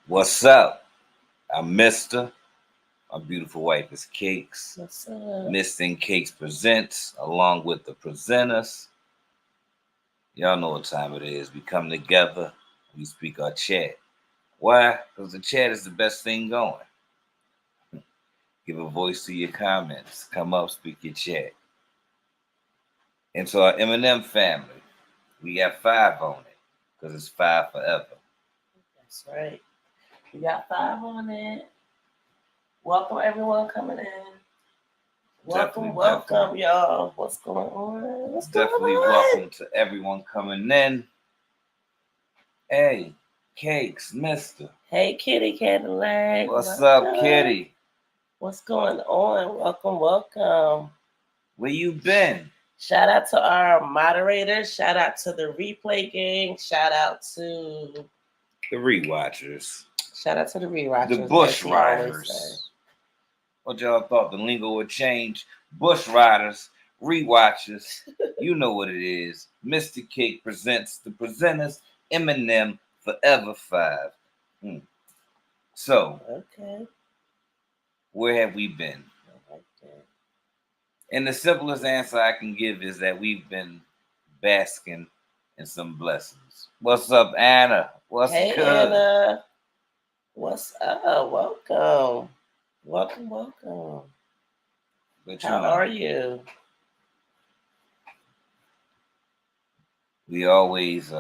What's up? I'm Mister. My beautiful wife is Cakes. What's up? MISTA&CAKZ presents, along with the presenters. Y'all know what time it is. We come together, we speak our chat. Why? Because the chat is the best thing going. Give a voice to your comments. Come up, speak your chat. And to our Eminem family, we got 5 on it, because it's 5 forever. That's right. We got 5 on it. Welcome everyone coming in. Welcome, y'all. What's going on? Definitely welcome to everyone coming in. Hey, Cakes, Mister. Hey, Kitty Cadillac. What's up, Kitty? What's going on? Welcome. Where you been? Shout out to our moderators. Shout out to the replay gang. Shout out to the rewatchers. The Bush Riders. What y'all thought the lingo would change? Bush Riders, rewatchers. You know what it is. Mr. Cake presents the presenters, Eminem Forever 5. So, okay. Where have we been? And the simplest answer I can give is that we've been basking in some blessings. What's up, Anna? What's good? Anna. What's up? Welcome. But how are you? We always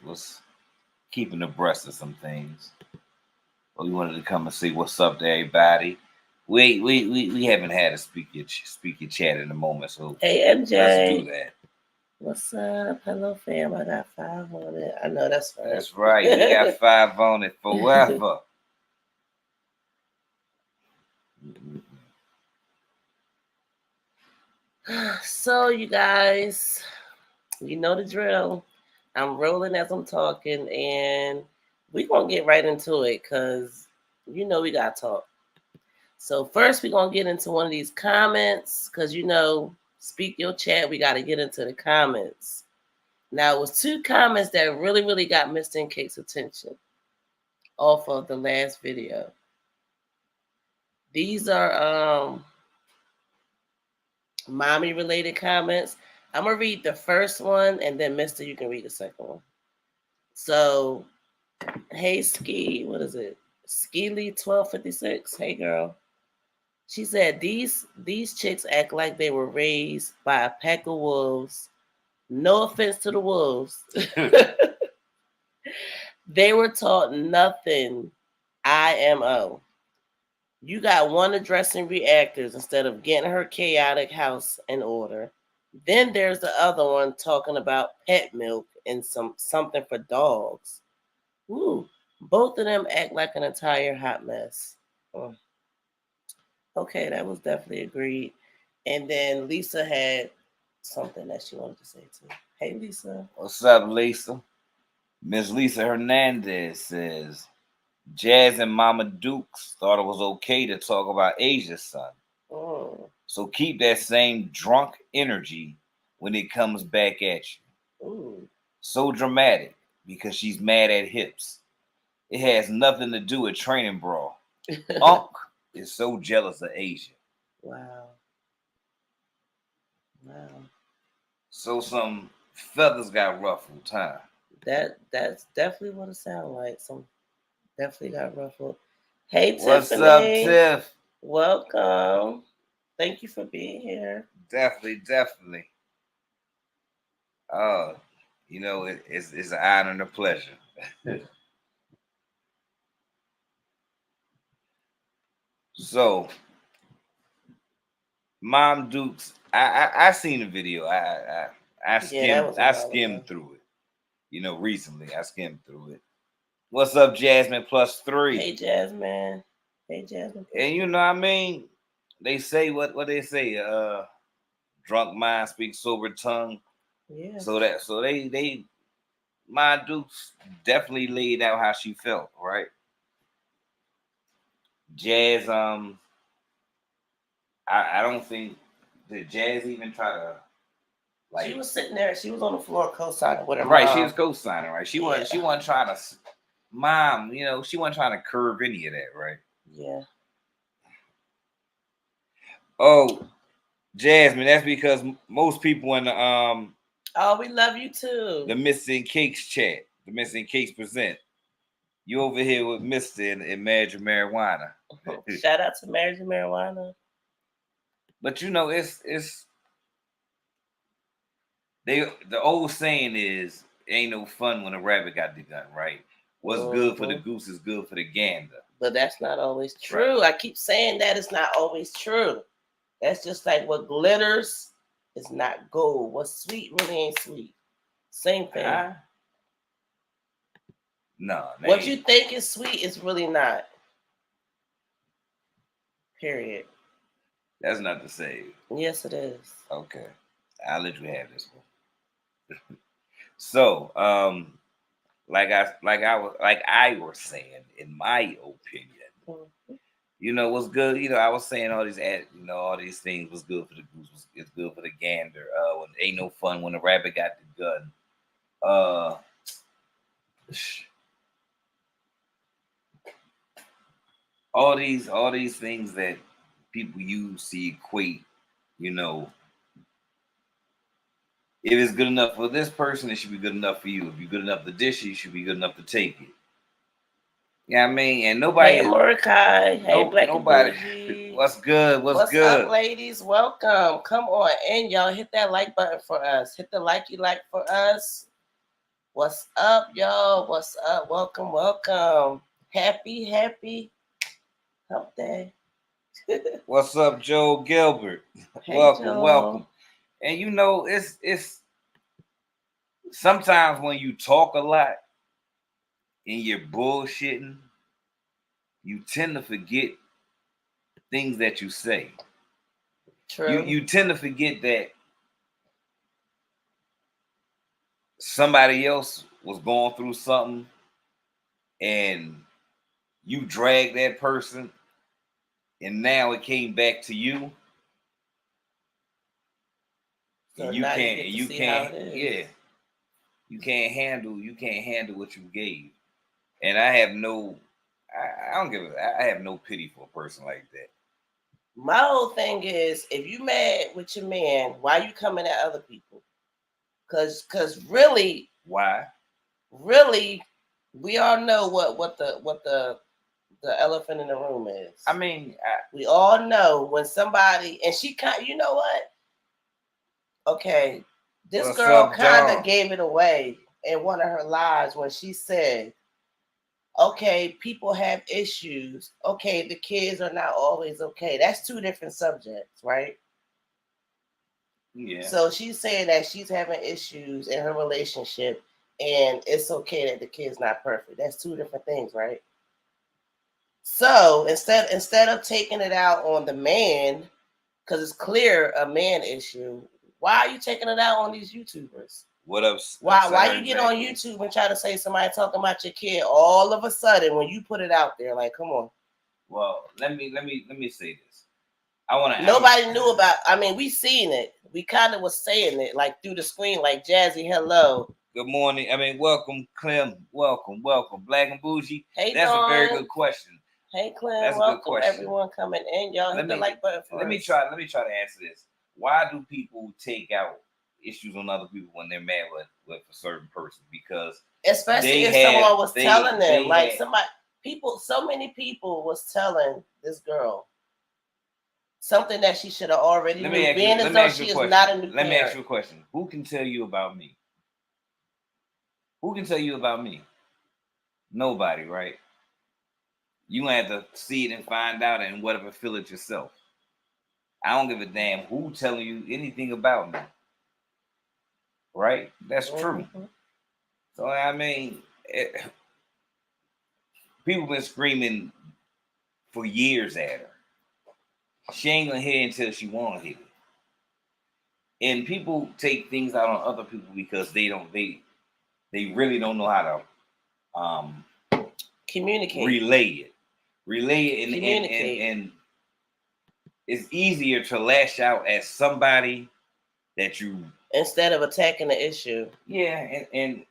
was keeping abreast of some things. But we wanted to come and say what's up to everybody. We haven't had a speak your chat in a moment, so hey MJ, let's do that. What's up? Hello fam, I got 5 on it. I know that's right. That's right. We got 5 on it forever. So you guys, you know the drill. I'm rolling as I'm talking, and we're gonna get right into it because you know we gotta talk. So first we're gonna get into one of these comments because you know, speak your chat, we gotta get into the comments. Now it was 2 comments that really got MISTA&CAKZ's attention off of the last video. These are mommy related comments. I'm gonna read the first one and then Mister, you can read the second one. So hey Ski, what is it? Skeely 1256. Hey girl. She said these chicks act like they were raised by a pack of wolves. No offense to the wolves. They were taught nothing. IMO. You got one addressing reactors instead of getting her chaotic house in order. Then there's the other one talking about pet milk and something for dogs. Ooh, both of them act like an entire hot mess. Okay, that was definitely agreed. And then Lisa had something that she wanted to say too. Hey, Lisa. What's up, Lisa? Miss Lisa Hernandez says, Jazz and Mama Dukes thought it was okay to talk about Asia's son. So keep that same drunk energy when it comes back at you. So dramatic because she's mad at hips. It has nothing to do with training brawl. Unc is so jealous of Asia. Wow. So some feathers got ruffled, huh? That's definitely what it sounds like. Some definitely got ruffled. Hey, what's Tiffany. Up, Tiff? Welcome. Thank you for being here. Definitely. Oh, you know, it's an honor and a pleasure. So, Mom Dukes, I seen the video. I skimmed through it. You know, recently I skimmed through it. What's up, Jasmine plus 3? Hey, Jasmine. And you know what I mean? They say what they say, drunk mind speaks sober tongue. Yeah. So they my Dukes definitely laid out how she felt, right? Jazz, I don't think did Jazz even try to she was sitting there, she was on the floor co-signing with her mom. Right, she was co-signing, right? She wasn't trying to mom, she wasn't trying to curb any of that, right? Yeah. Oh, Jasmine, that's because most people in the Oh, we love you too. The MISTA&CAKZ chat, the MISTA&CAKZ present. You over here with Mr. and Marriage and Marijuana. Shout out to Marriage and Marijuana. But it's the old saying is, ain't no fun when a rabbit got the gun, right? What's good for the goose is good for the gander. But that's not always true. Right. I keep saying that it's not always true. That's just like what glitters is not gold. What's sweet really ain't sweet. Same thing. No. What you think is sweet is really not. Period. That's not the same. Yes, it is. Okay. I'll let you have this one. So, like I was saying, in my opinion, what's good. I was saying all these, all these things was good for the goose. It's good for the gander. When ain't no fun when the rabbit got the gun. All these things that people use to equate, if it's good enough for this person, it should be good enough for you. If you're good enough to dish it, you should be good enough to take it. Yeah, I mean, and nobody. Hey, Mordecai. Hey, Black nobody. And Bougie. What's good? What's good? Up, ladies? Welcome. Come on in, y'all. Hit that like button for us. Hit the like for us. What's up, y'all? What's up? Welcome. Happy hump day. What's up, Joe Gilbert? Hey, welcome. And it's sometimes when you talk a lot and you're bullshitting, you tend to forget things that you say. True. You tend to forget that somebody else was going through something and you dragged that person and now it came back to you. So and you can't handle what you gave. And I have I have no pity for a person like that. My whole thing is, if you mad with your man, why you coming at other people? Cause really, why? Really, we all know what the elephant in the room is. I mean, we all know when somebody, and she you know what? Okay, this girl kind of gave it away in one of her lives when she said, okay, people have issues. Okay, the kids are not always okay. That's two different subjects, right? Yeah. So she's saying that she's having issues in her relationship and it's okay that the kid's not perfect. That's two different things, right? So instead of taking it out on the man, because it's clear a man issue, why are you taking it out on these YouTubers? What up? Why you get on YouTube and try to say somebody talking about your kid all of a sudden when you put it out there? Like, come on. Well, let me say this. Nobody knew about. I mean, we seen it. We kind of was saying it like through the screen, like Jazzy, hello. Good morning. I mean, welcome, Clem. Welcome. Black and Bougie. Hey, that's Dawn. A very good question. Hey, Clem. That's welcome, a good question. Everyone coming in. Y'all hit the like button for us. Let me try to answer this. Why do people take out issues on other people when they're mad with a certain person? Because especially if someone was telling them, like so many people was telling this girl something that she should have already knew. Being as though she is not a new parent. Let me ask you a question. Who can tell you about me? Who can tell you about me? Nobody, right? You have to see it and find out and whatever, feel it yourself. I don't give a damn who telling you anything about me. Right? That's true. Mm-hmm. So, I mean, people been screaming for years at her. She ain't gonna hear until she wanna hear it. And people take things out on other people because they really don't know how to communicate. Relay it and it's easier to lash out at somebody that you instead of attacking the issue. Yeah, and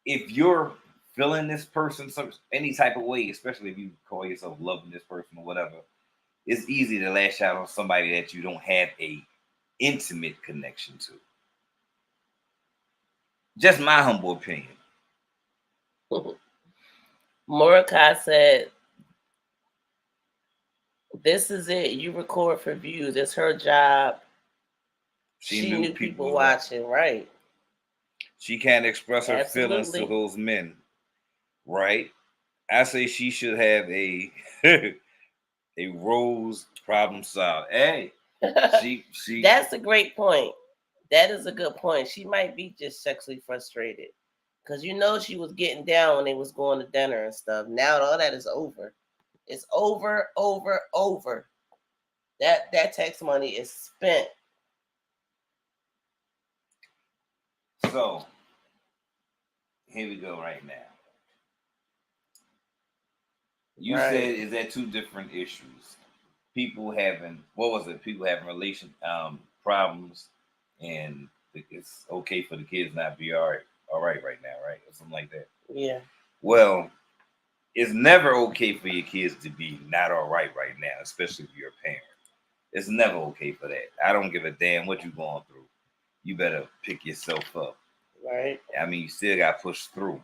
if you're feeling this person any type of way, especially if you call yourself loving this person or whatever, it's easy to lash out on somebody that you don't have a intimate connection to. Just my humble opinion. Mordecai said, "This is it. You record for views. It's her job. She knew people watching, right? She can't express her feelings to those men, right? I say she should have a a rose problem solved. Hey, she. That's a great point. That is a good point. She might be just sexually frustrated, because you know she was getting down when they was going to dinner and stuff. Now all that is over. It's over. That tax money is spent. So here we go right now. You said, is that two different issues? People having, what was it? People having relation problems, and it's okay for the kids not be all right right now, right? Or something like that. Yeah. Well, it's never okay for your kids to be not all right now, especially if you're a parent. It's never okay for that. I don't give a damn what you're going through. You better pick yourself up. Right. I mean, you still got pushed through.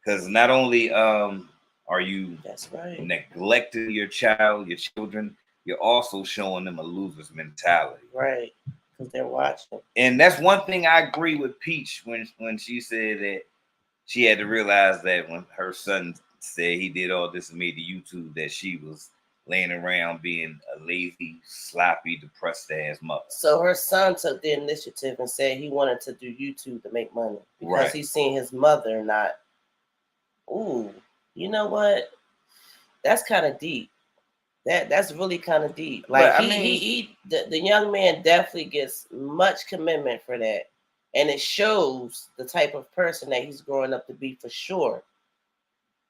Because not only are you neglecting your children, you're also showing them a loser's mentality. Right. Because they're watching. And that's one thing I agree with Peach when she said that she had to realize that when her son said he did all this and made the YouTube, that she was laying around being a lazy, sloppy, depressed ass mother. So her son took the initiative and said he wanted to do YouTube to make money because he's seen his mother not. Ooh, you know what? That's kind of deep. That's really kind of deep. Like the young man definitely gets much commitment for that, and it shows the type of person that he's growing up to be for sure.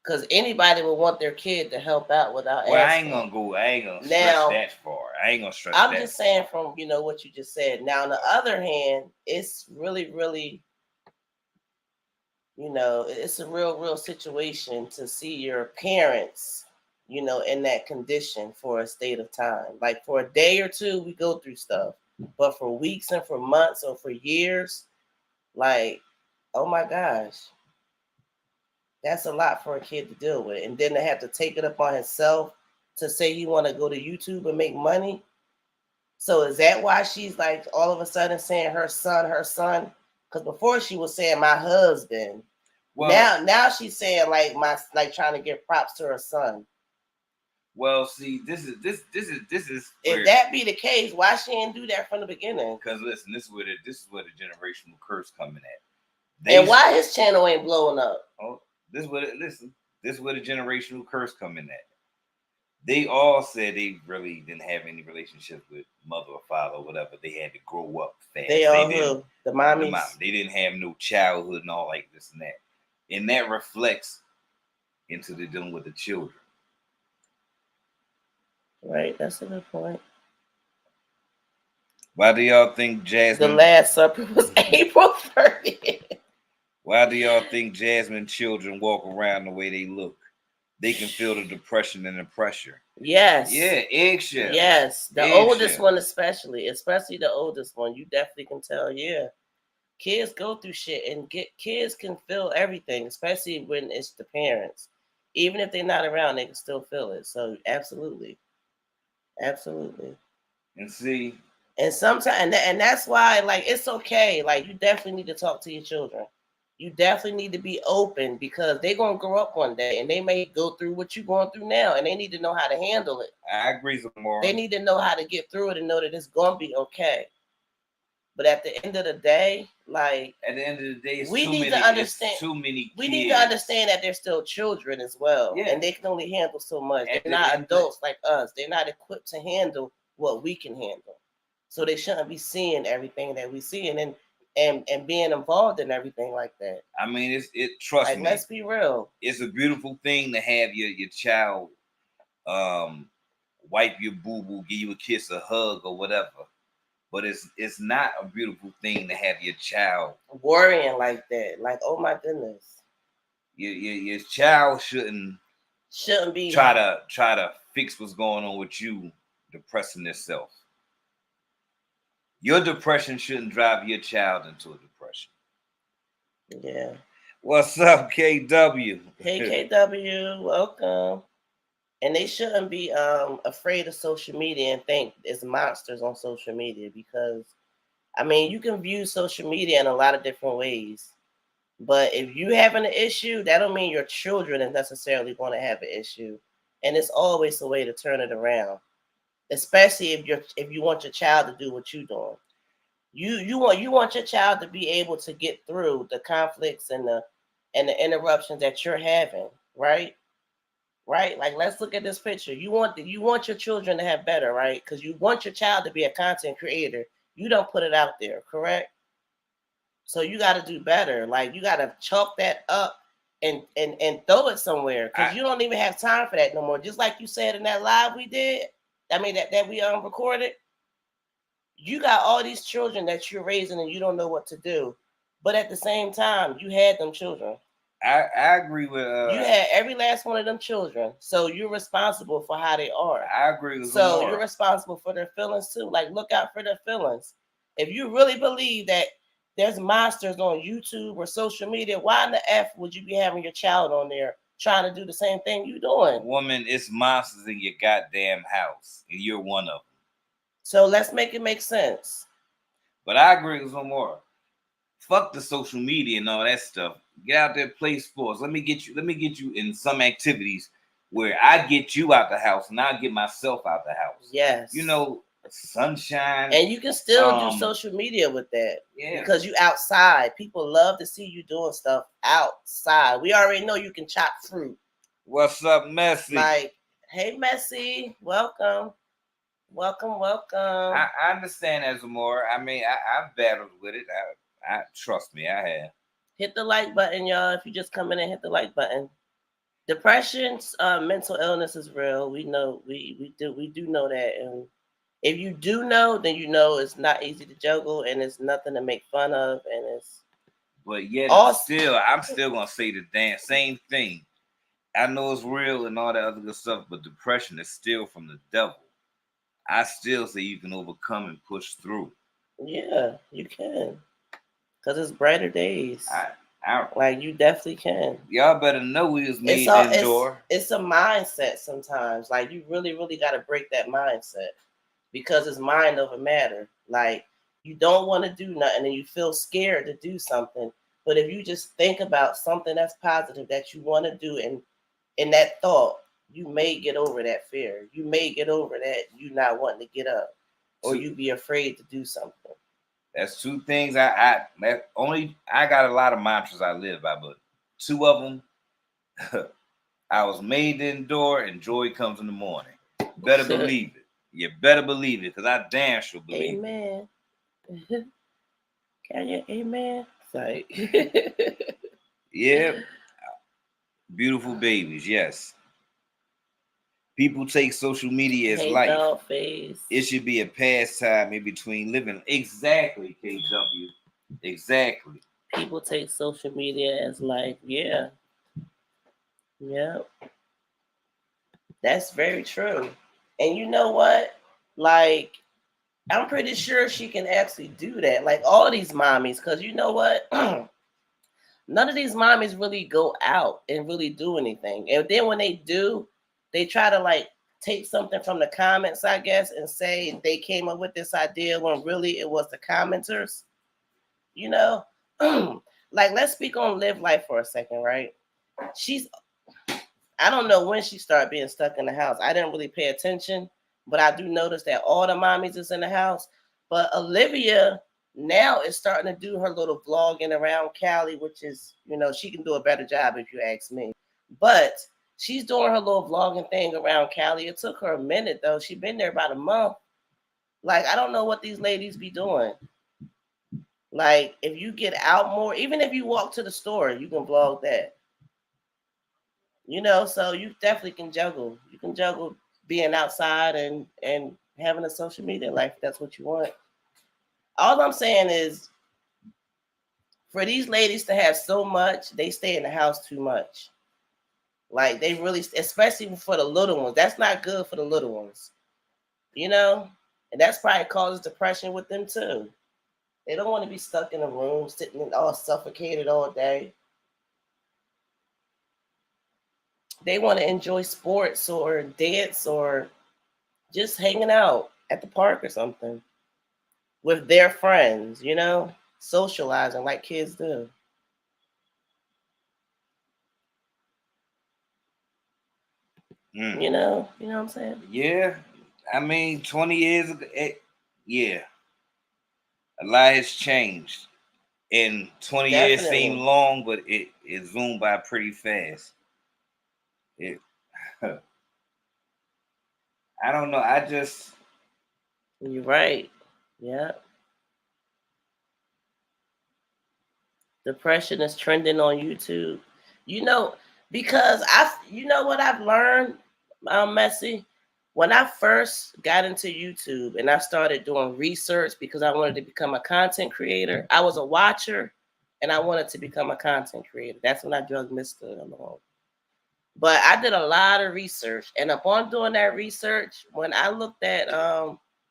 Because anybody would want their kid to help out without asking. I ain't gonna stretch that far. I ain't gonna stretch that. I'm just saying from what you just said. Now, on the other hand, it's really, really, it's a real situation to see your parents, in that condition for a state of time. Like for a day or two, we go through stuff, but for weeks and for months or for years, like, oh my gosh. That's a lot for a kid to deal with. And then to have to take it upon himself to say he want to go to YouTube and make money. So is that why she's like all of a sudden saying her son? Because before she was saying my husband. Well, now she's saying like trying to give props to her son. Well, see, this is. If that be the case, why she didn't do that from the beginning? Because listen, this is where the generational curse coming at. And why his channel ain't blowing up? Oh. This is where the generational curse coming at. They all said they really didn't have any relationship with mother or father or whatever. They had to grow up fast. They all the mommies. They didn't have no childhood and all like this and that. And that reflects into the dealing with the children. Right, that's a good point. Why do y'all think Jasmine? The Last Supper was April 30th. Why do y'all think Jasmine children walk around the way they look? They can feel the depression and the pressure. Yes. Yeah, eggshell. Yes, the oldest one especially the oldest one. You definitely can tell. Yeah, kids go through shit, and kids can feel everything, especially when it's the parents. Even if they're not around, they can still feel it. So absolutely. And see. And sometimes, and that's why, like, it's okay. Like, you definitely need to talk to your children. You definitely need to be open because they're going to grow up one day and they may go through what you're going through now and they need to know how to handle it. I agree with more. They need to know how to get through it and know that it's going to be okay. But at the end of the day, like, we need to understand too many kids. We need to understand that they're still children as well. Yeah. And they can only handle so much. They're not adults like us. They're not equipped to handle what we can handle. So they shouldn't be seeing everything that we see and being involved in everything like that. I mean, trust me. Let's be real. It's a beautiful thing to have your child wipe your boo-boo, give you a kiss, a hug, or whatever. But it's not a beautiful thing to have your child worrying like that. Like, oh my goodness. Your child shouldn't be try to fix what's going on with you depressing yourself. Your depression shouldn't drive your child into a depression. Yeah. What's up, KW? Hey, KW, welcome. And they shouldn't be afraid of social media and think it's monsters on social media, because, I mean, you can view social media in a lot of different ways. But if you having an issue, that don't mean your children is necessarily going to have an issue. And it's always a way to turn it around, especially if you want your child to do what you're doing. You want your child to be able to get through the conflicts and the interruptions that you're having, right? Right? Like, let's look at this picture. You want your children to have better, right? Because you want your child to be a content creator. You don't put it out there, correct? So you got to do better. Like, you got to chalk that up and throw it somewhere, because you don't even have time for that no more. Just like you said in that live we did, I mean that we recorded. You got all these children that you're raising and you don't know what to do, but at the same time, you had them children. I agree with you had every last one of them children, so you're responsible for how they are. I agree with so you're responsible for their feelings too. Like, look out for their feelings. If you really believe that there's monsters on YouTube or social media, why in the F would you be having your child on there trying to do the same thing you doing? Woman, it's monsters in your goddamn house, and you're one of them. So let's make it make sense. But I agree with some more. Fuck the social media and all that stuff. Get out there, play sports. Let me get you in some activities where I get you out the house and I get myself out the house. Yes. You know, sunshine. And you can still do social media with that. Yeah. Because you outside. People love to see you doing stuff outside. We already know you can chop fruit. What's up, Messi? Like, hey, Messi, welcome. Welcome. I understand as more. I mean, I've battled with it. I trust me, I have. Hit the like button, y'all. If you just come in and hit the like button. Depression, mental illness is real. We know we do know that, and if you do know, then you know it's not easy to juggle, and it's nothing to make fun of, and it's. But yet, I'm still gonna say the damn same thing. I know it's real and all that other good stuff, but depression is still from the devil. I still say you can overcome and push through. Yeah, you can. Because it's brighter days. Like, you definitely can. Y'all better know we was made to endure. It's a mindset sometimes. Like, you really, really got to break that mindset. Because it's mind over matter. Like, you don't want to do nothing and you feel scared to do something. But if you just think about something that's positive that you want to do, and in that thought, you may get over that fear. You may get over that you not wanting to get up, or you be afraid to do something. That's two things I got a lot of mantras I live by, but two of them, I was made to endure, and joy comes in the morning. Better believe it. You better believe it, because I damn sure believe it. Amen. Can you amen? Sorry. Yeah. Beautiful babies, yes. People take social media as life. It should be a pastime in between living. Exactly, KW. Exactly. People take social media as life. Yeah. Yep. That's very true. And you know what? Like, I'm pretty sure she can actually do that. Like, all these mommies, because you know what? None of these mommies really go out and really do anything. And then when they do, they try to, like, take something from the comments, I guess, and say they came up with this idea when really it was the commenters. You know? Like, let's speak on Live Life for a second, right? I don't know when she started being stuck in the house. I didn't really pay attention, but I do notice that all the mommies is in the house. But Olivia now is starting to do her little vlogging around Cali, which is, you know, she can do a better job if you ask me. But she's doing her little vlogging thing around Cali. It took her a minute, though. She's been there about a month. Like, I don't know what these ladies be doing. Like, if you get out more, even if you walk to the store, you can vlog that. You know, so you definitely can juggle. You can juggle being outside and having a social media life. That's what you want. All I'm saying is For these ladies to have so much, they stay in the house too much. Like they really, especially for the little ones, that's not good for the little ones. You know, and that's probably causes depression with them too. They don't want to be stuck in a room, sitting all suffocated all day. They want to enjoy sports or dance or just hanging out at the park or something with their friends, you know, socializing like kids do. You know what I'm saying? Yeah, I mean, 20 years ago, yeah, a lot has changed. And 20 years seem Definitely. long, but it zoomed by pretty fast. It, I don't know. I just You're right. Yeah. Depression is trending on YouTube. You know, because you know what I've learned, Messy? When I first got into YouTube and I started doing research because I wanted to become a content creator, I was a watcher and I wanted to become a content creator. That's when I drug Mr. along. But I did a lot of research, and upon doing that research, when I looked at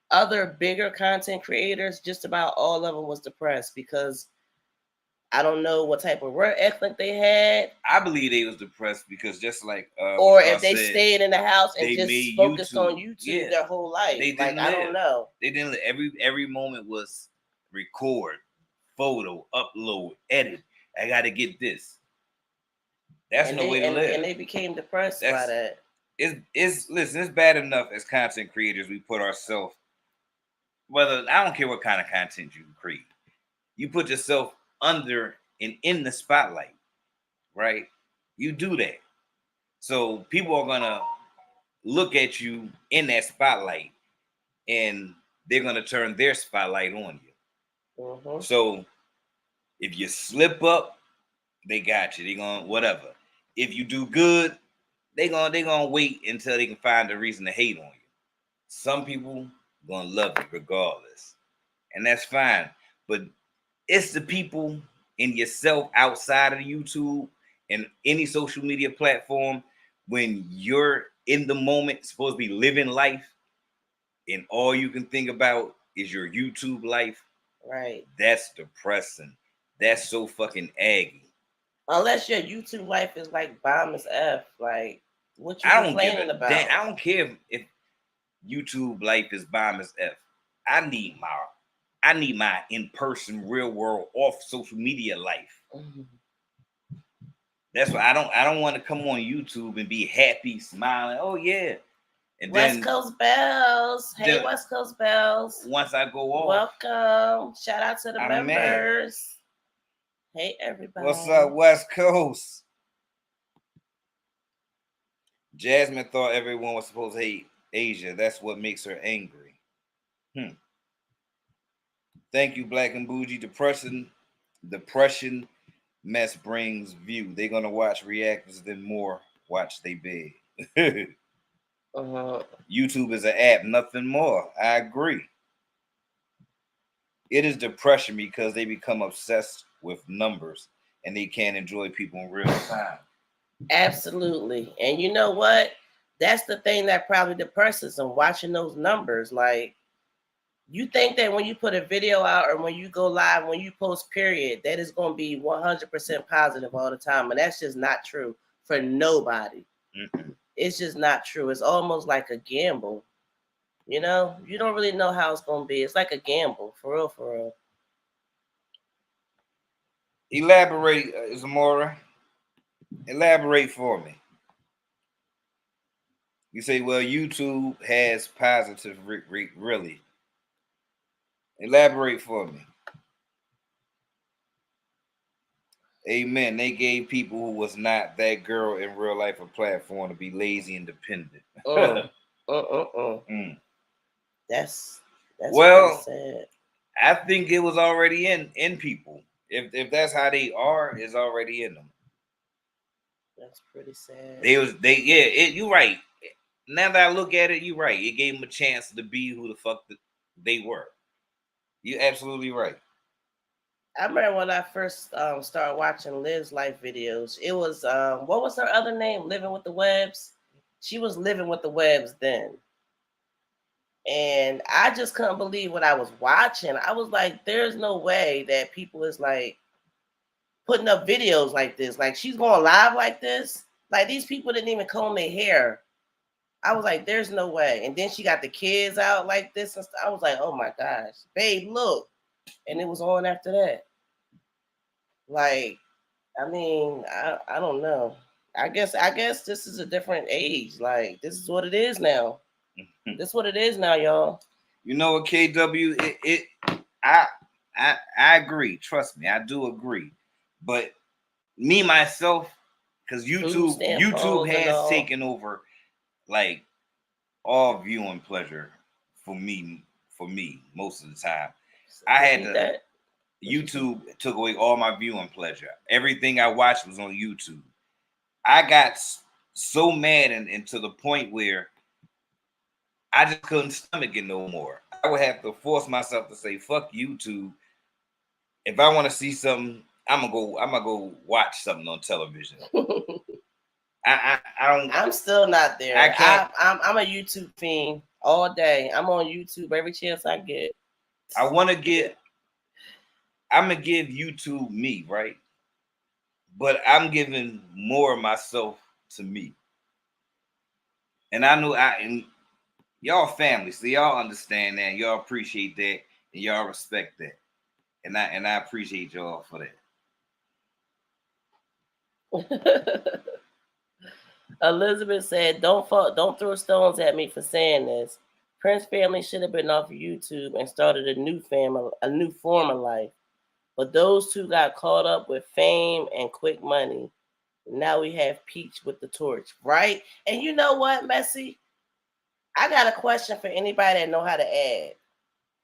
other bigger content creators, just about all of them was depressed because I don't know what type of work ethic they had. I believe they was depressed because just like or if they stayed in the house and they just made focused YouTube. on YouTube their whole life. They didn't I don't know. They didn't. Every moment was record, photo, upload, edit. I got to get this. That's no way to live. And they became depressed by that. It's listen. It's bad enough as content creators we put ourselves. Whether I don't care what kind of content you create, you put yourself under and in the spotlight, right? You do that, so people are gonna look at you in that spotlight, and they're gonna turn their spotlight on you. Mm-hmm. So if you slip up, they got you. They gonna whatever. If you do good, they gonna wait until they can find a reason to hate on you. Some people gonna love you regardless, and that's fine. But it's the people in yourself outside of YouTube and any social media platform when you're in the moment, supposed to be living life, and all you can think about is your YouTube life. Right. That's depressing. That's so fucking aggy. Unless your YouTube life is like bomb as F, like what you complaining about? I don't care if YouTube life is bomb as F. I need my in-person real world off social media life. Mm-hmm. That's why I don't want to come on YouTube and be happy, smiling. Oh yeah. And West Coast Bells. Hey, West Coast Bells. Once I go off. Welcome. Shout out to the members. Mad. Hey everybody. What's up, West Coast? Jasmine thought everyone was supposed to hate Asia. That's what makes her angry. Thank you, Black and Bougie. Depression mess brings view. They're gonna watch reactors, then more watch they beg. YouTube is an app, nothing more. I agree. It is depression because they become obsessed with numbers and they can't enjoy people in real time. Absolutely. And you know what? That's the thing that probably depresses them, watching those numbers. Like, you think that when you put a video out or when you go live, when you post period, that is going to be 100% positive all the time. And that's just not true for nobody. Mm-hmm. It's just not true. It's almost like a gamble. You know, you don't really know how it's going to be. It's like a gamble, for real, for real. Elaborate, Zamora. Elaborate for me. You say, well, YouTube has positive really. Elaborate for me. Amen. They gave people who was not that girl in real life a platform to be lazy and dependent. That's well sad. I think it was already in people. If that's how they are, it's already in them. That's pretty sad. You're right. Now that I look at it, you're right. It gave them a chance to be who the fuck they were. You're absolutely right. I remember when I first started watching Liv's life videos. It was what was her other name? Living with the Webs. She was living with the Webs then, and I just couldn't believe what I was watching. I was like, "There's no way that people is like putting up videos like this. Like she's going live like this. Like these people didn't even comb their hair." I was like, "There's no way." And then she got the kids out like this and stuff. I was like, "Oh my gosh, babe, look!" And it was on after that. Like, I mean, I don't know. I guess this is a different age. Like this is what it is now. This is what it is now, y'all. You know what, KW? I I agree. Trust me, I do agree. But me myself, because YouTube has taken over like all viewing pleasure for me. For me, most of the time, I had to. YouTube took away all my viewing pleasure. Everything I watched was on YouTube. I got so mad and to the point where I just couldn't stomach it no more. I would have to force myself to say, "Fuck YouTube." If I want to see something, I'm gonna go watch something on television. I don't. I'm still not there. I can't. I'm a YouTube fiend all day. I'm on YouTube every chance I get. I want to get. I'm gonna give YouTube me, right? But I'm giving more of myself to me. And I know and y'all family, so y'all understand that, y'all appreciate that, and y'all respect that. And I appreciate y'all for that. Elizabeth said, don't throw stones at me for saying this. Prince family should have been off of YouTube and started a new form of life. But those two got caught up with fame and quick money. Now we have Peach with the torch, right? And you know what, Messy? I got a question for anybody that know how to add.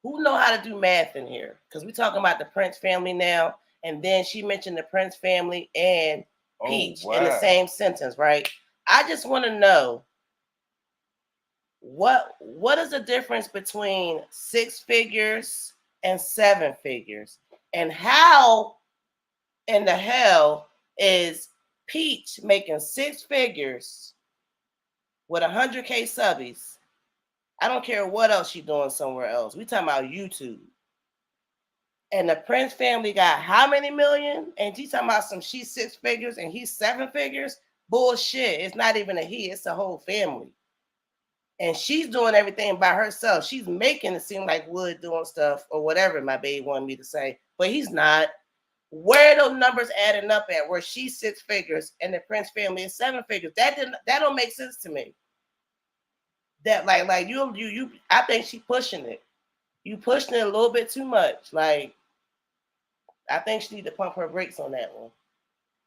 Who know how to do math in here? Because we're talking about the Prince family now, and then she mentioned the Prince family and Peach in the same sentence, right? I just want to know what is the difference between 6 figures and 7 figures, and how in the hell is Peach making 6 figures with 100K subbies? I don't care what else she's doing somewhere else. We talking about YouTube. And the Prince family got how many million? And she's talking about she's 6 figures and he's 7 figures? Bullshit. It's not even a he, it's a whole family. And she's doing everything by herself. She's making it seem like Wood doing stuff or whatever my baby wanted me to say. But he's not. Where are those numbers adding up at? Where she's 6 figures and the Prince family is 7 figures? That don't make sense to me. That like you I think she pushing it. You pushing it a little bit too much. Like, I think she need to pump her brakes on that one.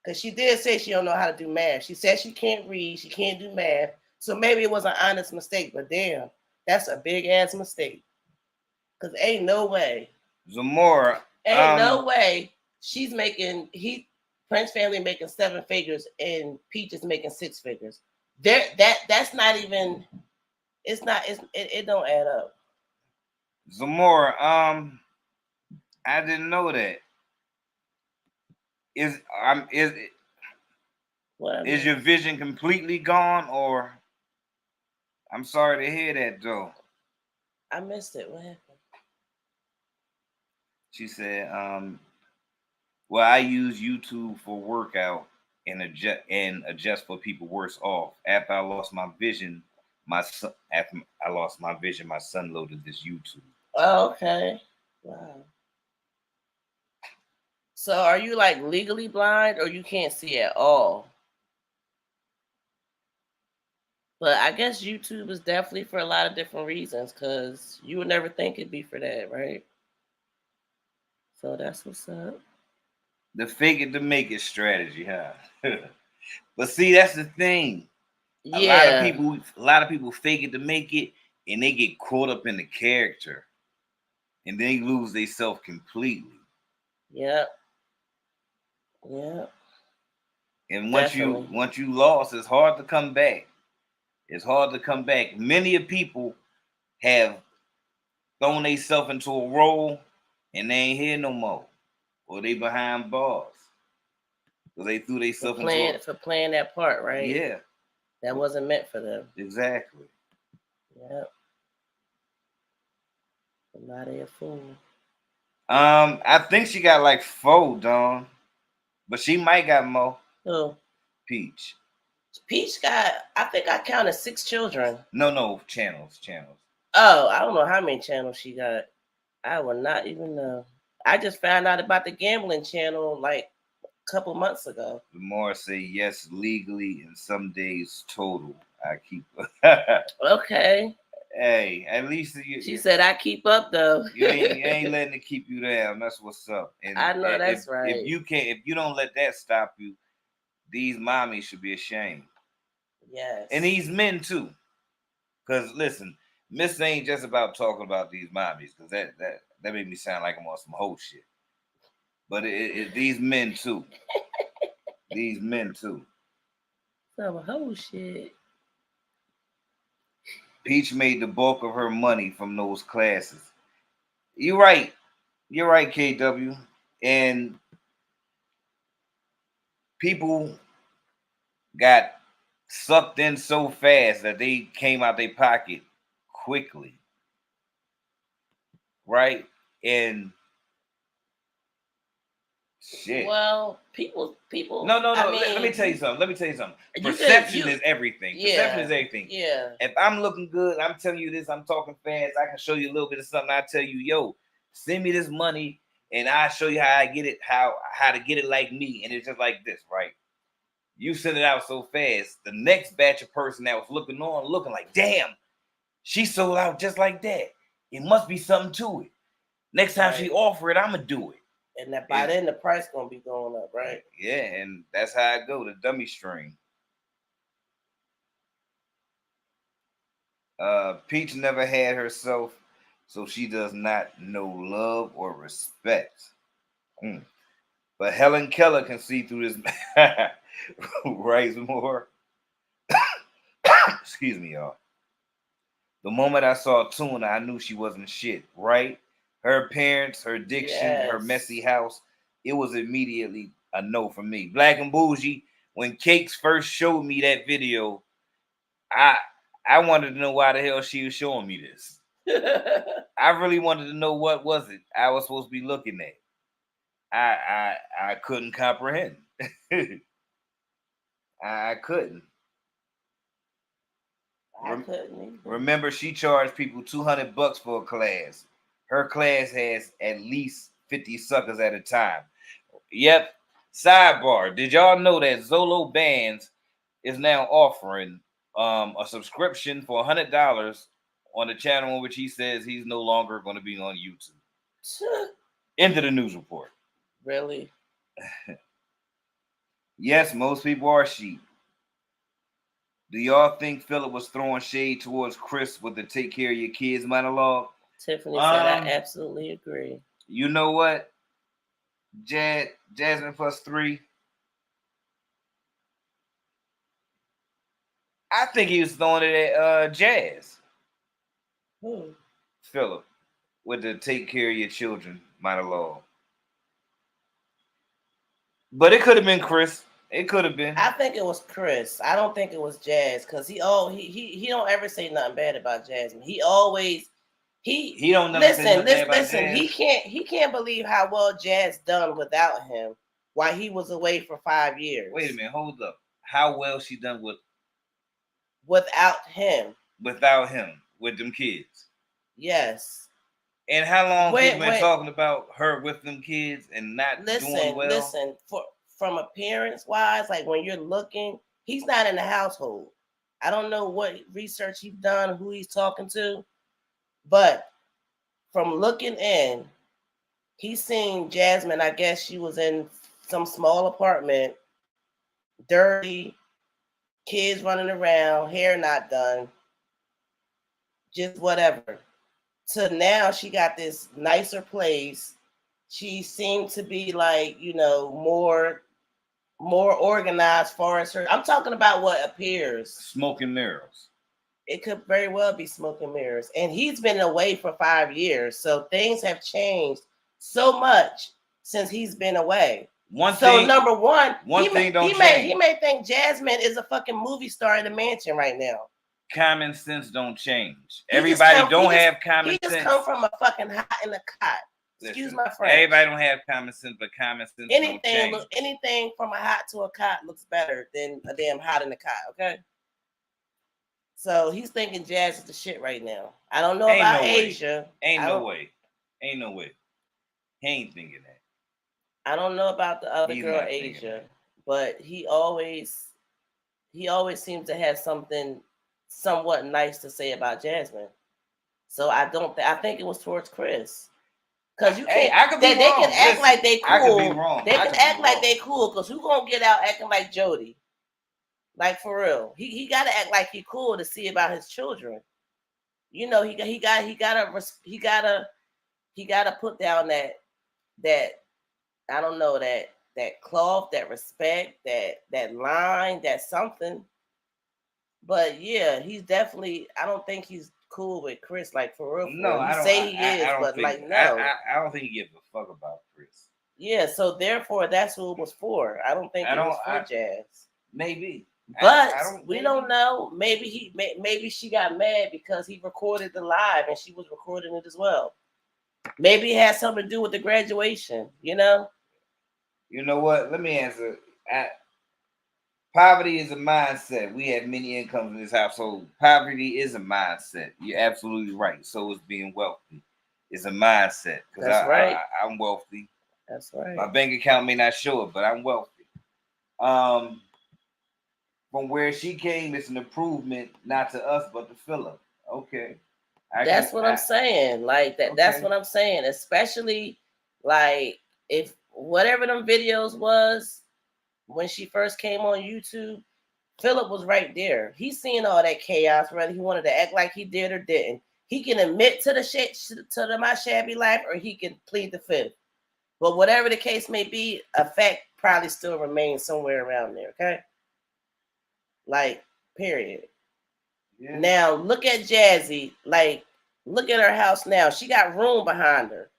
Because she did say she don't know how to do math. She said she can't read, she can't do math. So maybe it was an honest mistake, but damn, that's a big ass mistake. Because ain't no way. Zamora. Ain't no way she's making Prince family making 7 figures and Peach is making 6 figures. That's not even, it don't add up. Zamora, I didn't know that. Is your vision completely gone, or? I'm sorry to hear that, though. I missed it. What happened? She said, well, I use YouTube for workout and adjust for people worse off. After I lost my vision, my son loaded this YouTube. Oh, okay. Wow. So are you like legally blind or you can't see at all? But I guess YouTube is definitely for a lot of different reasons, because you would never think it'd be for that, right? So that's what's up. The fake it to make it strategy, huh? But see, that's the thing. Yeah. A lot of people fake it to make it, and they get caught up in the character, and they lose themselves completely. Yep. Yep. And once you lost, it's hard to come back. It's hard to come back. Many of people have thrown themselves into a role, and they ain't here no more. or they behind bars. So they threw themselves for playing that part, right? Yeah. That wasn't meant for them. Exactly. Yep. Now they a fool. I think she got like 4, Dawn. But she might got more. Who? Peach. Peach got, I think I counted 6 children. No, channels. Oh, I don't know how many channels she got. I would not even know. I just found out about the gambling channel like a couple months ago. The more say yes legally and some days total. I keep. Okay. Hey, at least she said I keep up though. you ain't letting it keep you down. That's what's up. And I know that's right. If you don't let that stop you, these mommies should be ashamed. Yes. And these men too. Cause listen, Miss ain't just about talking about these mommies, cause that made me sound like I'm on some whole shit. But these men too. These men too. Some whole shit. Peach made the bulk of her money from those classes. You're right, KW. And people got sucked in so fast that they came out their pocket quickly. Right? And shit. Well, people. No. I mean, let me tell you something. Perception is everything. Yeah, Perception is everything. Yeah. If I'm looking good, I'm telling you this, I'm talking fast, I can show you a little bit of something. I tell you, yo, send me this money and I'll show you how I get it, how to get it like me. And it's just like this, right? You send it out so fast, the next batch of person that was looking like, damn, she sold out just like that. It must be something to it. Next time she offer it, I'm gonna do it. And that by then the price gonna be going up, right? Yeah, and that's how I go, the dummy string. Peach never had herself, so she does not know love or respect. But Helen Keller can see through this. Right, more. Excuse me, y'all. The moment I saw Tuna, I knew she wasn't shit, right? Her parents, her diction, her messy house, it was immediately a no for me. Black and Bougie, when Cakes first showed me that video, I wanted to know why the hell she was showing me this. I really wanted to know what was it I was supposed to be looking at. I couldn't comprehend. I couldn't. Remember, she charged people $200 for a class. Her class has at least 50 suckers at a time. Yep. Sidebar. Did y'all know that Zolo Bands is now offering a subscription for $100 on the channel in which he says he's no longer going to be on YouTube? Into the news report. Really? Yes, most people are sheep. Do y'all think Philip was throwing shade towards Chris with the "Take Care of Your Kids" monologue? Tiffany said, I absolutely agree. You know what? Jasmine plus 3. I think he was throwing it at Jazz. Who? Philip, with the "Take Care of Your Children" monologue. But it could have been Chris. It could have been. I think it was Chris. I don't think it was Jazz, because he don't ever say nothing bad about Jasmine. He always he don't listen. He can't believe how well Jazz done without him while he was away for 5 years. Wait a minute, hold up. How well she done without him? Without him, with them kids. Yes. And how long we've been talking about her with them kids and not doing well? Listen, from appearance wise, like when you're looking, he's not in the household. I don't know what research he's done, who he's talking to, but from looking in, he's seen Jasmine. I guess she was in some small apartment, dirty, kids running around, hair not done, just whatever. So now she got this nicer place. She seemed to be like, more organized far as her. I'm talking about what appears. Smoke and mirrors. It could very well be smoke and mirrors. And he's been away for 5 years. So things have changed so much since he's been away. Number one, he may think Jasmine is a fucking movie star in the mansion right now. Common sense don't change. Everybody don't have common sense. He just come from a fucking hot in the cot. Excuse my friend. Everybody don't have common sense, but common sense don't change. Anything from a hot to a cot looks better than a damn hot in the cot, okay? So he's thinking Jazz is the shit right now. I don't know about Asia. Ain't no way. He ain't thinking that. I don't know about the other girl, Asia, but he always seems to have something somewhat nice to say about Jasmine. So I think it was towards Chris. Because you can't. They can act like they cool. I could be wrong. They can act like they cool. Because who gonna get out acting like Jody? Like for real, he got to act like he cool to see about his children. You know, he gotta put down that I don't know, that cloth, that respect, that line, that something. But yeah, he's definitely. I don't think he's cool with Chris, like for real. No, I don't. He is, but like no. I don't think he gives a fuck about Chris. Yeah, so therefore, that's who it was for. I don't think it was for Jazz. Maybe, but we don't know. Maybe she got mad because he recorded the live and she was recording it as well. Maybe it has something to do with the graduation. You know. You know what? Let me answer. Poverty is a mindset. We have many incomes in this household. Poverty is a mindset. You're absolutely right. So is being wealthy. It's a mindset. That's right. I'm wealthy. That's right. My bank account may not show it, but I'm wealthy. From where she came, it's an improvement, not to us, but to Philip. Okay. That's what I'm saying. Like that. Okay. That's what I'm saying. Especially like if whatever them videos was. When she first came on YouTube, Philip was right there. He's seeing all that chaos, whether he wanted to act like he did or didn't. He can admit to my shabby life, or he can plead the fifth. But whatever the case may be, a fact probably still remains somewhere around there. Okay, like period. Yeah. Now look at Jazzy. Like look at her house now. She got room behind her.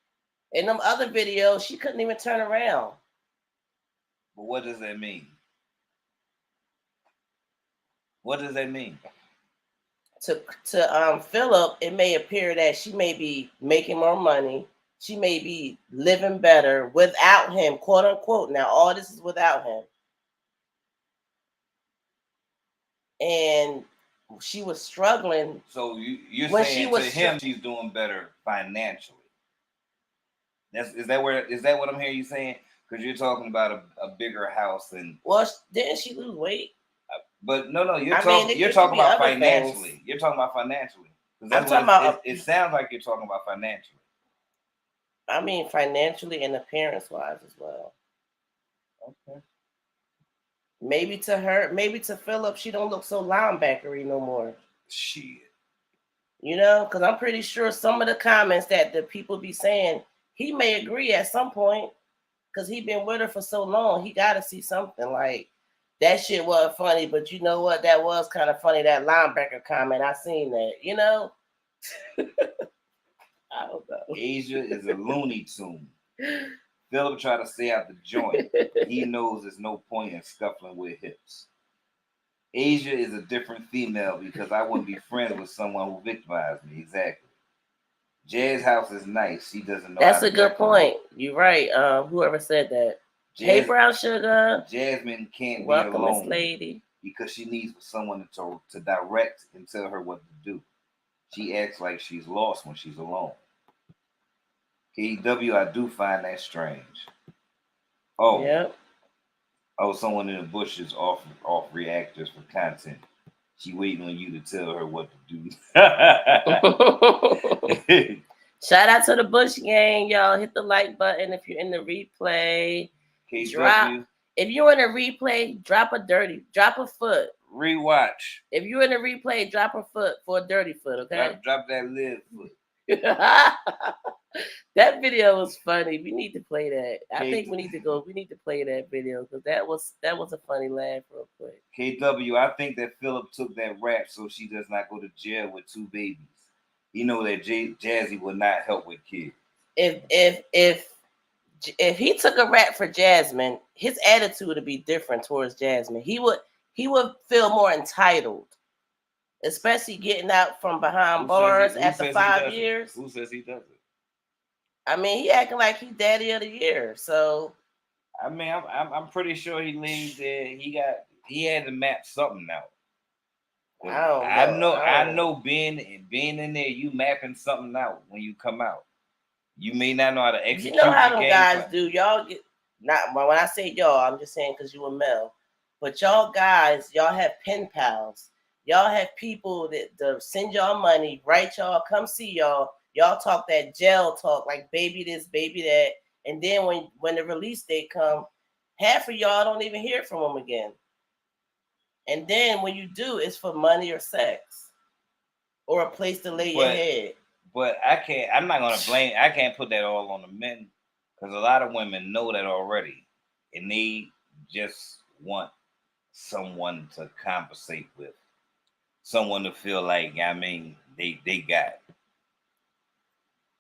In them other videos, she couldn't even turn around. But what does that mean? What does that mean? To Philip, it may appear that she may be making more money. She may be living better without him, quote unquote. Now, all this is without him. And she was struggling. So you're saying to him she's doing better financially. Is that what I'm hearing you saying? Because you're talking about a bigger house and didn't she lose weight? But no, you're talking about financially. Things. You're talking about financially. I'm talking about. It sounds like you're talking about financially. I mean financially and appearance wise as well. Okay. Maybe to Philip, she don't look so linebackery no more. Shit. You know, because I'm pretty sure some of the comments that the people be saying, he may agree at some point. Because he been with her for so long, he got to see something like that shit wasn't funny, but you know what? That was kind of funny, that linebacker comment. I seen that, you know? I don't know. Asia is a Looney Tune. Philip tried to stay out the joint. He knows there's no point in scuffling with hips. Asia is a different female because I wouldn't be friends with someone who victimized me. Exactly. Jazz's house is nice. She doesn't know. That's a good point. You're right. Whoever said that. Hey, Brown Sugar. Jasmine can't be alone, Miss Lady, because she needs someone to direct and tell her what to do. She acts like she's lost when she's alone. KW, I do find that strange. Oh. Yep. Oh, someone in the bushes off reactors for content. She waiting on you to tell her what to do. Shout out to the Bush gang, y'all. Hit the like button if you're in the replay. KW. If you're in a replay, drop a foot. Rewatch. If you're in a replay, drop a foot for a dirty foot, okay? Drop that live foot. That video was funny. We need to play that. I think we need to play that video because that was a funny laugh real quick. KW, I think that Philip took that rap so she does not go to jail with 2 babies. You know that Jazzy will not help with kids. If if he took a rap for Jasmine, his attitude would be different towards Jasmine. He would feel more entitled, especially getting out from behind bars after 5 years. Who says he doesn't? I mean, he acting like he daddy of the year. So, I mean, I'm pretty sure he leaves there. He had to map something out. I know being in there, you mapping something out when you come out. You may not know how to execute. You know how them guys do. Y'all get not when I say y'all, I'm just saying because you a male. But y'all guys, y'all have pen pals. Y'all have people that send y'all money, write y'all, come see y'all. Y'all talk that jail talk, like baby this, baby that. And then when the release date come, half of y'all don't even hear from them again. And then when you do, it's for money or sex or a place to lay your head. But I'm not going to blame. I can't put that all on the men because a lot of women know that already. And they just want someone to compensate with. Someone to feel like, I mean, they got.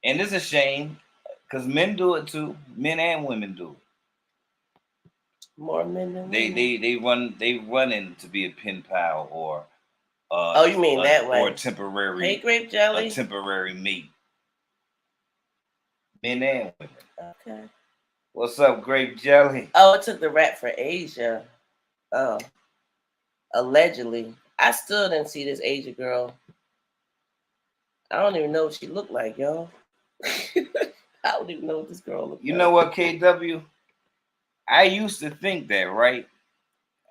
And it's a shame because men do it too. Men and women do it. More men than women. They run in to be a pen pal or you mean that way? Or a temporary. Hey, grape jelly. A temporary mate. Men and women. Okay. What's up, grape jelly? Oh, it took the rap for Asia. Oh. Allegedly. I still didn't see this Asia girl. I don't even know what she looked like, y'all. I don't even know what this girl looked like. You know what, KW? I used to think that, right?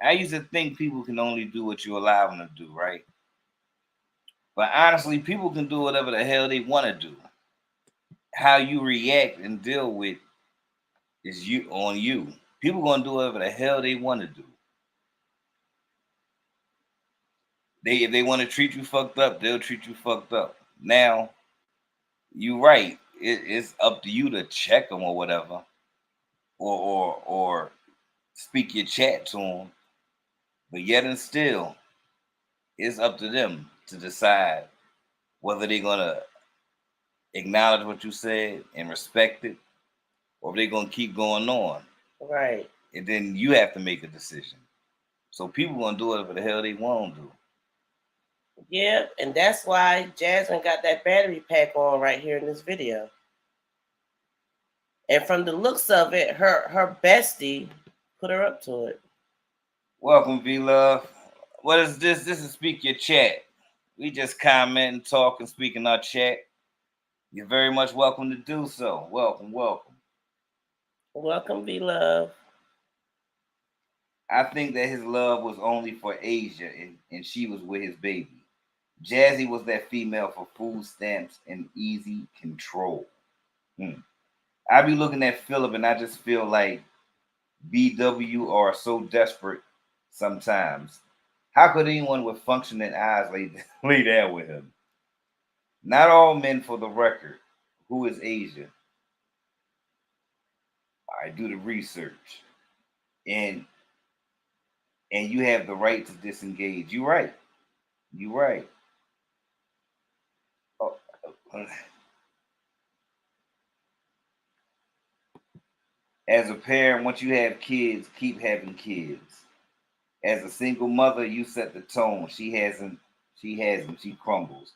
I used to think people can only do what you allow them to do, right? But honestly, people can do whatever the hell they want to do. How you react and deal with is on you. People gonna do whatever the hell they want to do. If they want to treat you fucked up, they'll treat you fucked up. Now, you right. It's up to you to check them or whatever, or speak your chat to them. But yet and still, it's up to them to decide whether they're gonna acknowledge what you said and respect it, or if they're gonna keep going on. Right. And then you have to make a decision. So people gonna do whatever the hell they want to do. Yeah, and that's why Jasmine got that battery pack on right here in this video. And from the looks of it, her bestie put her up to it. Welcome, V-Love. What is this? This is Speak Your Chat. We just comment and talk and speak in our chat. You're very much welcome to do so. Welcome. Welcome, V-Love. I think that his love was only for Asia and she was with his baby. Jazzy was that female for food stamps and easy control. I be looking at Philip and I just feel like BW are so desperate sometimes. How could anyone with functioning eyes lay down with him? Not all men, for the record. Who is Asia? I do the research. And you have the right to disengage. You're right. Oh, as a parent, once you have kids, keep having kids. As a single mother, you set the tone. She hasn't. She crumbles.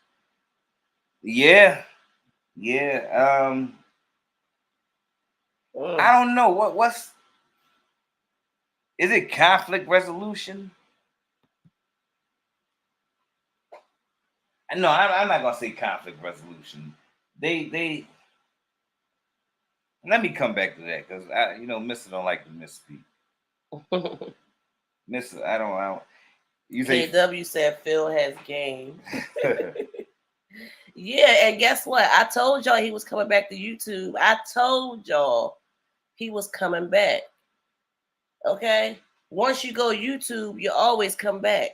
Yeah. I don't know what's. Is it conflict resolution? No, I'm not gonna say conflict resolution. They. Let me come back to that because Mr. don't like to misspeak. Mr. I don't. You say KW said Phil has game. Yeah, and guess what? I told y'all he was coming back to YouTube. I told y'all he was coming back. Okay? Once you go YouTube, you always come back.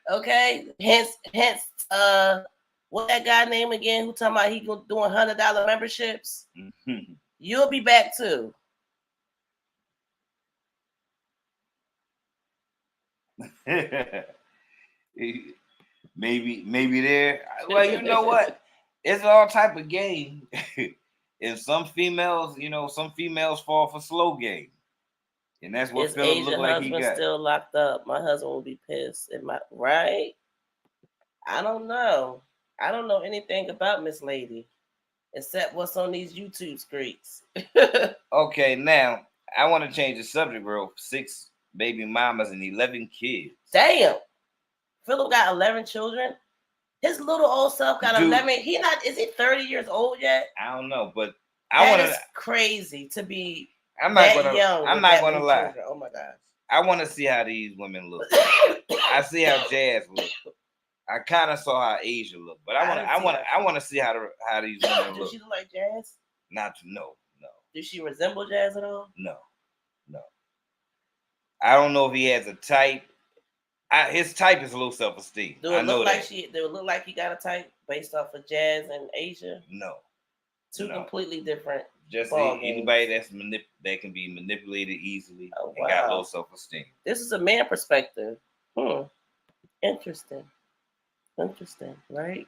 Okay? Hence, what that guy name again who talking about he doing $100 memberships? Mm-hmm. You'll be back too. maybe there. Well, you know what? It's all type of game. And some females, some females fall for slow game. And that's what His Philip looked Asian like he husband got. still locked up. My husband will be pissed. Right? I don't know. I don't know anything about Miss Lady except what's on these YouTube streets. Okay, now I want to change the subject, bro. 6 baby mamas and 11 kids. Damn. Philip got 11 children. His little old self got Dude, 11. Is he 30 years old yet? I don't know, but that is crazy to be young. I'm not gonna lie. Children. Oh my gosh. I want to see how these women look. I see how Jazz look. I kind of saw how Asia look, but I want to see how these women look. Does she look like Jazz? No. Does she resemble Jazz at all? No. I don't know if he has a type. His type is low self-esteem. Do it look like he got a type based off of Jazz and Asia? No. Two completely different. Just anybody that can be manipulated easily and got low self-esteem. This is a man perspective. Interesting, right?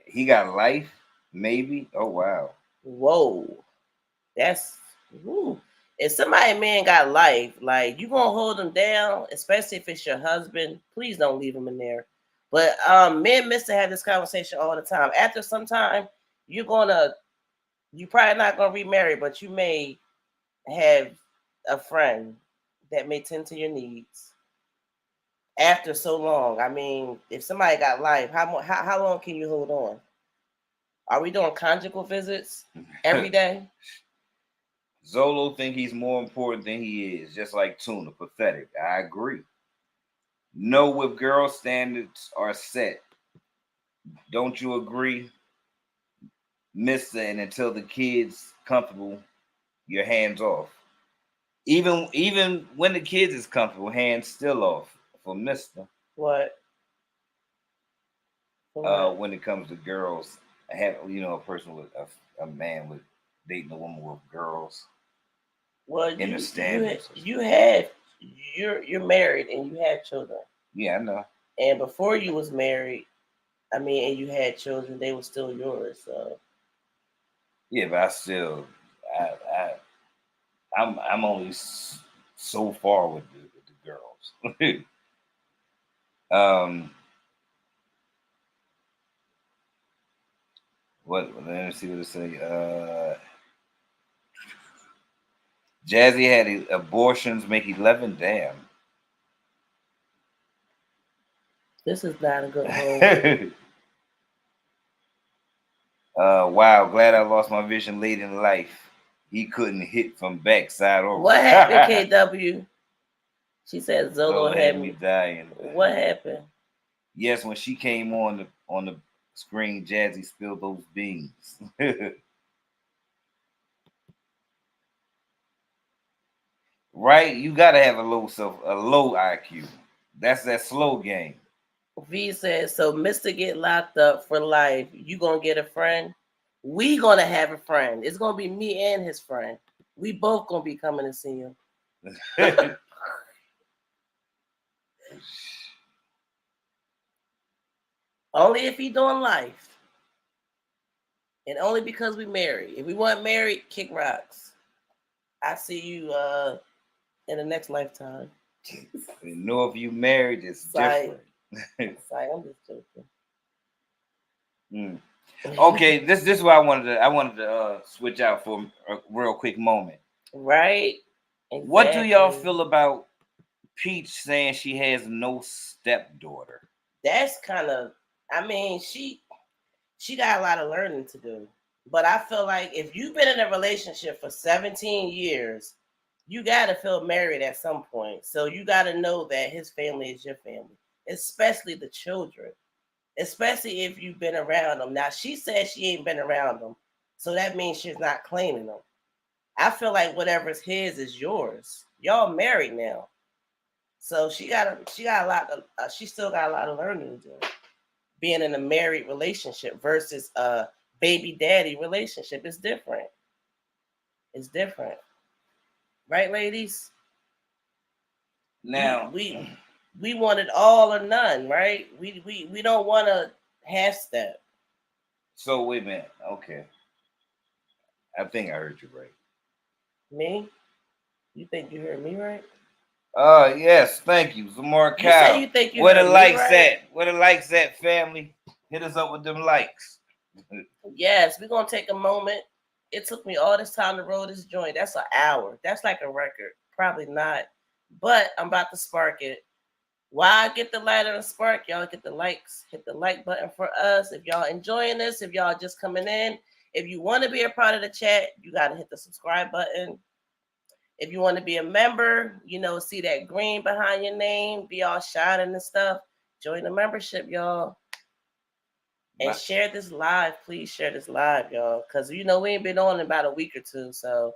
He got life, maybe. Oh wow. Whoa, that's if somebody man got life, like you gonna hold him down, especially if it's your husband. Please don't leave him in there. But me and Mister have this conversation all the time. After some time, you're probably not gonna remarry, but you may have a friend that may tend to your needs. After so long, I mean, if somebody got life, how long can you hold on? Are we doing conjugal visits every day? Zolo think he's more important than he is, just like Tuna. Pathetic. I agree. Know if girl standards are set. Don't you agree, Mister? And until the kid's comfortable, your hands off. Even when the kids is comfortable, hands still off for Mister. What? When it comes to girls, I have a person with a man with dating a woman with girls. Well, you're married and you had children. Yeah, I know. And before you was married, and you had children, they were still yours. So. Yeah, but I'm only so far with the girls. Let me see what it say. Jazzy had abortions make 11. Damn. This is not a good one. Wow, glad I lost my vision late in life. He couldn't hit from backside over. What happened, KW? She said Zolo had me dying. What happened? Yes, when she came on the screen, Jazzy spilled those beans. Right? You gotta have a low IQ. That's that slow game. V says, so Mister get locked up for life. You gonna get a friend? We gonna have a friend. It's gonna be me and his friend. We both gonna be coming to see him. Only if he doing life. And only because we married. If we weren't married, kick rocks. I see you in the next lifetime. You know, if you married, it's different. Sorry, I'm just joking. Okay, this is what I wanted to switch out for a real quick moment. Right. Exactly. What do y'all feel about Peach saying she has no stepdaughter? That's kind of, she got a lot of learning to do. But I feel like if you've been in a relationship for 17 years, you got to feel married at some point. So you got to know that his family is your family, especially the children, especially if you've been around them. Now, she says she ain't been around them, so that means she's not claiming them. I feel like whatever's his is yours. Y'all married now. So she still got a lot of learning to do. Being in a married relationship versus a baby daddy relationship is different. It's different. Right, ladies? Now we want it all or none, right? We don't want a half step. So wait a minute. Okay. I think I heard you right. Me? You think you heard me right? Yes, thank you. Some more You say cow. you think you Where the heard me likes right? at? Where the likes at, family? Hit us up with them likes. Yes, we're gonna take a moment. It took me all this time to roll this joint. That's an hour. That's like a record. Probably not. But I'm about to spark it. Why get the lighter and spark? Y'all get the likes. Hit the like button for us. If y'all enjoying this, if y'all just coming in, if you want to be a part of the chat, you gotta hit the subscribe button. If you want to be a member, see that green behind your name, be all shining and stuff. Join the membership, y'all. And share this live. Please share this live, y'all. Because, we ain't been on in about a week or two. So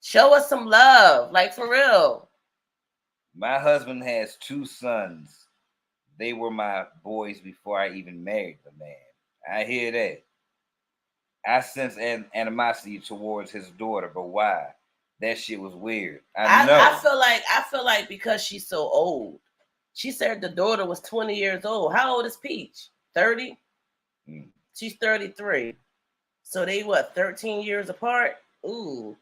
show us some love. Like, for real. My husband has 2 sons. They were my boys before I even married the man. I hear that. I sense animosity towards his daughter, but why? That shit was weird. I know. I feel like because she's so old. She said the daughter was 20 years old. How old is Peach? 30? She's 33. So they 13 years apart? Ooh.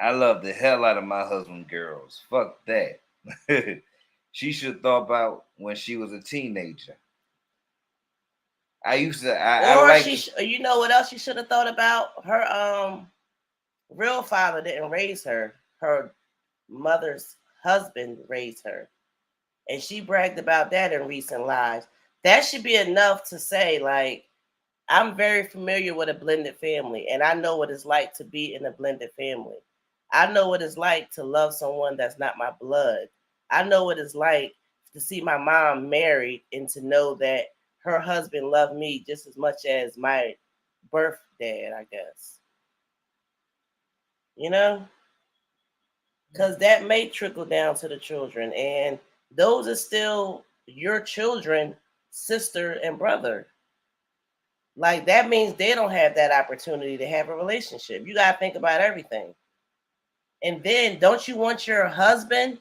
I love the hell out of my husband girls. Fuck that. She should have thought about when she was a teenager. I used to. You know what else she should have thought about? Her real father didn't raise her. Her mother's husband raised her, and she bragged about that in recent lives. That should be enough to say, like, I'm very familiar with a blended family, and I know what it's like to be in a blended family. I know what it's like to love someone that's not my blood. I know what it's like to see my mom married and to know that her husband loved me just as much as my birth dad, I guess. Because that may trickle down to the children, and those are still your children, sister and brother. Like, that means they don't have that opportunity to have a relationship. You got to think about everything. And then, don't you want your husband,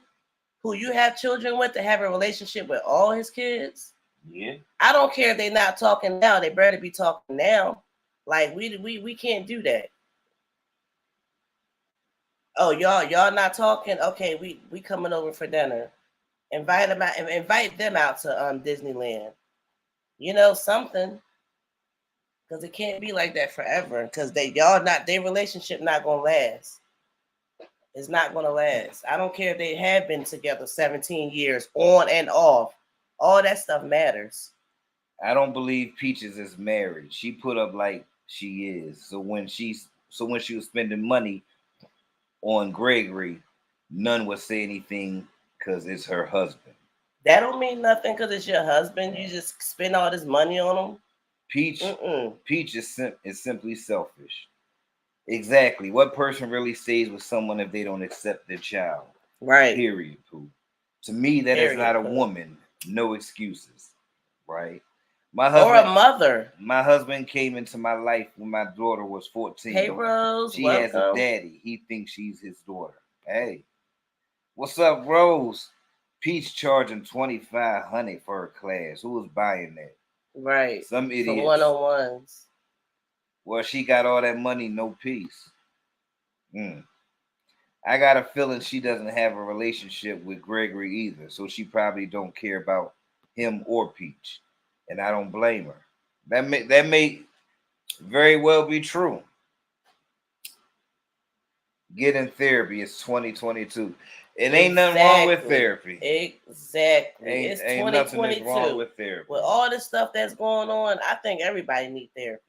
who you have children with, to have a relationship with all his kids? Yeah. I don't care if they're not talking now. They better be talking now. Like, we can't do that. Oh, y'all not talking? Okay, we coming over for dinner. Invite them out to Disneyland. Something. Because it can't be like that forever. Because their relationship not gonna last. It's not gonna last. I don't care if they have been together 17 years on and off. All that stuff matters. I don't believe Peaches is married. She put up like she is. So when she was spending money on Gregory, none would say anything because it's her husband. That don't mean nothing because it's your husband. You just spend all this money on him. Peach is simply selfish. Exactly. What person really stays with someone if they don't accept their child? Right. Period. Pooh. To me, that is not a woman. No excuses. Right. My husband, or a mother. My husband came into my life when my daughter was 14. Hey, Rose. She has a daddy. He thinks she's his daughter. Hey, what's up, Rose? Peach charging $2,500 for her class. Who was buying that? Right. Some idiots. For one-on-ones. Well, she got all that money, no peace. I got a feeling she doesn't have a relationship with Gregory either, so she probably don't care about him or Peach, and I don't blame her. That may very well be true. Get in therapy. It's 2022. It ain't nothing wrong with therapy. Exactly. It's 2022. Nothing wrong with therapy. With all this stuff that's going on, I think everybody needs therapy.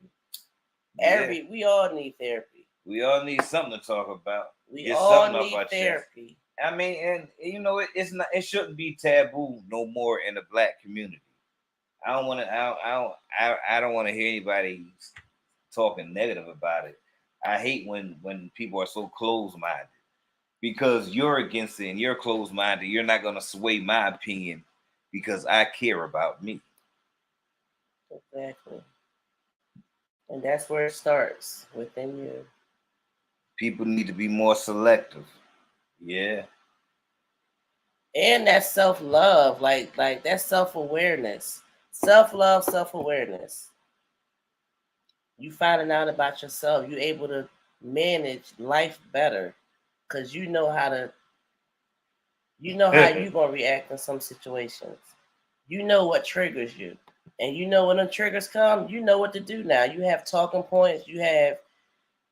We all need therapy. We all need something to talk about. We all need therapy. I mean, and it's not. It shouldn't be taboo no more in the Black community. I don't want to. I don't want to hear anybody talking negative about it. I hate when people are so closed-minded because you're against it and you're closed-minded. You're not going to sway my opinion because I care about me. Exactly. And that's where it starts, within you. People need to be more selective. Yeah. And that's self-love, like that's self-awareness. Self-love, self-awareness. You finding out about yourself. You able to manage life better because you know how you're gonna react in some situations. You know what triggers you. And you know when the triggers come, you know what to do now. You have talking points, you have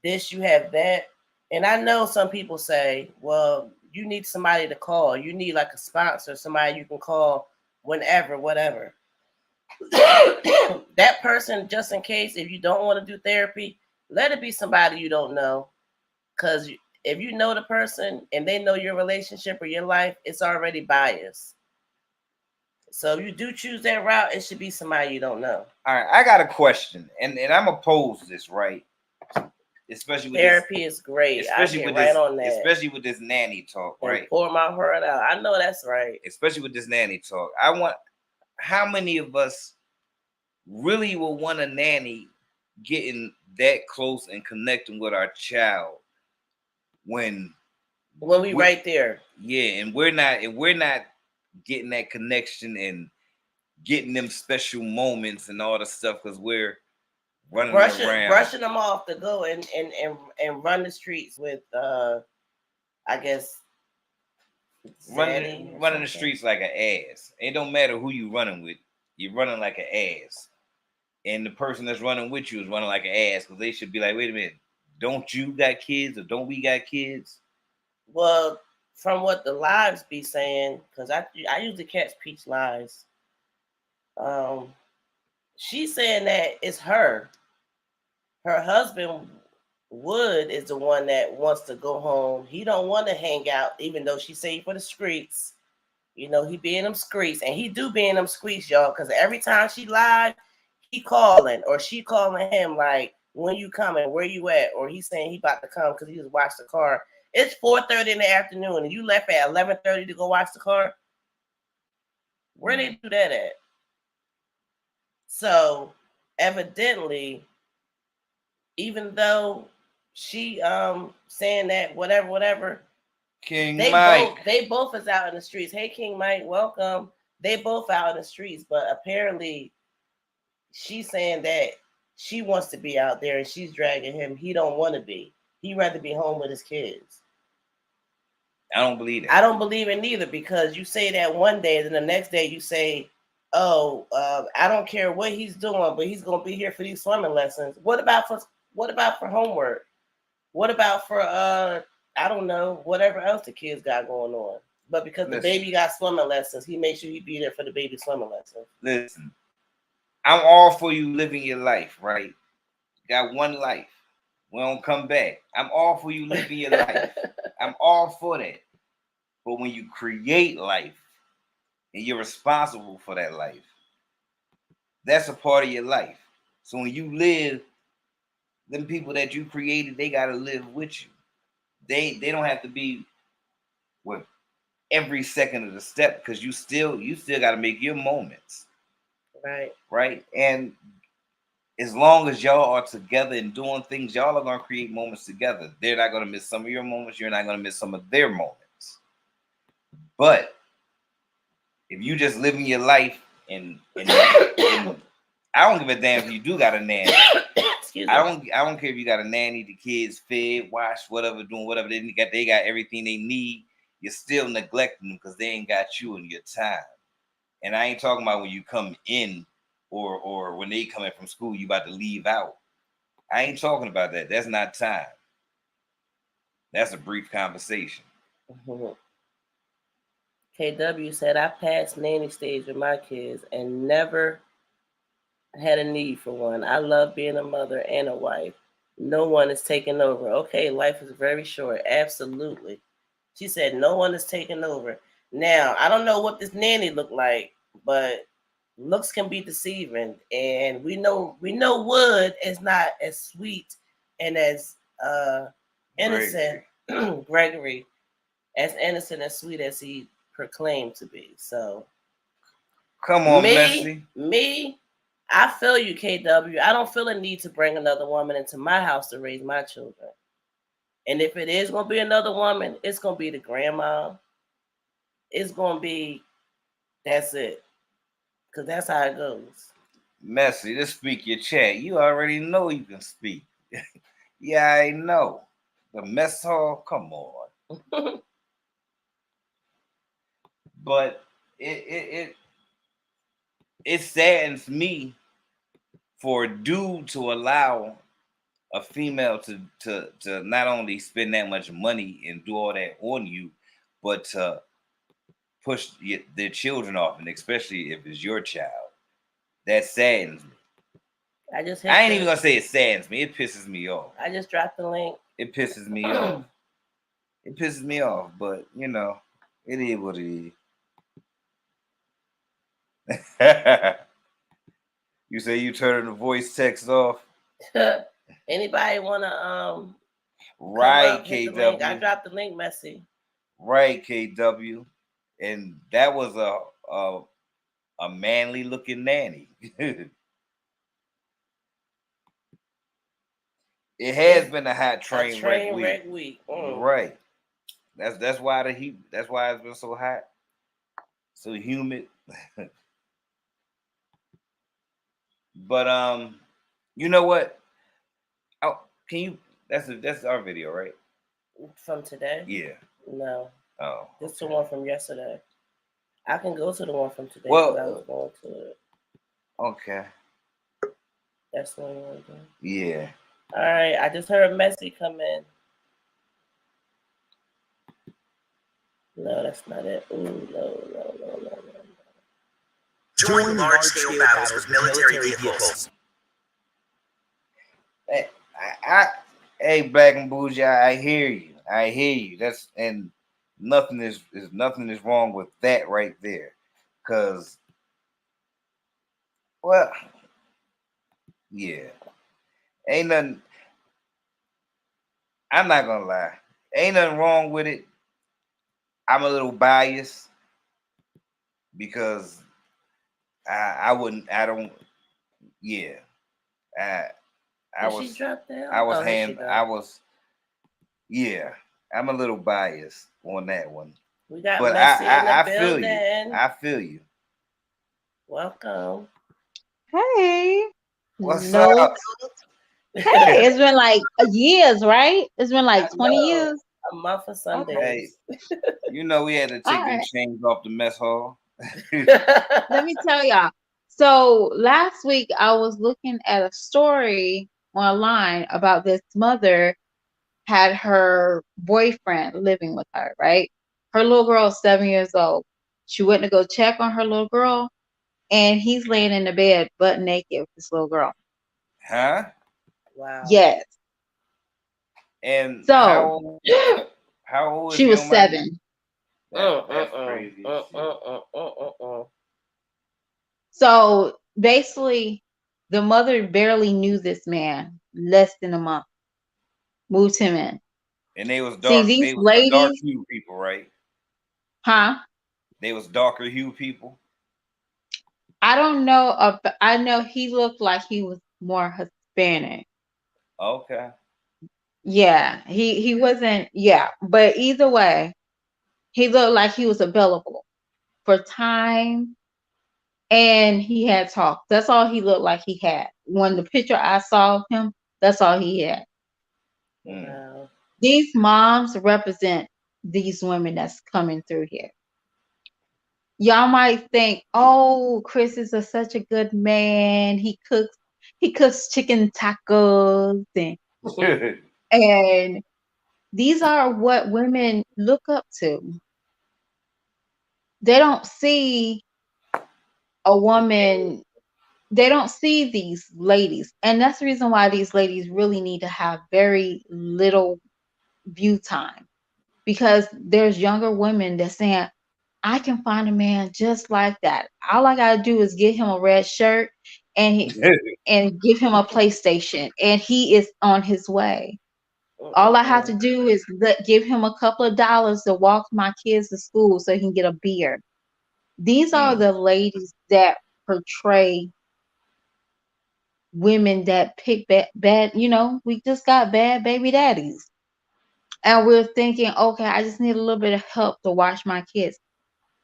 this, you have that. And I know some people say, well, you need somebody to call. You need like a sponsor, somebody you can call whenever, whatever. That person, just in case, if you don't want to do therapy, let it be somebody you don't know. Because if you know the person and they know your relationship or your life, it's already biased. So if you do choose that route, it should be somebody you don't know. All right, I got a question, and I'm opposed to this, right? Especially with therapy is great. Especially with right this, on that. especially with this nanny talk, right? And pour my heart out. I know that's right. Especially with this nanny talk. I want. How many of us really will want a nanny getting that close and connecting with our child when we right there? Yeah, and we're not getting that connection and getting them special moments and all the stuff because we're running around, brushing them off to go and run the streets with I guess running the streets like an ass. It don't matter who you running with, you're running like an ass. And the person that's running with you is running like an ass because they should be like, wait a minute, don't you got kids or don't we got kids? Well, from what the lives be saying, because I usually catch Peach lives. She's saying that it's her. Her husband Wood is the one that wants to go home. He don't want to hang out, even though she say for the streets. You know, he be in them streets, and he do be in them streets, y'all. Because every time she live, he calling or she calling him like, "When you coming? Where you at?" Or he's saying he about to come because he just watched the car. It's 4:30 in the afternoon, and you left at 11:30 to go watch the car. Where they do that at? So evidently, even though she saying that whatever, King Mike, they both is out in the streets. Hey, King Mike, welcome. They both out in the streets, but apparently she's saying that she wants to be out there and she's dragging him. He don't want to be. He'd rather be home with his kids. I don't believe it. I don't believe it neither, because you say that one day, then the next day you say, "Oh, I don't care what he's doing, but he's gonna be here for these swimming lessons." What about for homework? What about for I don't know, whatever else the kids got going on? But because the baby got swimming lessons, he made sure he be there for the baby swimming lessons. Listen, I'm all for you living your life, right? You got one life. We don't come back. I'm all for you living your life. I'm all for that. But when you create life and you're responsible for that life, that's a part of your life. So when you live, them people that you created, they gotta live with you. They don't have to be with every second of the step, because you still got to make your moments. Right. And as long as y'all are together and doing things, y'all are gonna create moments together. They're not gonna miss some of your moments. You're not gonna miss some of their moments. But if you just living your life and I don't give a damn if you do got a nanny. I don't care if you got a nanny, the kids fed, washed, whatever, doing whatever they got everything they need. You're still neglecting them because they ain't got you in your time. And I ain't talking about when you come in or when they come in from school, you about to leave out. I ain't talking about that. That's not time. That's a brief conversation. Mm-hmm. KW said, "I passed nanny stage with my kids and never had a need for one. I love being a mother and a wife. No one is taking over." Okay, life is very short. Absolutely. She said, "No one is taking over." Now, I don't know what this nanny looked like, but looks can be deceiving, and we know Wood is not as sweet and as innocent, Gregory, as innocent and sweet as he proclaimed to be. So, come on, Messi. I feel you, KW. I don't feel a need to bring another woman into my house to raise my children. And if it is going to be another woman, it's going to be the grandma. It's going to be, that's it. Because that's how it goes. Messi, just speak your chat. You already know you can speak. Yeah, I know. The mess hall, come on. But it it saddens me for a dude to allow a female to not only spend that much money and do all that on you, but to push their children off, and especially if it's your child. That saddens me. I just I hit ain't even the. gonna say it saddens me. It pisses me off. I just dropped the link. It pisses me off. It pisses me off. But it is what it is. You say you turn the voice text off. Anybody wanna come Right, up, hit the link. I KW. dropped the link, Messy. Right, KW. And that was a manly looking nanny. It has It's been a hot a train wreck train week. wreck week. Right. That's why the heat. That's why it's been so hot, so humid. But you know what? Oh, can you? That's our video, right? From today? Yeah. No. Oh. This is the one from yesterday. I can go to the one from today Well, because I was going to it. Okay. That's the one you want to do? Yeah. All right. I just heard Messy come in. No, that's not it. Ooh, no. Join large-scale battles with military vehicles. Hey, Black and Bougie, I hear you. I hear you. That's and nothing is wrong with that right there, cause well, yeah, ain't nothing. I'm not gonna lie, ain't nothing wrong with it. I'm a little biased because I wouldn't. I don't. Yeah. I I Did she was drop down? I was Oh, here she hand go. I was yeah. I'm a little biased on that one. We got But Messy in the I feel building. you. I feel you. Welcome. Hey, What's no, up? hey, it's been like years, right? It's been I like 20 know. years. A month of Okay, Hey, Sundays. we had to all take them right. chains off the mess hall. Let me tell y'all. So last week I was looking at a story online about this mother had her boyfriend living with her, right? Her little girl is 7 years old. She went to go check on her little girl, and he's laying in the bed butt naked with this little girl. Huh? Wow. Yes. And So how old is she your was money? 7. That's crazy. So basically, the mother barely knew this man, less than a month, moved him in. And they was See, dark. these They was dark ladies, hue people, right? huh? They was darker hue people. I don't know. I know he looked like he was more Hispanic. Okay. Yeah, he wasn't. Yeah, but either way, he looked like he was available for time, and he had talk. That's all he looked like he had. When the picture I saw of him, that's all he had. Wow. These moms represent these women that's coming through here. Y'all might think, oh, Chris is such a good man. He cooks chicken tacos and these are what women look up to. They don't see a woman, they don't see these ladies. And that's the reason why these ladies really need to have very little view time. Because there's younger women that's saying, I can find a man just like that. All I gotta do is get him a red shirt and give him a PlayStation, and he is on his way. All I have to do is give him a couple of dollars to walk my kids to school so he can get a beer. These are the ladies that portray women that pick bad, we just got bad baby daddies. And we're thinking, okay, I just need a little bit of help to watch my kids.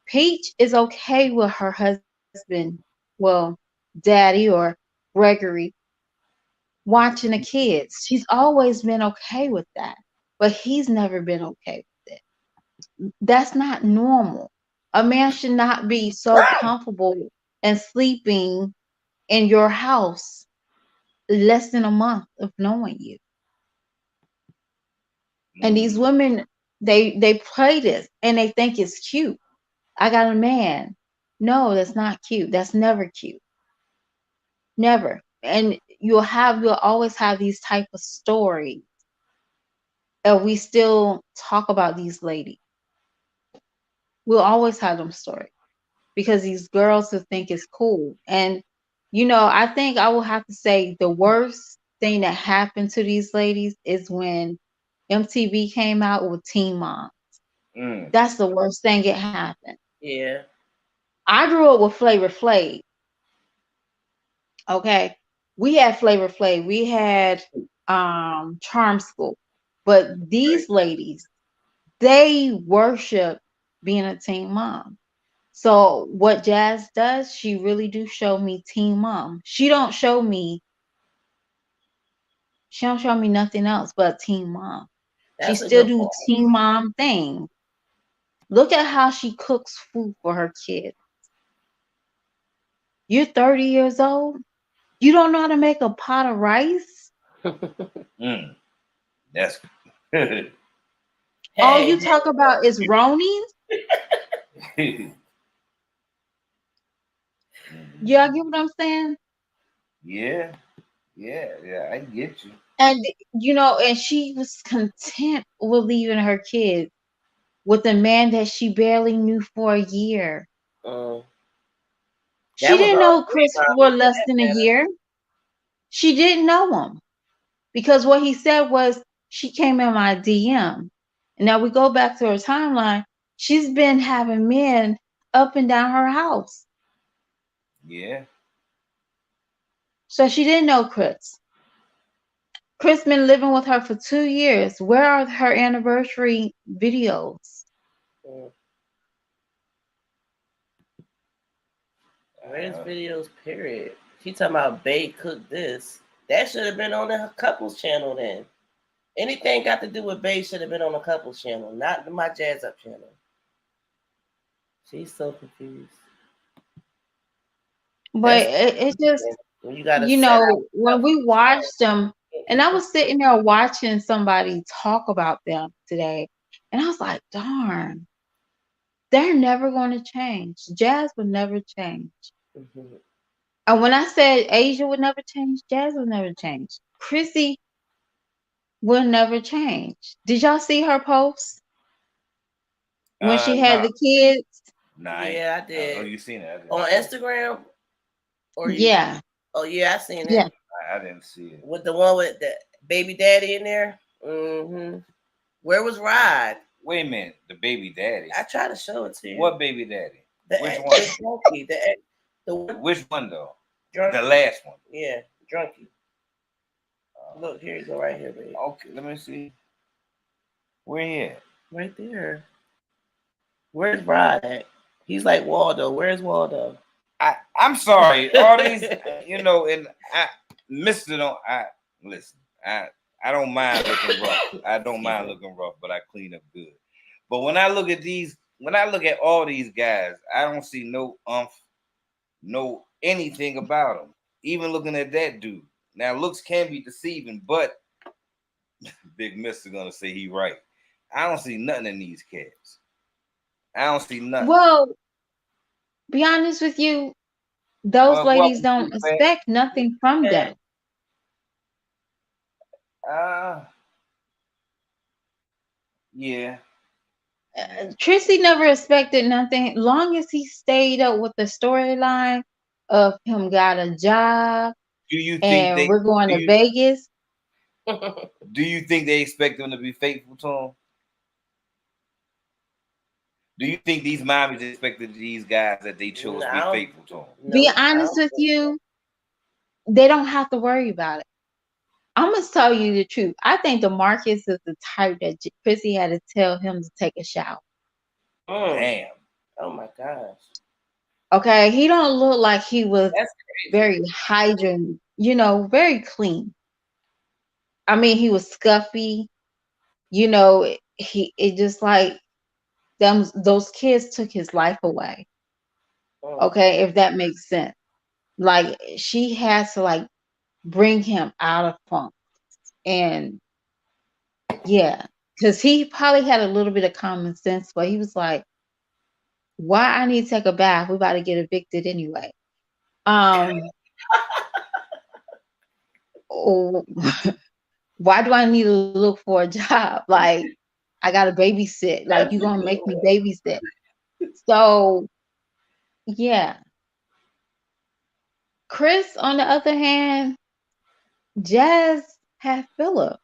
Peach is okay with her husband, well, daddy or Gregory, watching the kids. She's always been okay with that, but he's never been okay with it. That's not normal. A man should not be so comfortable and sleeping in your house less than a month of knowing you. And these women, they play this and they think it's cute. I got a man. No, that's not cute. That's never cute. Never. And you'll always have these type of stories. And we still talk about these ladies. We'll always have them stories because these girls will think it's cool. And I think I will have to say the worst thing that happened to these ladies is when MTV came out with Teen Mom. That's the worst thing that happened. Yeah. I grew up with Flavor Flav. Okay. We had Flavor Flav. We had Charm School. But these ladies, they worship being a teen mom. So what Jazz does, she really do show me teen mom. She don't show me nothing else but teen mom. She That's a still good do point. teen mom thing. Look at how she cooks food for her kids. You're 30 years old. You don't know how to make a pot of rice? That's All you talk about is Ronies? Y'all get what I'm saying? Yeah, I get you. And and she was content with leaving her kids with a man that she barely knew for a year. She didn't know Chris for less than a year. She didn't know him because what he said was she came in my DM. And now we go back to her timeline. She's been having men up and down her house. Yeah. So she didn't know Chris. Chris been living with her for 2 years. Where are her anniversary videos? Where's videos, period? She talking about Bae cooked this. That should have been on the couples channel then. Anything got to do with Bae should have been on the couples channel, not my Jazz Up channel. She's so confused. But it's just, when you gotta when we watched them, and I was sitting there watching somebody talk about them today, and I was like, darn, they're never going to change. Jazz would never change. And when I said Asia would never change, Jazz would never change. Chrissy will never change. Did y'all see her post when she had the kids? Nah, yeah, I did. Oh, you seen it on Instagram? Or yeah. Oh yeah, I seen it. Yeah. I didn't see it. With the one with the baby daddy in there. Where was Rod? Wait a minute, the baby daddy. I tried to show it to you. What baby daddy? Which one? The one. Which one though? Drunky. The last one. Yeah, Drunky. Look, here you go, right here, baby. Okay, let me see. Where he at? Right there. Where's Rod at? He's like Waldo. Where's Waldo? I'm sorry. All these, and Mister don't. Listen. I don't mind looking rough. I don't mind looking rough, but I clean up good. But when I look at all these guys, I don't see no anything about them. Even looking at that dude. Now looks can be deceiving, but Big Mister gonna say he right. I don't see nothing in these cats. I don't see nothing. Well, be honest with you, those ladies don't expect nothing from them. Yeah. Trissy never expected nothing. Long as he stayed up with the storyline of him got a job, do you think we're going to Vegas? Do you think they expect them to be faithful to him? Do you think these mommies expected these guys that they chose to be faithful to him? Be honest with you, they don't have to worry about it. I'm going to tell you the truth. I think DeMarcus is the type that Chrissy had to tell him to take a shower. Damn. Oh my gosh. Okay, he don't look like he was very hygiene, very clean. I mean, he was scuffy. You know, it just like them. Those kids took his life away. Okay, if that makes sense. Like she had to like bring him out of funk, and yeah, because he probably had a little bit of common sense, but he was like, "Why I need to take a bath? We about to get evicted anyway." Um, oh, why do I need to look for a job? Like, I got to babysit. Like, you gonna make me babysit? So yeah, Chris, on the other hand, Jazz had Philip.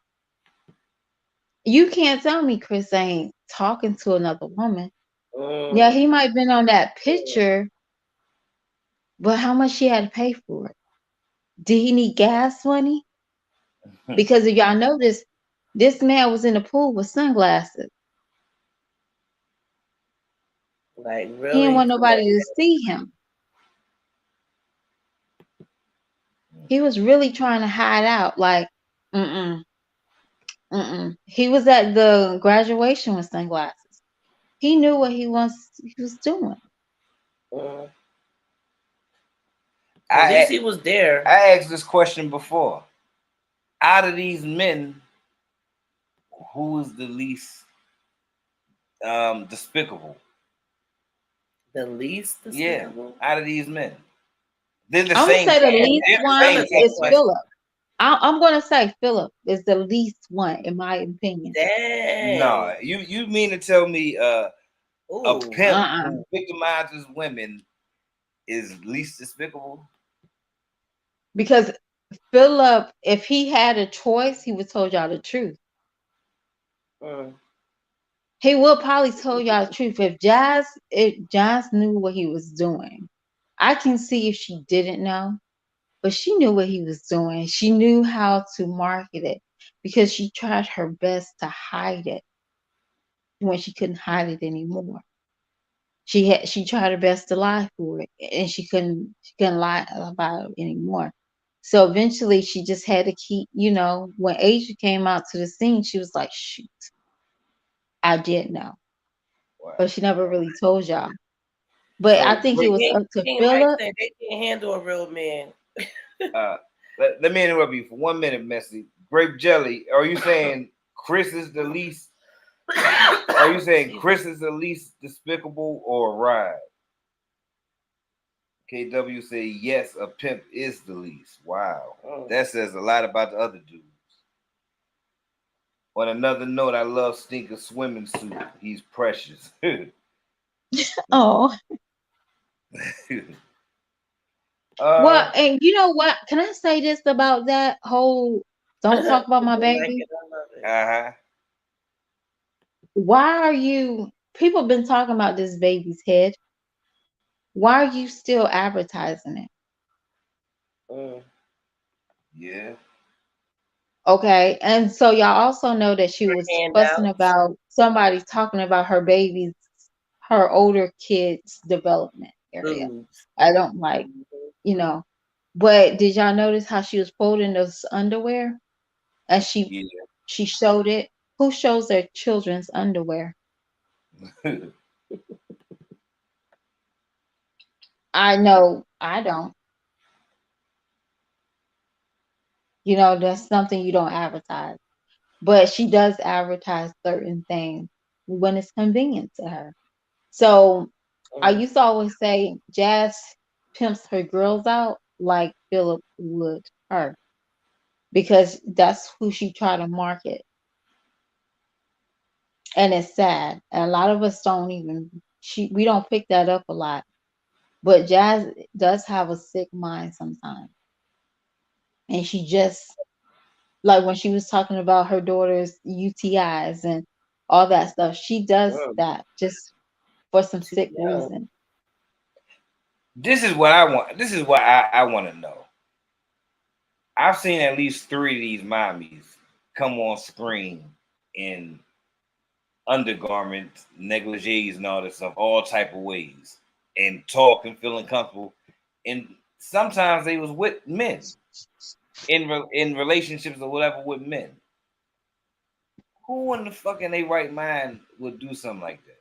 You can't tell me Chris ain't talking to another woman. Yeah, he might have been on that picture, but how much she had to pay for it? Did he need gas money? Because if y'all notice, this man was in the pool with sunglasses. Like He didn't really? want nobody to see him. He was really trying to hide out. Like, mm-mm, mm-mm. He was at the graduation with sunglasses. He knew what he was doing. At least he was there. I asked this question before. Out of these men, who is the least despicable? The least despicable? Yeah, out of these men. They're the I'm same. gonna say the least They're the one same is type. Philip. I'm gonna say Philip is the least one, in my opinion. Dang. No, you mean to tell me a pimp who victimizes women is least despicable? Because Philip, if he had a choice, he would told y'all the truth. He would probably told y'all the truth. If Jazz knew what he was doing, I can see if she didn't know, but she knew what he was doing. She knew how to market it because she tried her best to hide it when she couldn't hide it anymore. She tried her best to lie for it, and she couldn't lie about it anymore. So eventually, she just had to keep. When Asia came out to the scene, she was like, "Shoot, I did know," but she never really told y'all. But So I think it was up to King Mike Philip. said they can't handle a real man. Let me interrupt you for 1 minute, Messi. Grape Jelly, are you saying Chris is the least? Are you saying Chris is the least despicable or Ryan? KW say yes, a pimp is the least. Wow, that says a lot about the other dudes. On another note, I love Stinker swimming suit. He's precious. Oh. Well, and you know what? Can I say this about that whole "don't talk about my baby"? Why are you? People been talking about this baby's head. Why are you still advertising it? Yeah. Okay, and so y'all also know that she was fussing about somebody talking about her older kids' development area. I don't like, But did y'all notice how she was folding those underwear? And she showed it. Who shows their children's underwear? I know I don't. That's something you don't advertise. But she does advertise certain things when it's convenient to her. So I used to always say Jazz pimps her girls out like Philip would her, because that's who she tried to market. And it's sad. And a lot of us we don't pick that up a lot. But Jazz does have a sick mind sometimes. And she just, like when she was talking about her daughter's UTIs and all that stuff, she does that just for some sick reason. This is what I want. This is what I want to know. I've seen at least 3 of these mommies come on screen in undergarments, negligees, and all this stuff, all type of ways, and talk and feeling comfortable. And sometimes they was with men. in relationships or whatever with men. Who in the fucking they right mind would do something like that?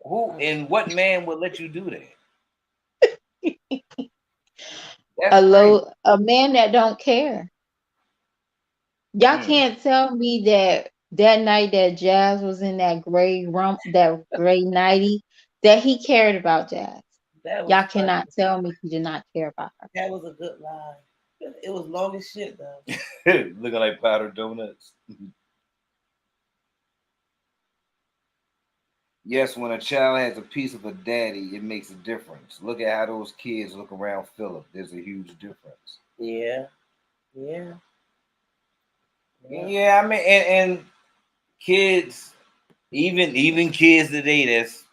Who and what man would let you do that? That's crazy. A man that don't care. Y'all Mm. can't tell me that night that Jazz was in that gray nighty, that he cared about Jazz. That was Y'all funny. cannot tell me he did not care about her. That was a good lie. It was long as shit though. Looking like powdered donuts. Yes, when a child has a piece of a daddy, it makes a difference. Look at how those kids look around Philip. There's a huge difference. Yeah. Yeah. Yeah, I mean, and kids, even kids today, that's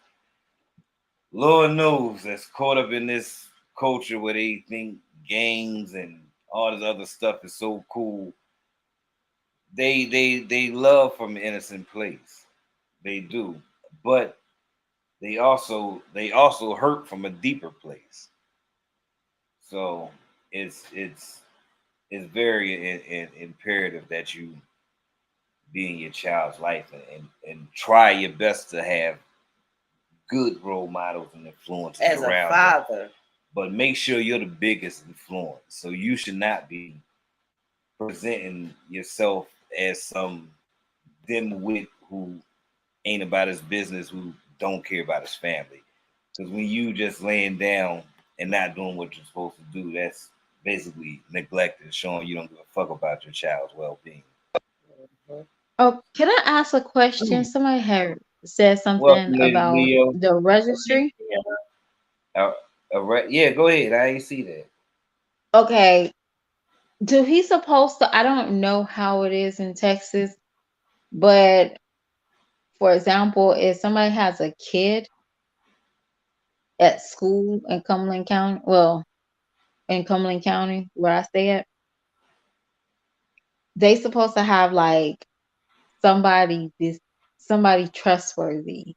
Lord knows that's caught up in this culture where they think gangs and all this other stuff is so cool. They love from an innocent place. They do, but they also hurt from a deeper place. So it's very imperative that you be in your child's life and try your best to have good role models and influences As a around them. father. But make sure you're the biggest influence. So you should not be presenting yourself as some dimwit who ain't about his business, who don't care about his family. Because when you just laying down and not doing what you're supposed to do, that's basically neglecting, showing you don't give a fuck about your child's well-being. Mhm. Oh, can I ask a question? Somebody had said something Welcome, Lady about Leo. the registry. Uh, yeah, go ahead. I ain't see that. Okay, do he supposed to? I don't know how it is in Texas, but for example, if somebody has a kid at school in Cumberland County, well, in Cumberland County where I stay at, they supposed to have like somebody this somebody trustworthy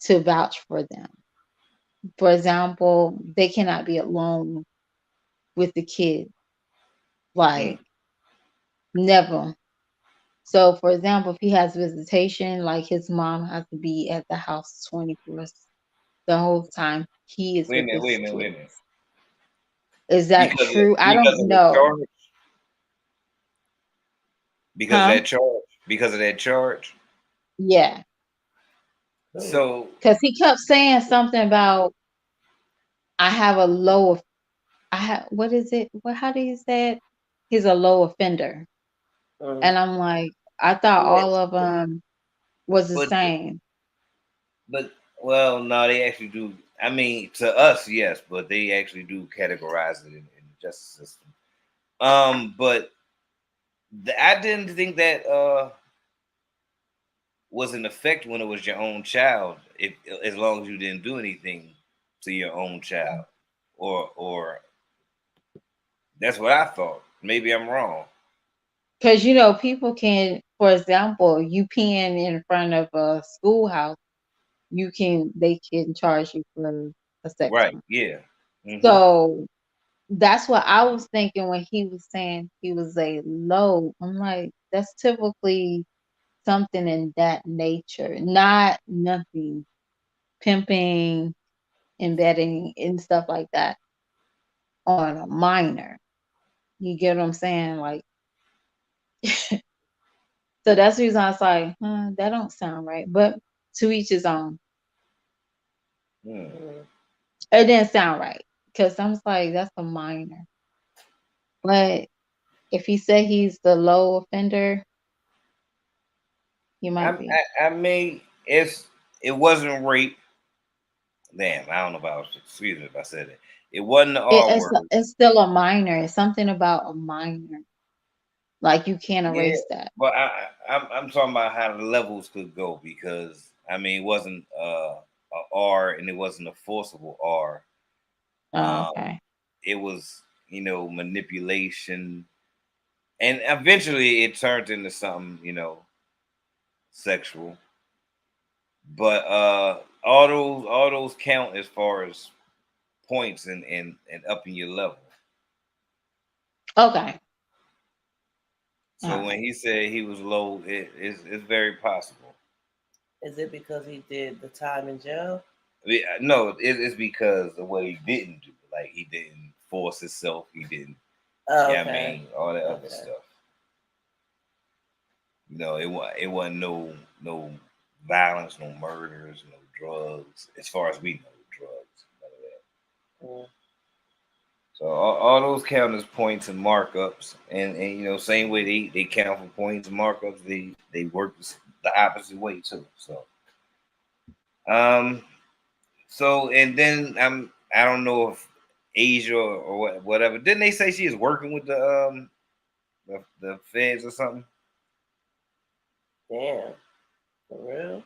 to vouch for them. For example, they cannot be alone with the kid, Mm, like never. So, for example, if he has visitation, like his mom has to be at the house 24 the whole time he is wait a with minute. Wait his a minute. Wait a kid. minute. Is that Because true? I because don't of the know. charge. Because of Huh? that charge. Because of that charge. Yeah. So Because he kept saying something about, I have a low, I have, what is it? How do you say it? He's a low offender. Mm. And I'm like, I thought all Yes. of them was the but same. but well, no, they actually do. I mean, to us, yes, but they actually do categorize it in the justice system. But I didn't think that was in effect when it was your own child, if as long as you didn't do anything to your own child, or that's what I thought. Maybe I'm wrong. Because, people can, for example, you peeing in front of a schoolhouse, they can charge you for a sex Right? crime. Yeah. Hmm. So that's what I was thinking when he was saying he was a low. I'm like, that's typically something in that nature, not nothing pimping, embedding, and stuff like that on a minor. You get what I'm saying? Like, so that's the reason I was like, that don't sound right. But to each his own. Hmm. Mm. It didn't sound right because I was like, that's a minor. But if he said he's the low offender, he might be. I mean, it wasn't rape. Damn, I don't know if I was excuse me if I said it. It wasn't the It, R it's word. it's still a minor. It's something about a minor. Like you can't Yeah, erase that. but I'm talking about how the levels could go because I mean it wasn't a R and it wasn't a forcible R. Oh, Um, okay. it was manipulation, and eventually it turned into something sexual. But all those count as far as points and upping your level. Okay. So when he said he was low, it's very possible. Is it because he did the time in jail? No, it's because of what he didn't do. Like he didn't force himself. He didn't. Oh, Yeah, okay. I mean all that other stuff. It wasn't no violence, no murders, no drugs. As far as we know, drugs, none of that. Mm. So all those count as points and markups, and same way they count for points and markups, they work the opposite way too. Um, and then I don't know if Asia or whatever. Didn't they say she is working with the feds or something? Damn, for real?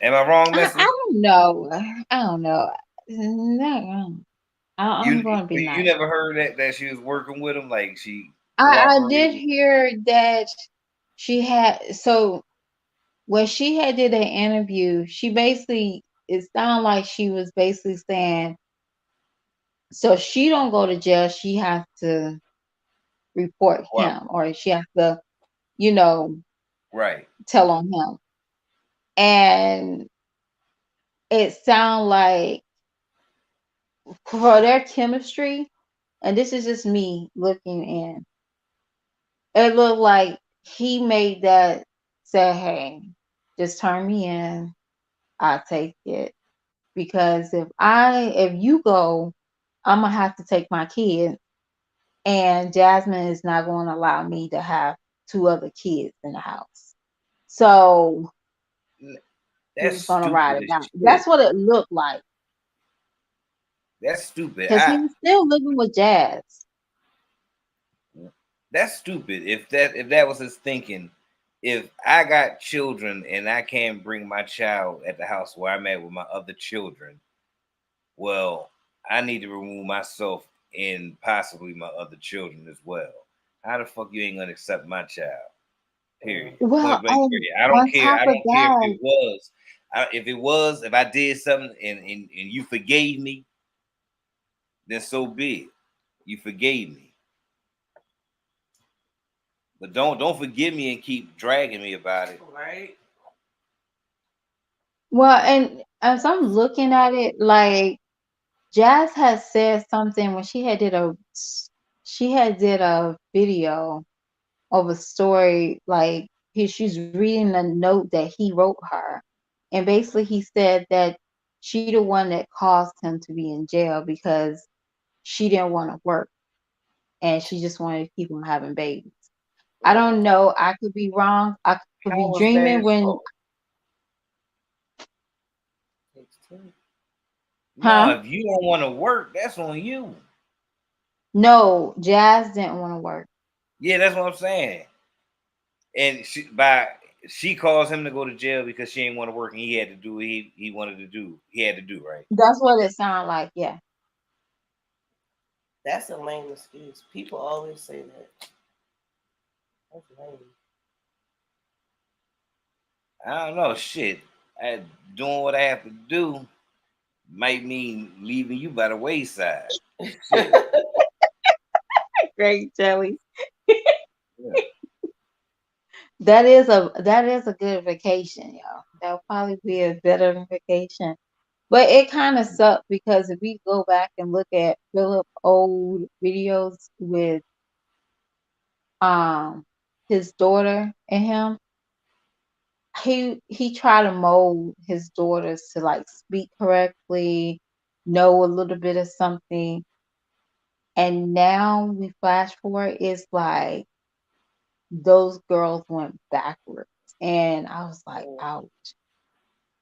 Am I wrong, I Leslie? don't know. I don't know. No, I'm going to be You nice. never heard that she was working with him, like she I did cooperated? hear that she had, so when she had did an interview, she basically, it sounded like she was basically saying, so she don't go to jail, she has to report Well, him, or she has to, you know, right. tell on him. And it sounded like for their chemistry, and this is just me looking in, it looked like he made that say, hey, just turn me in, I'll take it. Because if you go, I'm gonna have to take my kid, and Jasmine is not going to allow me to have two other kids in the house. So we're That's just gonna ride stupid it as out. shit. That's what it looked like. That's stupid. Because he was still living with Jazz. That's stupid. If that was his thinking, if I got children and I can't bring my child at the house where I'm at with my other children, well, I need to remove myself and possibly my other children as well. How the fuck you ain't gonna accept my child? Period. Well, Point blank. Period. I don't on care. top I of don't care if that, it was. If I did something and you forgave me, then so be it. You forgave me. But don't forgive me and keep dragging me about it. Right? well, and as I'm looking at it, like Jazz had said something when she had did a video of a story, like she's reading a note that he wrote her, and basically he said that she the one that caused him to be in jail because she didn't want to work and she just wanted to keep on having babies. I don't know. I could be wrong. I could How be was that dreaming his when, fault? No, huh? if you don't want to work, that's on you. No, Jazz didn't want to work. Yeah, that's what I'm saying. And she caused him to go to jail because she didn't want to work and he had to do what he wanted to do. He had to do, right? That's what it sounded like. Yeah. That's a lame excuse. People always say that. That's lame. I don't know. Shit. Doing what I have to do might mean leaving you by the wayside. Shit. Great, Jelly. Yeah. That is a good vacation, y'all. That'll probably be a better vacation. But it kind of sucked because if we go back and look at Philip old videos with um his daughter and him, he tried to mold his daughters to like speak correctly, know a little bit of something, and now we flash forward, it's like those girls went backwards, and I was like, ouch.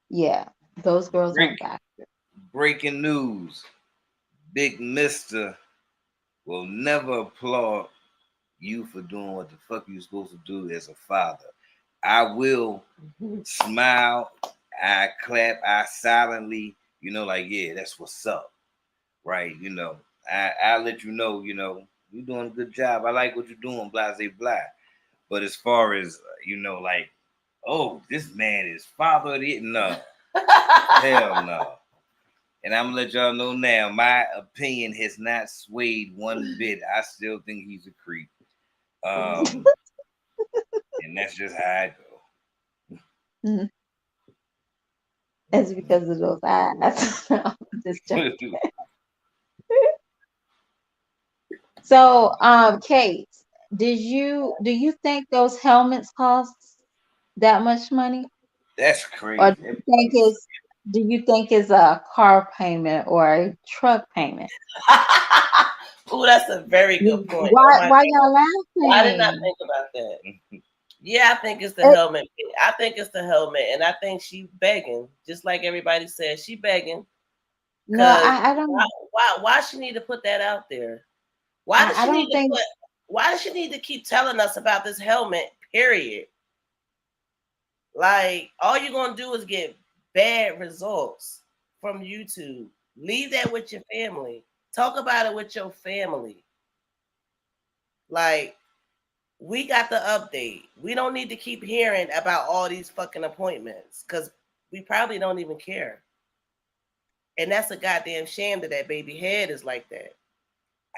Yeah, those girls Break, went backwards. breaking news. Big Mister will never applaud you for doing what the fuck you supposed to do as a father. I will smile, I clap, I silently, like, yeah, that's what's up. Right? I'll let you know, you're doing a good job. I like what you're doing, blah, blah, blah. But as far as, like, oh, this man is father of the, no. Hell no. And I'm gonna let y'all know now, my opinion has not swayed one bit. I still think he's a creep. And that's just how I go. It's because of those eyes. I'm just joking. So, Kate, do you think those helmets cost that much money? That's Or crazy. do you think it's a car payment or a truck payment? Oh, that's a very good point. Oh Why my why God. y'all Why did not laughing? think about that? Yeah, I think it's the Eh, helmet. I think it's the helmet, and I think she begging, just like everybody says, she begging. No, Cause I don't why she need to put that out there? Why does I she need don't to think put? Why does she need to keep telling us about this helmet? Period. Like all you're gonna do is get bad results from YouTube. Leave that with your family. Talk about it with your family. Like we got the update. We don't need to keep hearing about all these fucking appointments because we probably don't even care. And that's a goddamn shame that baby head is like that.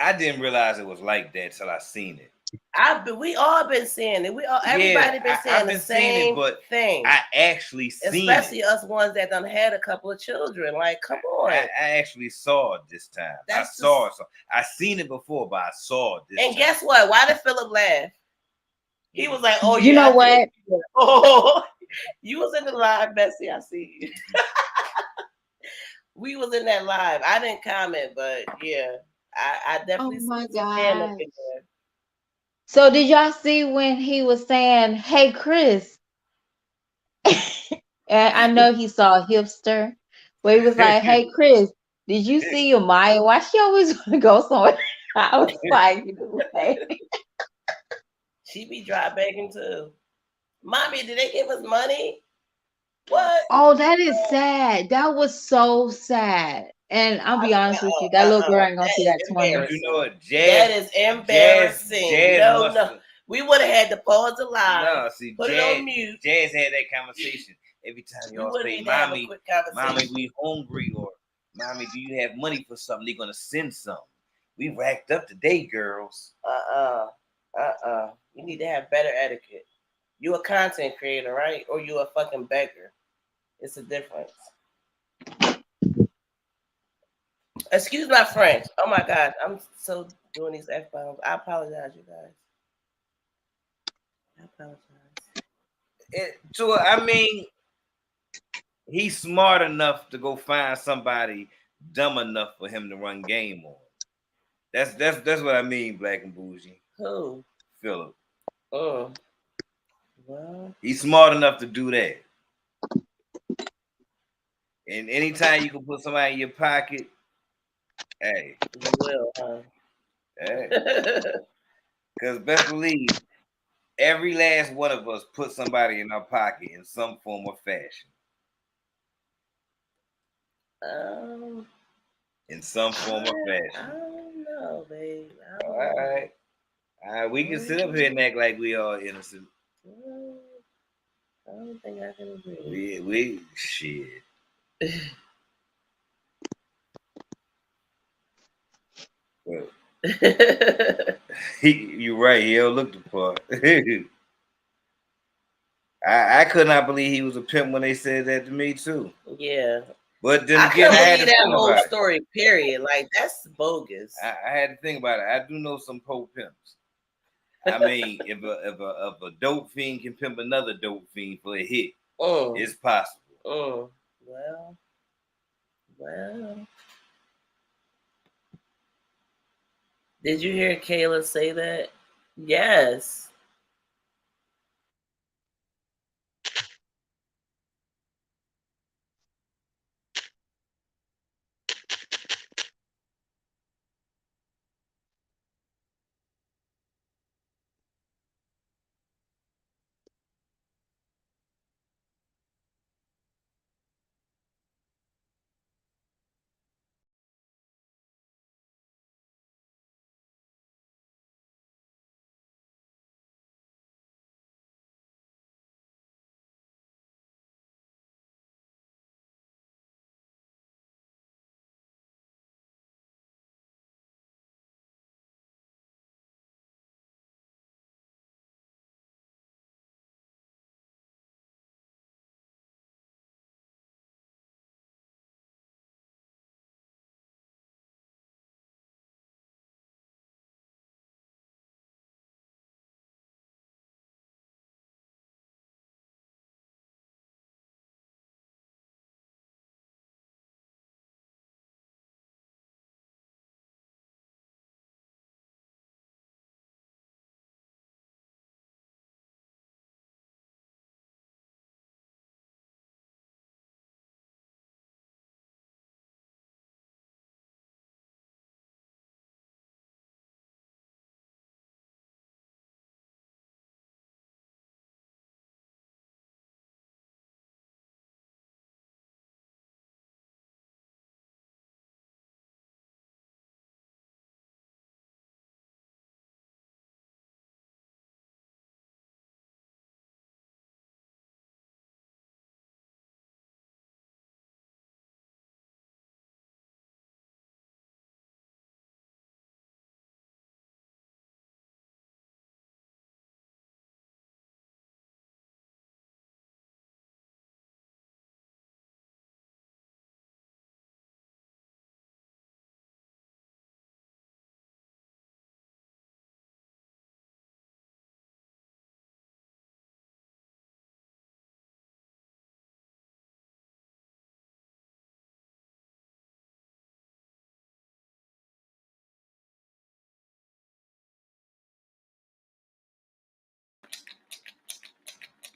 I didn't realize it was like that till I seen it. We all been saying it. Everybody been saying I've been the same seeing it, but thing. I actually seen especially it. us ones that done had a couple of children. Like, come on. I actually saw it this time. I saw it. I seen it before, but I saw it this time. And guess what? Why did Philip laugh? He was like, "Oh, you know what? Oh, you was in the live, Bessie. I see you. We was in that live. I didn't comment, but yeah, I definitely Oh my see some hand up gosh. in there. So did y'all see when he was saying, "Hey Chris"? And I know he saw a hipster, but he was like, "Hey Chris, did you see your Maya? Why she always want to go somewhere?" I was like, She be dry begging too. Mommy, did they give us money? What? "Oh, that is sad. That was so sad." And I'll be honest with you, that little girl ain't gonna see that 20. You know what? That is embarrassing. Jazz No. We would have had to pause the live. No, see, put it on mute. Jazz had that conversation every time y'all say, "Mommy, mommy, we hungry," or "Mommy, do you have money for something?" They're gonna send something. We racked up today, girls. You need to have better etiquette. You a content creator, right? Or you a fucking beggar. It's a difference. Excuse my French. Oh my God, I'm so doing these F-bombs. I apologize, you guys. I apologize. I mean, he's smart enough to go find somebody dumb enough for him to run game on. That's what I mean, Black and Bougie. Who? Philip. Well, he's smart enough to do that. And anytime you can put somebody in your pocket, hey. You will, huh? Hey. Because best believe, every last one of us put somebody in our pocket in some form or fashion. In some form or fashion. I don't know, babe. All right. We can sit up here and act like we are innocent. I don't think I can agree. We shit. Well, you're right. He don't look the part. I could not believe he was a pimp when they said that to me too. Yeah. But then again, I had to that think whole about story. Period. Like that's bogus. I had to think about it. I do know some po pimps. I mean, if a dope fiend can pimp another dope fiend for a hit, it's possible. Well. Did you hear Kayla say that? Yes.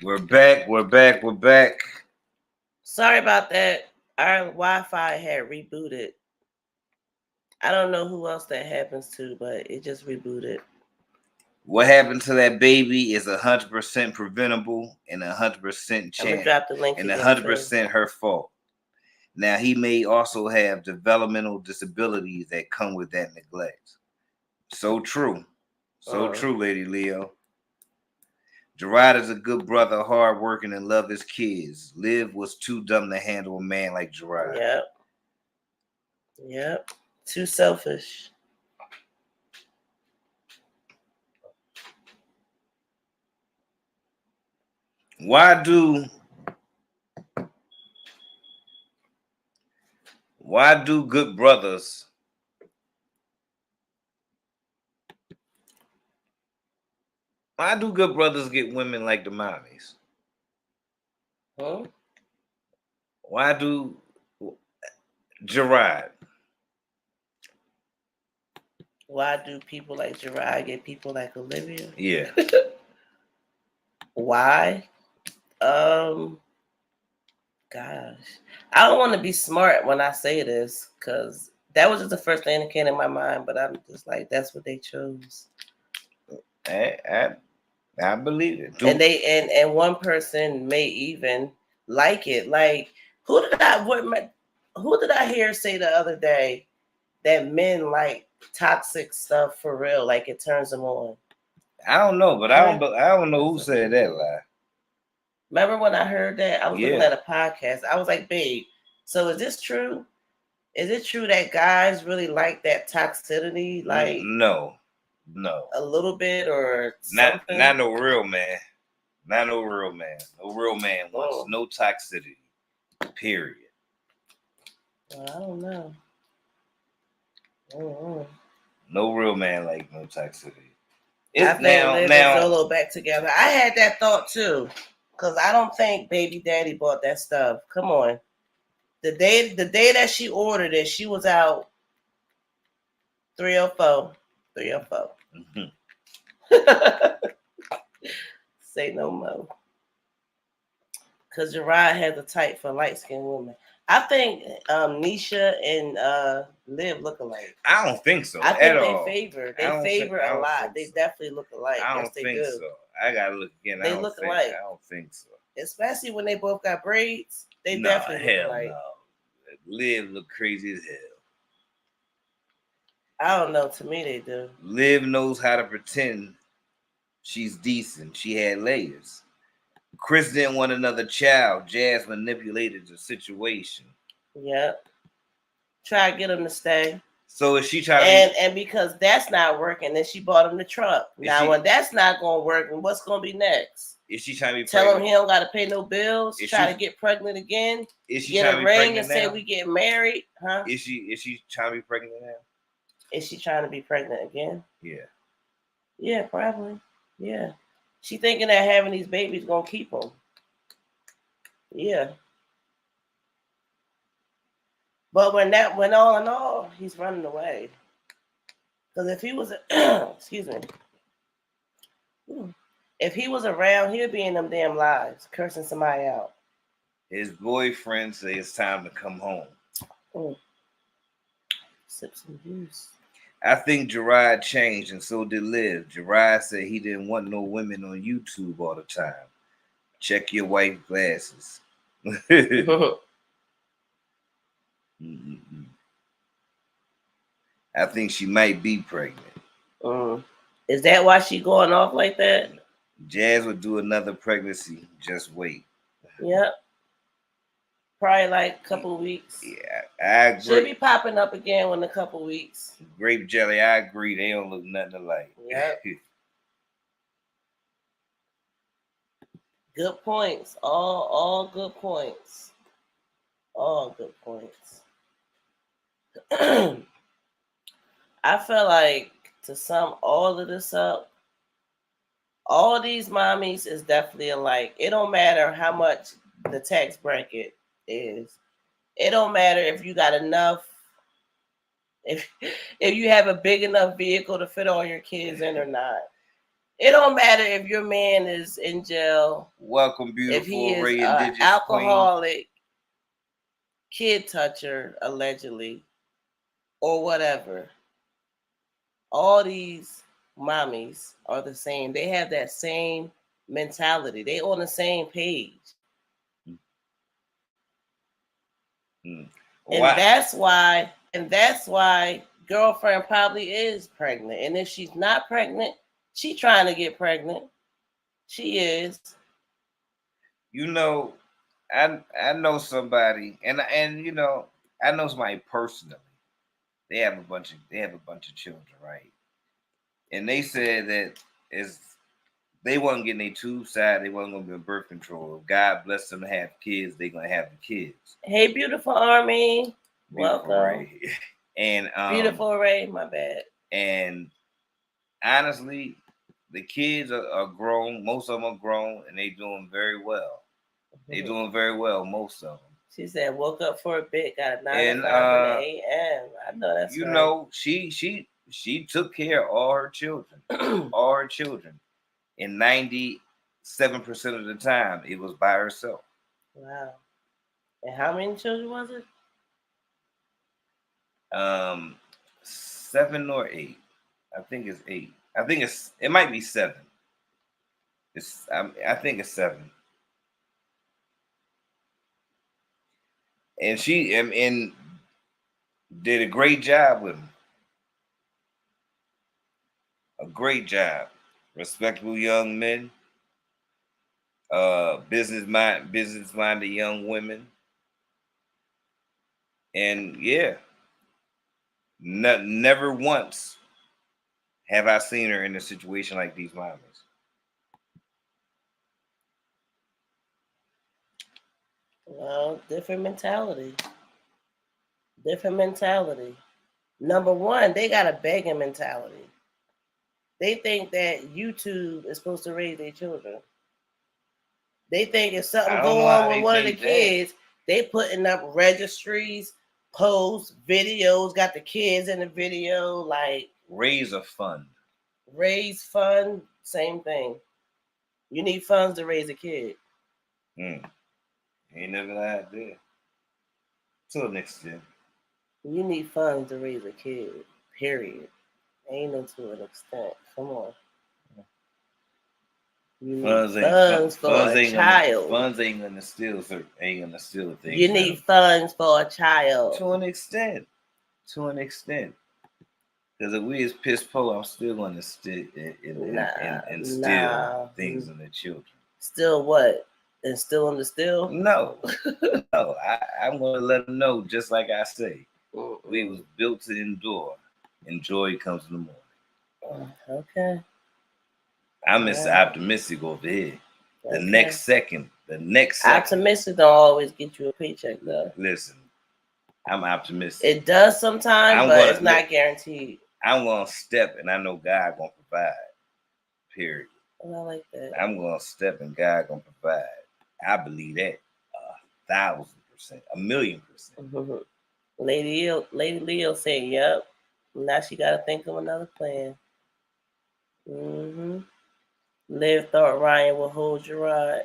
We're back. We're back. We're back. Sorry about that. Our Wi-Fi had rebooted. I don't know who else that happens to, but it just rebooted. What happened to that baby is 100% preventable and 100% I'm gonna chance drop the link and again. 100% her fault. Now, he may also have developmental disabilities that come with that neglect. So true. So true, Lady Leo. Gerard is a good brother, hardworking, and love his kids. Liv was too dumb to handle a man like Gerard. Yep. Too selfish. Why do good brothers get women like the mommies? Huh? Why do Gerard? Why do people like Gerard get people like Olivia? Yeah. Why? Gosh, I don't want to be smart when I say this because that was just the first thing that came in my mind. But I'm just like, that's what they chose. I believe it. And they and one person may even like it. Like who did I hear say the other day that men like toxic stuff for real? Like it turns them on. I don't know, but I don't know who said that lie. Remember when I heard that? I was looking at a podcast. I was like, babe, so is this true? Is it true that guys really like that toxicity? Like no. A little bit or something? Not no real man. Not no real man. No real man wants no toxicity. Period. Well, I don't know. No real man like no toxicity. I think Liv and Zolo back together. I had that thought too. Because I don't think baby daddy bought that stuff. Come on. The day that she ordered it, she was out 304. 304. Say no more. Because Gerard has a type for light-skinned women. I think Nisha and Liv look alike. I don't think so. I think they favor a lot. They definitely look alike. I don't think so. I gotta look again. They look alike. I don't think so. Especially when they both got braids. They definitely look alike. No. Liv look crazy as hell. I don't know. To me, they do. Liv knows how to pretend she's decent. She had layers. Chris didn't want another child. Jazz manipulated the situation. Yep. Try to get him to stay. So is she trying and because that's not working, then she bought him the truck. When that's not gonna work, and what's gonna be next? Is she trying to be tell pregnant? him he don't gotta pay no bills? Try to get pregnant again? Is she get a ring and say we get married? Huh? Is she trying to be pregnant now? Is she trying to be pregnant again? Yeah. Yeah, probably. Yeah. She thinking that having these babies gonna keep them. Yeah. But when all in all, he's running away. Because if he was, excuse me, if he was around, he'd be in them damn lives, cursing somebody out. His boyfriend say it's time to come home. Sip some juice. I think Gerard changed, and so did Liv. Gerard said he didn't want no women on YouTube all the time. Check your white glasses. I think she might be pregnant. Is that why she going off like that? Jazz would do another pregnancy. Just wait. Yep. Probably like a couple of weeks. Yeah, I agree. She'll be popping up again in a couple of weeks. Grape jelly, I agree. They don't look nothing alike. Yep. Good points. All good points. All good points. I feel like to sum all of this up, all these mommies is definitely alike. It don't matter how much the tax bracket is. It don't matter if you got enough, if you have a big enough vehicle to fit all your kids in or not. It don't matter if your man is in jail. Welcome, If he beautiful is Ray an Indigenous alcoholic, kid toucher, allegedly, or whatever. All these mommies are the same. They have that same mentality. They on the same page. Queen. And that's why girlfriend probably is pregnant. And if she's not pregnant, she trying to get pregnant. She is. You know, I know somebody, and you know, I know somebody personally. They have a bunch of children, right? And they said that is they wasn't getting their tube side, they wasn't gonna be on birth control. If God bless them to have kids, they gonna have the kids. Hey, beautiful Army. Beautiful Welcome. Ray. And Beautiful Ray, my bad. And honestly, the kids are grown. Most of them are grown, and they doing very well. They doing very well, most of them. She said, woke up for a bit, got a 9 to 5 in the a.m. I know that's you right. know, she took care of all her children. All her children. And 97% of the time, it was by herself. Wow. And how many children was it? 7 or 8. I think it's 8. It might be 7. I think it's 7. And she and did a great job with him. A great job. Respectable young men. Business-minded young women. And yeah, never once have I seen her in a situation like these mamas. Well, different mentality. Different mentality. Number one, they got a begging mentality. They think that YouTube is supposed to raise their children. They think if something go on with one of the kids, they putting up registries, posts, videos, got the kids in the video, like raise a fund. Raise fund, same thing. You need funds to raise a kid. Ain't never had that. To an extent. You need funds to raise a kid. Period. Ain't no to an extent. Come on. You need funds for a child. Funds ain't gonna steal things. You need funds for a child. To an extent. Because if we is piss poor, I'm still gonna steal things in the children. Still what? And still on the still? No. No. I'm gonna let them know, just like I say. We was built to endure, and joy comes in the morning. Okay. I'm Mr. Optimistic over here. The next second. Optimistic don't always get you a paycheck, though. Listen, I'm optimistic. It does sometimes, but it's not guaranteed. I'm gonna step, and I know God gonna provide. Period. I like that. I'm gonna step, and God gonna provide. I believe that 1,000%, 1,000,000%. Mm-hmm. Lady Leo said, "Yep." Now she got to think of another plan. Mm-hmm. Liv thought Ryan would hold Gerard.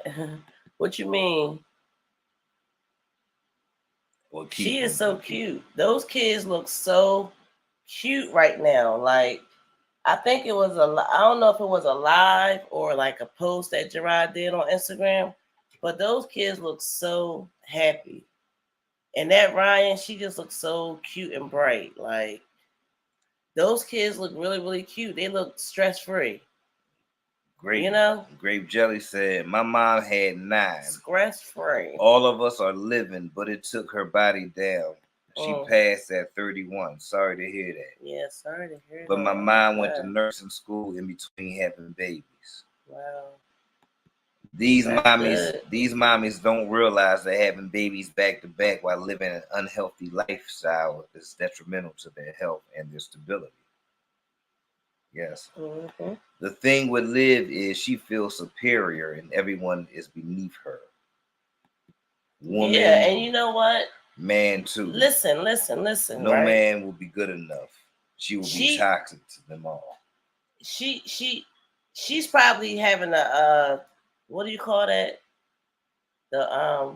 What you mean? Well, she is so cute. Those kids look so cute right now. Like, I think it was I don't know if it was a live or like a post that Gerard did on Instagram, but those kids look so happy. And that Ryan, she just looks so cute and bright. Like, those kids look really, really cute. They look stress-free. Great. You know? Grape Jelly said, my mom had 9. Stress-free. All of us are living, but it took her body down. She passed at 31. Sorry to hear that. Yeah, sorry to hear that. But my mom went to nursing school in between having babies. Wow. These mommies don't realize that having babies back to back while living an unhealthy lifestyle is detrimental to their health and their stability. Yes. Mm-hmm. The thing with Liv is she feels superior and everyone is beneath her. Woman. Yeah, and you know what? Man too. Listen. No man will be good enough. She will be toxic to them all. She She's probably having a what do you call that? The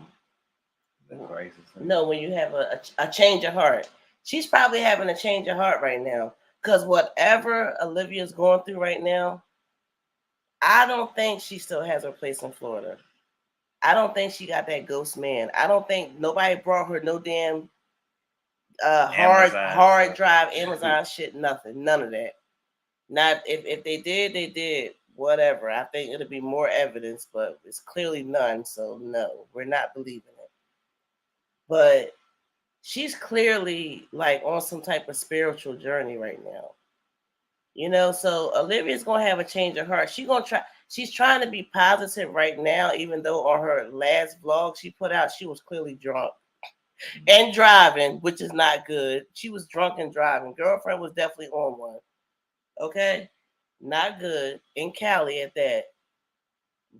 crisis. No, when you have a change of heart. She's probably having a change of heart right now. Because whatever Olivia's going through right now, I don't think she still has her place in Florida. I don't think she got that ghost man. I don't think nobody brought her no damn hard drive, Amazon shit, nothing. None of that. Not if they did, they did. Whatever. I think it'll be more evidence, but it's clearly none. So no, we're not believing it. But she's clearly like on some type of spiritual journey right now. You know, so Olivia's gonna have a change of heart. She's trying to be positive right now, even though on her last vlog she put out, she was clearly drunk and driving, which is not good. She was drunk and driving. Girlfriend was definitely on one. Okay? Not good. In Cali at that.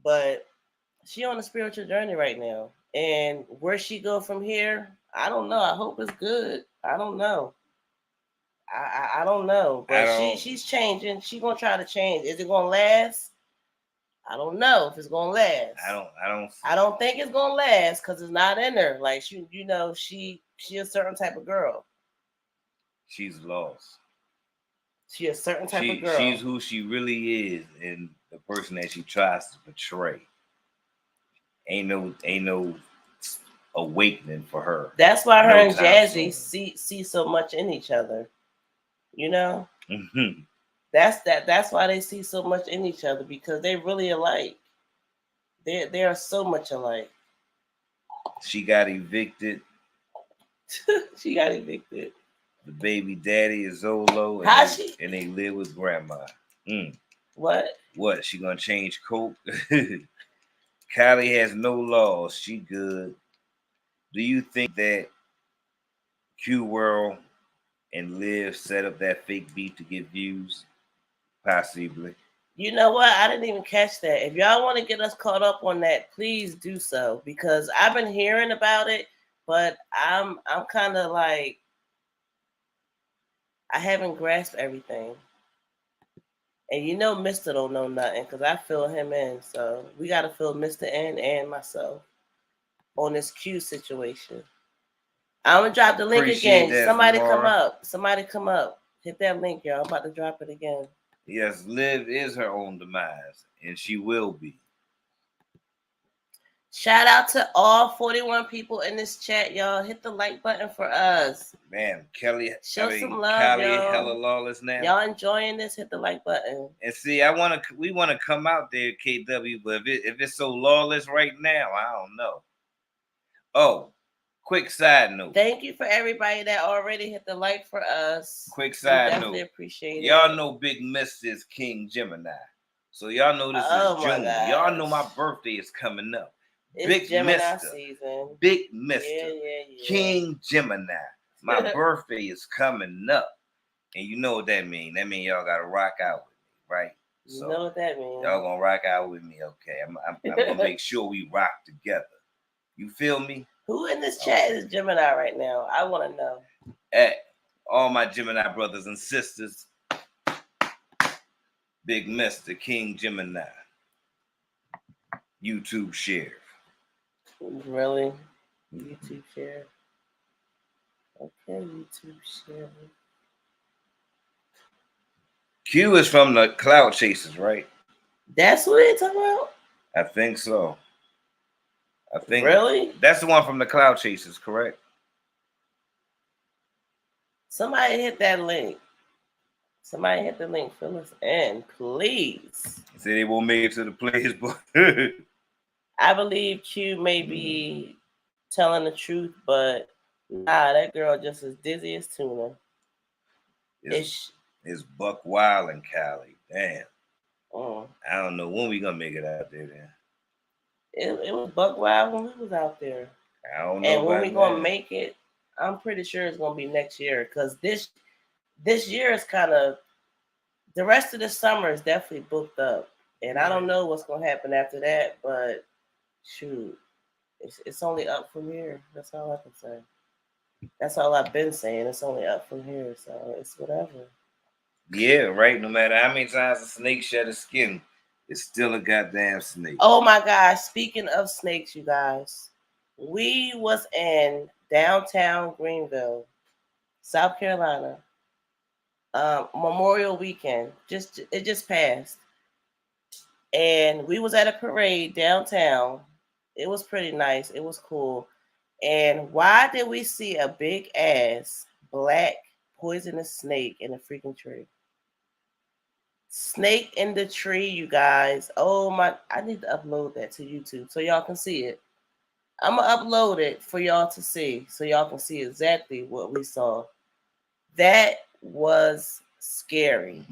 But she on a spiritual journey right now. And where she go from here, I don't know. I hope it's good. I don't know. I don't know. But she's changing. She's gonna try to change. Is it gonna last? I don't know if it's gonna last. I don't think it's gonna last because it's not in her. Like she a certain type of girl. She's lost. She a certain type of girl. She's who she really is, and the person that she tries to portray. Ain't no awakening for her. That's why her and Jazzy see so much in each other. You know? Mm-hmm. That's why they see so much in each other, because they really alike. They are so much alike. She got evicted. She got evicted. The baby daddy is Zolo, and they live with grandma. What? She gonna change coke? Kylie has no laws. She good. Do you think that Q World and Liv set up that fake beat to get views? Possibly. You know what? I didn't even catch that. If y'all want to get us caught up on that, please do so, because I've been hearing about it, but I'm kind of like, I haven't grasped everything. And you know, Mr. don't know nothing because I fill him in. So we got to fill Mr. in and myself on this Q situation. I'm going to drop the link again. Somebody come up. Somebody come up. Hit that link, y'all. I'm about to drop it again. Yes, Liv is her own demise, and she will be. Shout out to all 41 people in this chat, y'all. Hit the like button for us. Man, Kelly, show some love, y'all. Hella lawless now. Y'all enjoying this? Hit the like button. And see, we want to come out there, KW, but if it's so lawless right now, I don't know. Oh, quick side note. Thank you for everybody that already hit the like for us. Quick side note. Definitely appreciate it. Y'all know Big Mr. is King Gemini. So y'all know this is June. Y'all know my birthday is coming up. It's Big Gemini Mr. season. Big Mr. Yeah. King Gemini. My birthday is coming up. And you know what that means. That means y'all got to rock out with me, right? You know what that means. Y'all going to rock out with me, okay? I'm going to make sure we rock together. You feel me? Who in this chat is Gemini right now? I want to know. Hey, all my Gemini brothers and sisters. Big Mr. King Gemini. YouTube share. Really? YouTube share. Okay, YouTube share. Q is from the Cloud Chasers, right? That's what they're talking about? I think so. Really? That's the one from the Cloud Chasers, correct? Somebody hit that link. Somebody hit the link. Fill us in, please. Say they won't make it to the players, but I believe Q may be telling the truth, but nah, that girl just as dizzy as tuna. It's Buck Wild and Cali. Damn. I don't know when we gonna make it out there then. It was Buck Wild when we was out there. I don't know. And when we gonna make it, I'm pretty sure it's gonna be next year, because this year is kind of, the rest of the summer is definitely booked up, and I don't know what's gonna happen after that. But shoot, it's only up from here. That's all I can say. That's all I've been saying. It's only up from here, so it's whatever. Yeah, right. No matter how many times a snake shed its skin, it's still a goddamn snake. Oh my gosh! Speaking of snakes, you guys, we was in downtown Greenville, South Carolina, Memorial Weekend. It just passed, and we was at a parade downtown. It was pretty nice. It was cool. And why did we see a big ass black poisonous snake in a freaking tree? Snake in the tree, you guys. Oh my! I need to upload that to YouTube so y'all can see it. I'm gonna upload it for y'all to see, so y'all can see exactly what we saw. That was scary.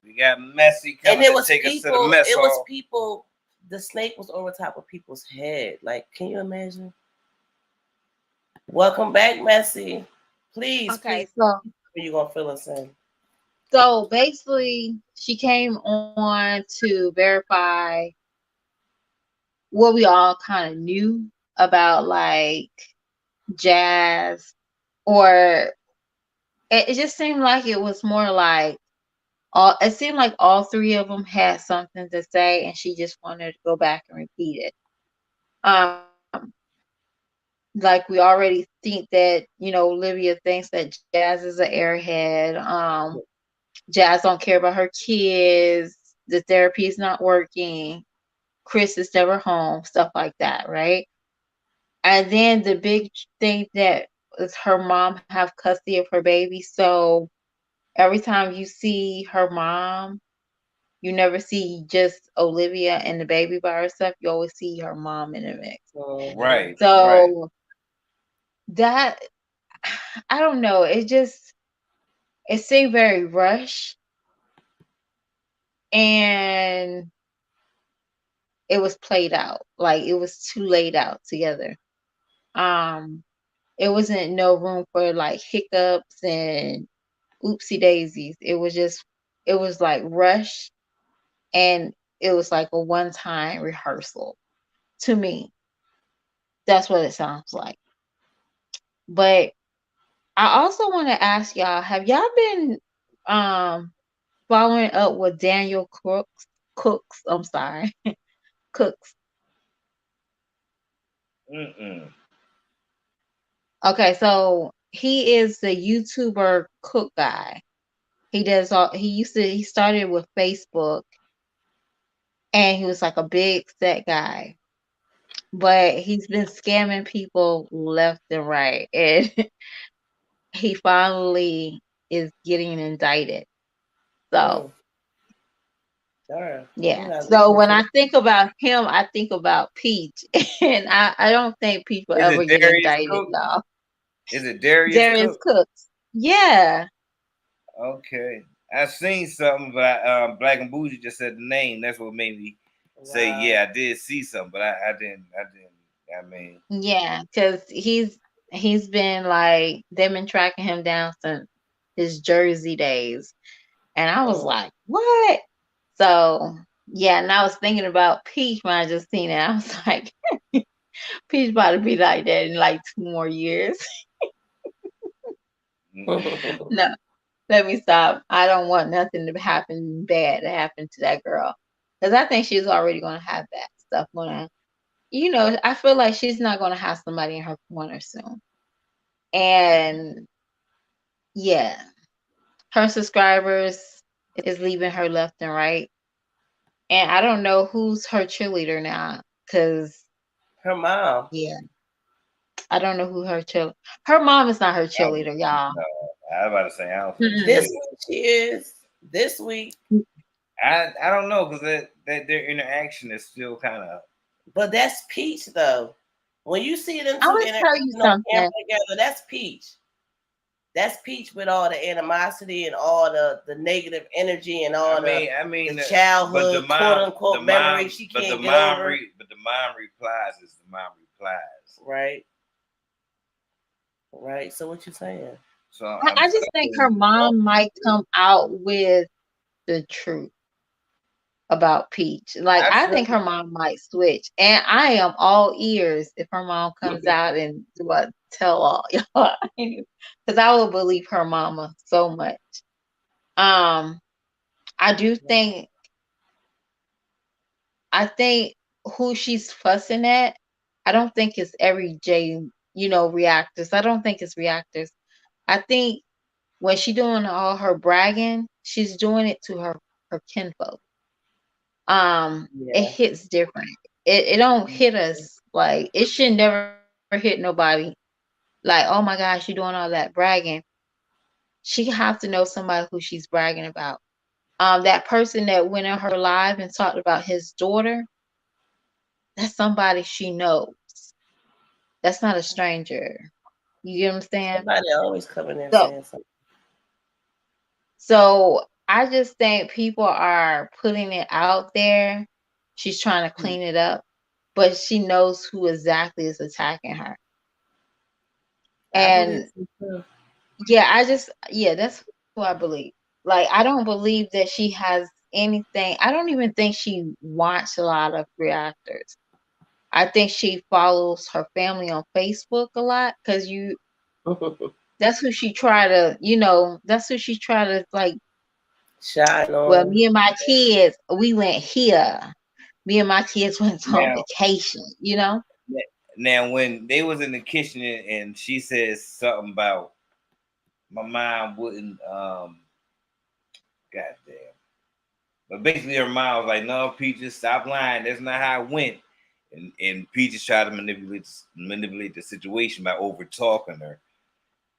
We got Messy coming And it to was take us to the people. mess It was hall. people. The snake was over top of people's head. Like, can you imagine? Welcome back, Messy. Please, Okay, please, so you gonna fill us in? so basically, she came on to verify what we all kind of knew about, like Jazz, or it just seemed like it was more like all. It seemed like all three of them had something to say, and she just wanted to go back and repeat it. Um, like we already think that Olivia thinks that Jazz is an airhead. Jazz don't care about her kids. The therapy is not working. Chris is never home. Stuff like that, right? And then the big thing that is her mom have custody of her baby. So every time you see her mom, you never see just Olivia and the baby by herself. You always see her mom in the mix. Right, right. So that I don't know. It seemed very rushed, and it was played out. Like it was too laid out together. Um, it wasn't no room for like hiccups and oopsie daisies. It was like rush, and it was like a one time rehearsal to me. That's what it sounds like. But I also want to ask y'all, have y'all been um following up with Daniel Cooks, I'm sorry. Cooks. Mm-mm. Okay, so he is the YouTuber cook guy. He started with Facebook, and he was like a big set guy. But he's been scamming people left and right. And he finally is getting indicted. So Mm, darn. I'm yeah. not So listening when to I that. think about him, I think about Peach. And I don't think Peach will Is ever it get Darius indicted, Cook? y'all. Is it Darius Darius Cook? Cooks. Yeah. Okay. I seen something, but Black and Bougie just said the name. That's what made me say, Wow. yeah, I did see something, but I didn't. I mean, Yeah. Because he's been like they've been tracking him down since his Jersey days. And I was Mm. like, what? So yeah, and I was thinking about Peach when I just seen it. I was like, Peach about to be like that in like 2 more years. No, let me stop. I don't want nothing to happen bad to happen to that girl. Because I think she's already going to have that stuff going on. I feel like she's not going to have somebody in her corner soon. And yeah, her subscribers is leaving her left and right. And I don't know who's her cheerleader now. Because, Her mom. yeah, I don't know who her mom is not her I, cheerleader, y'all. no, I was about to say I don't think she This Mm-mm. is. week she is. This week. I don't know because that their interaction is still kind of. But that's Peach though. When you see them I'm two going to tell you interacting on camera something. together, that's Peach. That's Peach with all the animosity and all the negative energy and all I mean, the but childhood quote unquote memory she can't get over. but the mom replies is the mom replies. Right. Right. So what you saying? So I just think her mom might come out with the truth about Peach. Like, I I feel think her mom might switch. And I am all ears if her mom comes out and do a tell all, y'all. Because I will believe her mama so much. Um, I do I think who she's fussing at, I don't think it's everyday, reactors. I don't think it's reactors. I think when she doing all her bragging, she's doing it to her kinfolk. It Yeah. hits different. It don't hit us like it should never hit nobody like, oh my gosh, you're doing all that bragging. She have to know somebody who she's bragging about. That person that went on her live and talked about his daughter, that's somebody she knows. That's not a stranger. You get what I'm saying? Somebody always coming there So saying something. so I just think people are putting it out there. She's trying to clean it up, but she knows who exactly is attacking her. I believe And so too. yeah, that's who I believe. Like, I don't believe that she has anything. I don't even think she watched a lot of reactors. I think she follows her family on Facebook a lot because that's who she try to, that's who she try to like. Shine Well, on. me and my kids, we went here. Me and my kids went on Now, vacation. now, when they was in the kitchen and she says something about my mom wouldn't, goddamn. But basically, her mom was like, "No, Peaches, stop lying. That's not how it went." And Peaches tried to manipulate the situation by over talking her.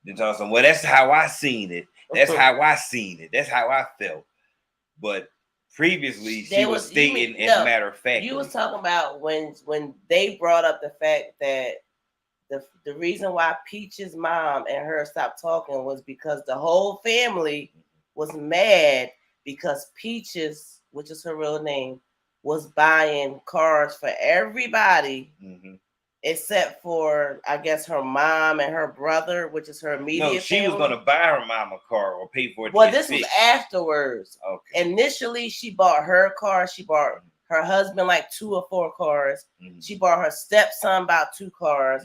Then talking, well, that's how I seen it. That's how I seen it. That's how I felt. But previously, she They was was you stating mean as a no? matter of fact. You was talking about when they brought up the fact that the reason why Peach's mom and her stopped talking was because the whole family was mad because Peaches, which is her real name, was buying cars for everybody except for I guess her mom and her brother, which is her immediate No, she family. was gonna buy her mom a car or pay for it. Well, this was afterwards. Okay. Initially, she bought her car. She bought her husband like 2 or 4 cars. She bought her stepson about 2 cars.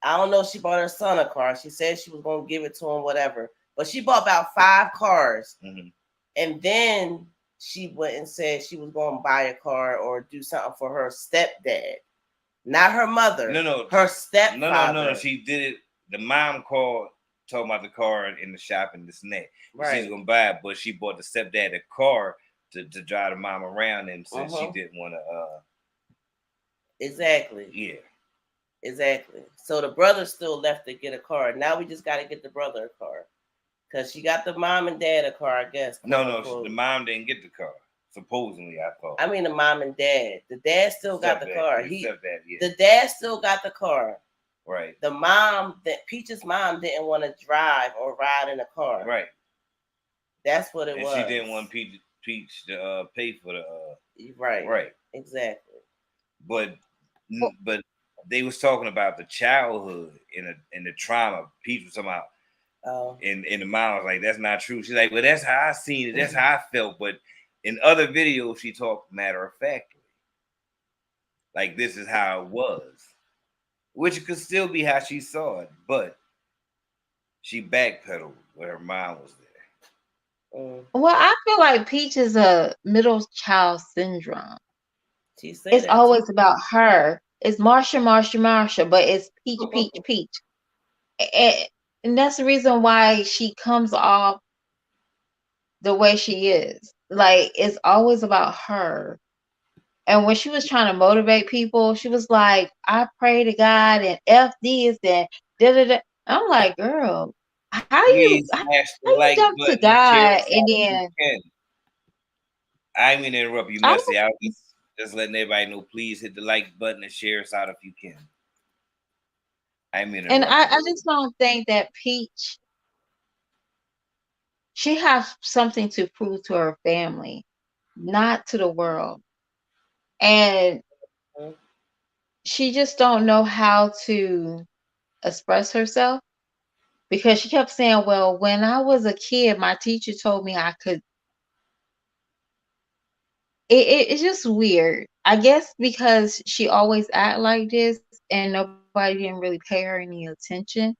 I don't know if she bought her son a car. She said she was going to give it to him, whatever. But she bought about 5 cars. And then she went and said she was going to buy a car or do something for her stepdad. Not her mother. No. Her stepfather. No. She did it. The mom called, talking about the car in the shop and this and that. Right. She's going to buy it, but she bought the stepdad a car to drive the mom around, and since she didn't want to. Exactly. Yeah. Exactly. So the brother still left to get a car. Now we just got to get the brother a car. Because she got the mom and dad a car, I guess. No, the mom didn't get the car. Supposedly, I thought. I mean the mom and dad. The dad still got the car. The dad still got the car. Right. The mom, that Peach's mom didn't want to drive or ride in a car. Right. That's what it was. She didn't want Peach to pay for the. Right. Right. Exactly. But they was talking about the childhood and the trauma. Peach was talking about. And the mom was like, "That's not true." She's like, "Well, that's how I seen it. That's how I felt." But in other videos, she talked matter of factly, like this is how it was, which could still be how she saw it, but she backpedaled when her mom was there. Well, I feel like Peach is a middle child syndrome. It's always about her. It's Marsha, but it's Peach. And that's the reason why she comes off the way she is. Like, it's always about her. And when she was trying to motivate people, she was like, I pray to God and F this and da da da. I'm like, girl, how you jump to God and then I mean to interrupt you, Messy. I was just letting everybody know, please hit the like button and share us out if you can. I mean, and I just don't think that Peach, she has something to prove to her family, not to the world. And she just don't know how to express herself because she kept saying, well, when I was a kid, my teacher told me I could. It's just weird. I guess because she always act like this and nobody didn't really pay her any attention.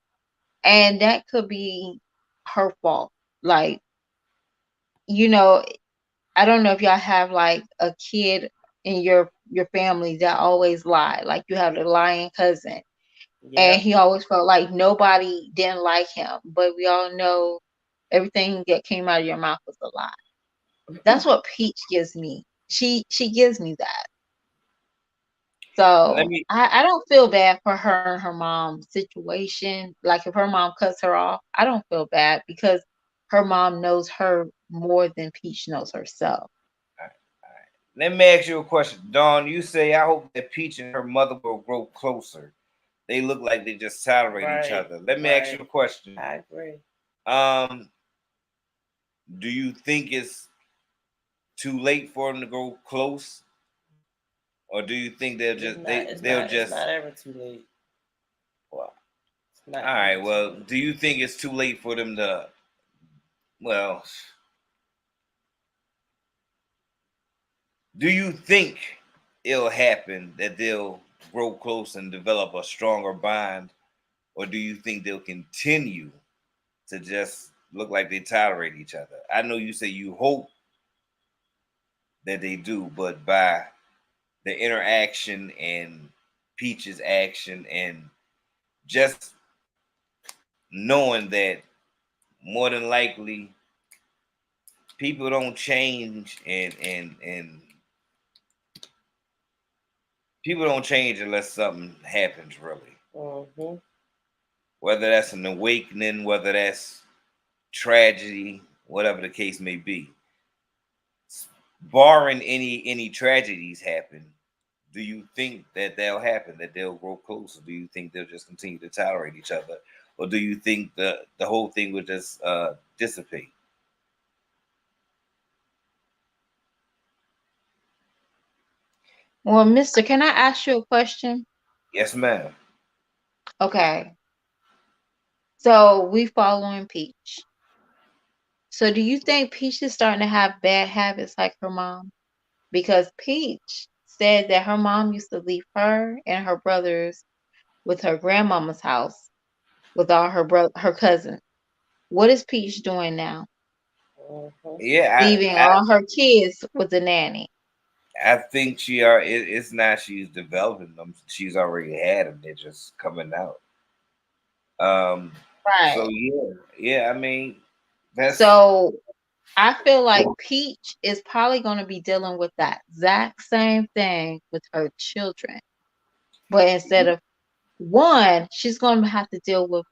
And that could be her fault. Like, you know, I don't know if y'all have like a kid in your family that always lie. Like you have the lying cousin, Yeah. and he always felt like nobody didn't like him, but we all know everything that came out of your mouth was a lie. That's what Peach gives me. She gives me that. Let So me I don't feel bad for her and her mom's situation. Like if her mom cuts her off, I don't feel bad because her mom knows her more than Peach knows herself. let me ask you a question, Dawn. You say I hope that Peach and her mother will grow closer. They look like they just tolerate each Right. other. Let me ask you Right. a question. I agree. Um, do you think it's too late for them to go close, or do you think they'll It's just not. It's they'll not. It's just not ever too late. well, It's not all ever right. too Well, late. do you think it's too late for them to? Well, do you think it'll happen that they'll grow close and develop a stronger bond, or do you think they'll continue to just look like they tolerate each other? I know you say you hope that they do, but by the interaction and Peach's action and just knowing that more than likely people don't change and people don't change unless something happens really. Mm-hmm. Whether that's an awakening, whether that's tragedy, whatever the case may be. Barring any tragedies happen, do you think that they'll happen, that they'll grow closer? Do you think they'll just continue to tolerate each other? Or do you think the whole thing will just dissipate? Well, Mister, can I ask you a question? Yes, ma'am. Okay. So we following Peach. So do you think Peach is starting to have bad habits like her mom? Because Peach said that her mom used to leave her and her brothers with her grandmama's house with all her cousins. What is Peach doing now? Mm-hmm. Yeah, Leaving all her kids with the nanny. I think she are. It's not she's developing them. She's already had them. They're just coming out. Um. So Right. yeah. I mean, that's So I feel like Peach is probably going to be dealing with that exact same thing with her children. But instead of one, she's going to have to deal with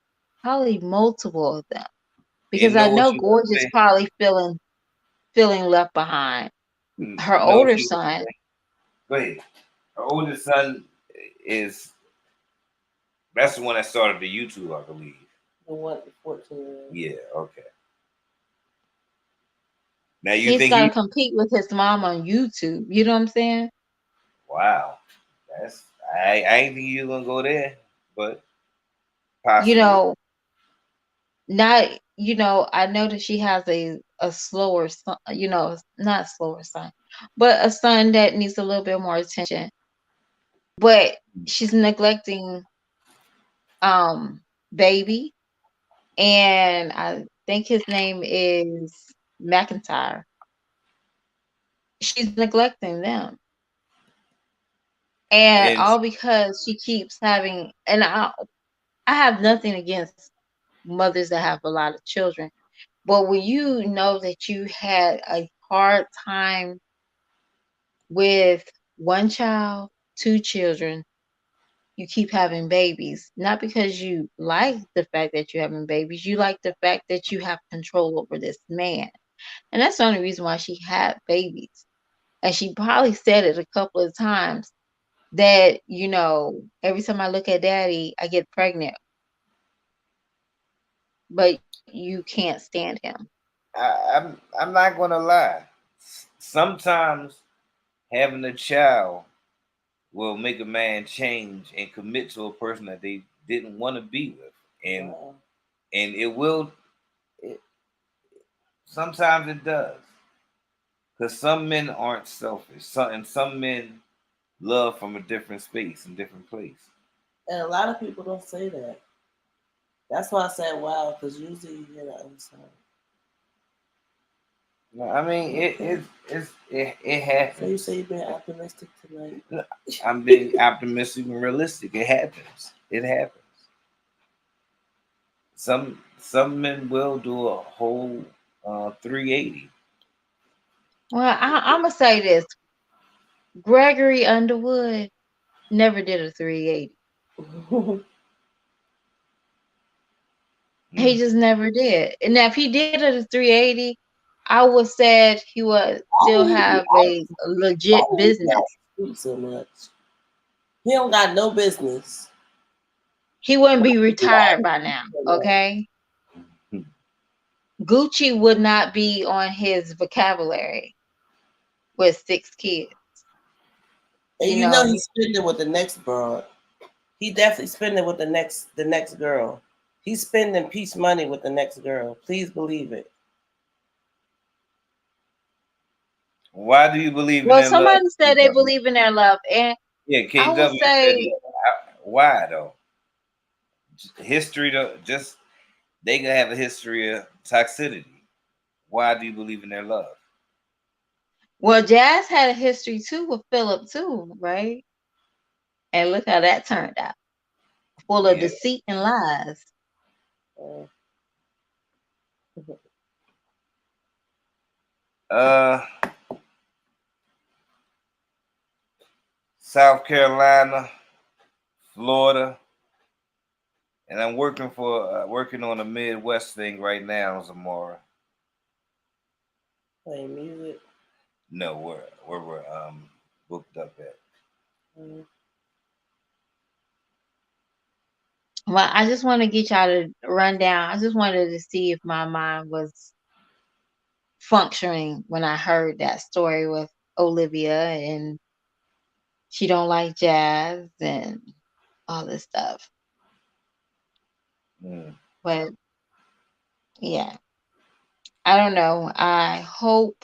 probably multiple of them. you Because I know what know she gonna Gorgeous say. probably feeling left behind. Her You know what older she gonna son, say. Go ahead. Her oldest son is that's the one that started the YouTube, I believe. The one, 14. Yeah. Okay. Now you he's think got to he? compete with his mom on YouTube. You know what I'm saying? Wow. That's I ain't think you were gonna go there, but You possibly. know, not I know that she has a slower son, not slower son, but a son that needs a little bit more attention. But she's neglecting baby, and I think his name is McIntyre. She's neglecting them. And And all because she keeps having, and I have nothing against mothers that have a lot of children. But when you know that you had a hard time with one child, two children, you keep having babies, not because you like the fact that you're having babies, you like the fact that you have control over this man. And that's the only reason why she had babies. And she probably said it a couple of times that, every time I look at daddy, I get pregnant, but you can't stand him. I'm not gonna lie. Sometimes having a child will make a man change and commit to a person that they didn't want to be with, and Wow. and it will. It, sometimes it does, because some men aren't selfish. Some men love from a different space and different place. And a lot of people don't say that. That's why I said wow, because usually you hear the other side. No, I mean it happens. So you say you've been optimistic tonight? I'm being optimistic and realistic. It happens. It happens. Some men will do a whole 380. Well, I'm gonna say this: Gregory Underwood never did a 380. He Mm. just never did. And now, if he did a 380, I would said he would still have a Why legit do he business. sleep so much? He don't got no business. He wouldn't be retired by now. Okay, Gucci would not be on his vocabulary with 6 kids. And You you know know, he's spending with the next broad. He definitely spending with the next girl. He's spending peace money with the next girl. Please believe it. Why do you believe in well, their love? somebody said they believe in their love, and Yeah, I would KW said say, why though? History though, just they can have a history of toxicity. Why do you believe in their love? well, Jazz had a history too with Philip too, right? And look how that turned out, full of Yeah. deceit and lies. Uh, Uh, South Carolina, Florida, and I'm working on a Midwest thing right now, Zamora. Playing music. No, we're booked up at. Uh, Well, I just want to get y'all to run down. I just wanted to see if my mind was functioning when I heard that story with Olivia and she don't like jazz and all this stuff. Mm. But yeah, I don't know. I hope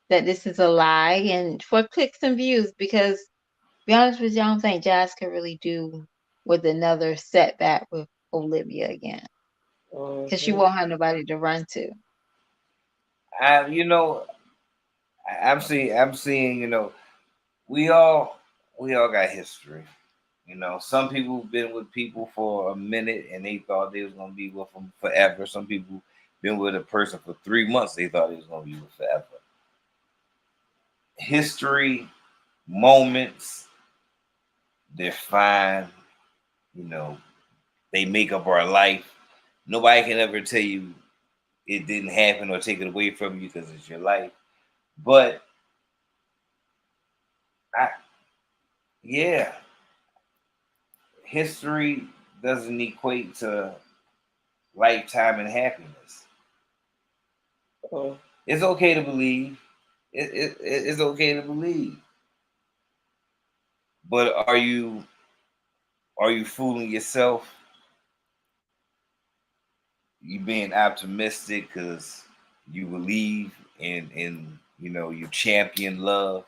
that this is a lie and for clicks and views because to be honest with you, I don't think Jazz can really do with another setback with Olivia again. Because she uh-huh. won't have nobody to run to. I, you know, I'm seeing, we all we all got history. Some people been with people for a minute and they thought they was gonna be with them forever. Some people been with a person for 3 months, they thought they was gonna be with forever. History, moments, they're fine. You know, they make up our life. Nobody can ever tell you it didn't happen or take it away from you because it's your life. But I, yeah, history doesn't equate to lifetime and happiness. Uh, It's okay to believe. It's okay to believe. But are you fooling yourself? You being optimistic because you believe in you champion love.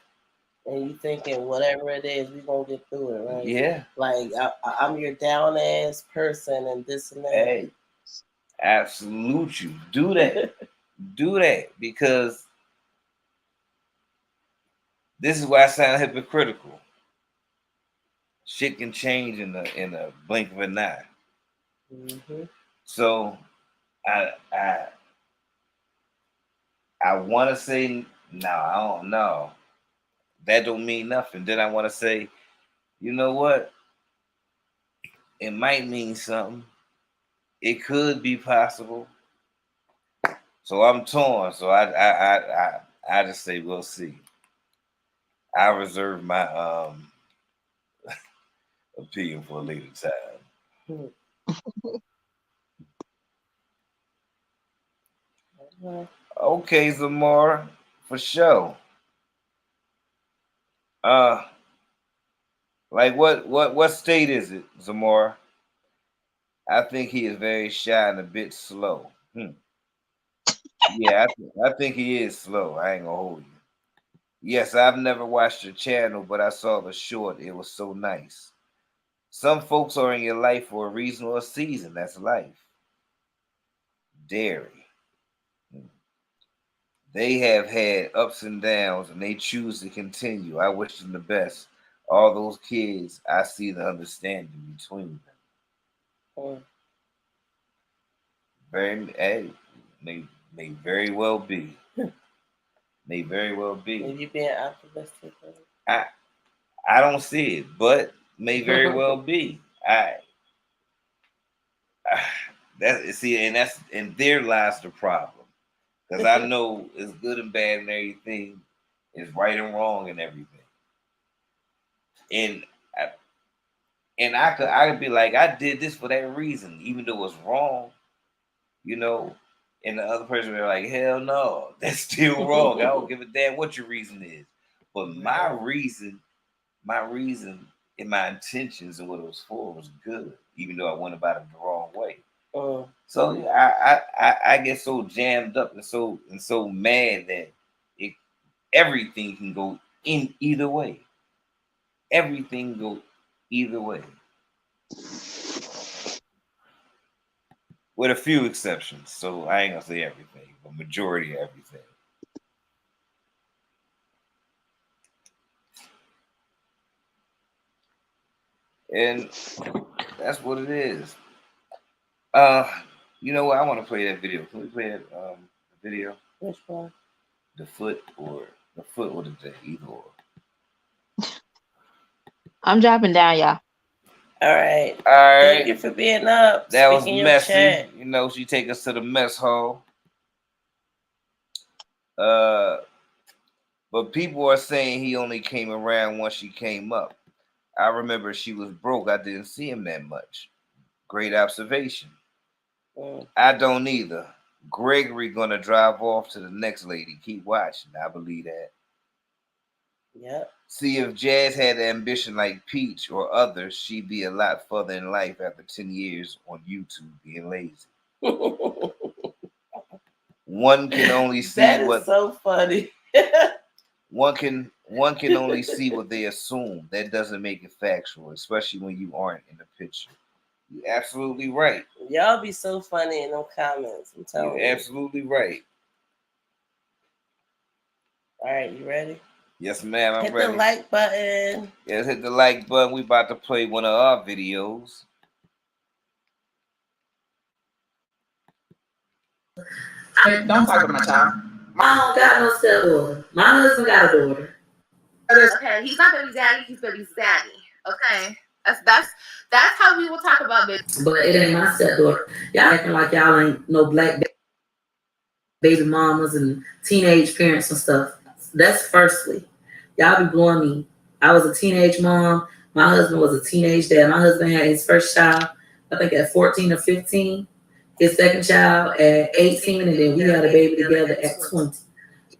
and you thinking whatever it is, we gonna get through it, right? Yeah. Like I'm your down ass person and this and that. Hey, absolute you. Do that. Do that because this is why I sound hypocritical. Shit can change in a blink of an eye. Mm-hmm. So I I I want to say no. I don't know. That don't mean nothing. Then I want to say, you know what? It might mean something. It could be possible. So I'm torn. So I just say we'll see. I reserve my opinion for a later time. Okay, Zamora, for sure. Uh, like what state is it, Zamora? I think he is very shy and a bit slow. Yeah, I think he is slow. I ain't gonna hold you. Yes, I've never watched your channel, but I saw the short. It was so nice. Some folks are in your life for a reason or a season. That's life. Dairy. They have had ups and downs, and they choose to continue. I wish them the best. All those kids, I see the understanding between them. Mm. Hey, may very well be. May very well be. Are you being optimistic? I don't see it, but may very well be. And there lies the problem. Because I know it's good and bad and everything, it's right and wrong and everything. And I could be like, I did this for that reason, even though it's wrong, you know. And the other person will be like, hell no, that's still wrong. I don't give a damn what your reason is. But my reason and my intentions and what it was for was good, even though I went about it the wrong way. So I get so jammed up and so mad that everything can go in either way. Everything go either way, with a few exceptions. So I ain't gonna say everything, but majority of everything. And that's what it is. You know what? I want to play that video. Can we play that video? Which one? The foot or the day, either or. I'm dropping down, y'all. All right. All right. Thank you for being up. That was messy. You know, she take us to the mess hall. But people are saying he only came around once she came up. I remember she was broke. I didn't see him that much. Great observation. I don't either. Gregory gonna drive off to the next lady. Keep watching. I believe that. Yep. See, if Jazz had ambition like Peach or others, she'd be a lot further in life after 10 years on YouTube being lazy. One can only see that is so funny. one can only see what they assume. That doesn't make it factual, especially when you aren't in the picture. You're absolutely right. Y'all be so funny in them comments. I'm telling you. You're absolutely right. All right, you ready? Yes, ma'am. I'm ready. Hit the like button. Yes, hit the like button. We about to play one of our videos. Don't talk to my child. I don't got no stepdaughter. My husband got a daughter. Okay, he's not baby daddy, he's baby daddy. Okay. That's how we will talk about baby. But it ain't my stepdaughter. Y'all acting like y'all ain't no black baby mamas and teenage parents and stuff. That's firstly. Y'all be blowing me. I was a teenage mom. My husband was a teenage dad. My husband had his first child, I think at 14 or 15. His second child at 18, and then we had a baby together at 20.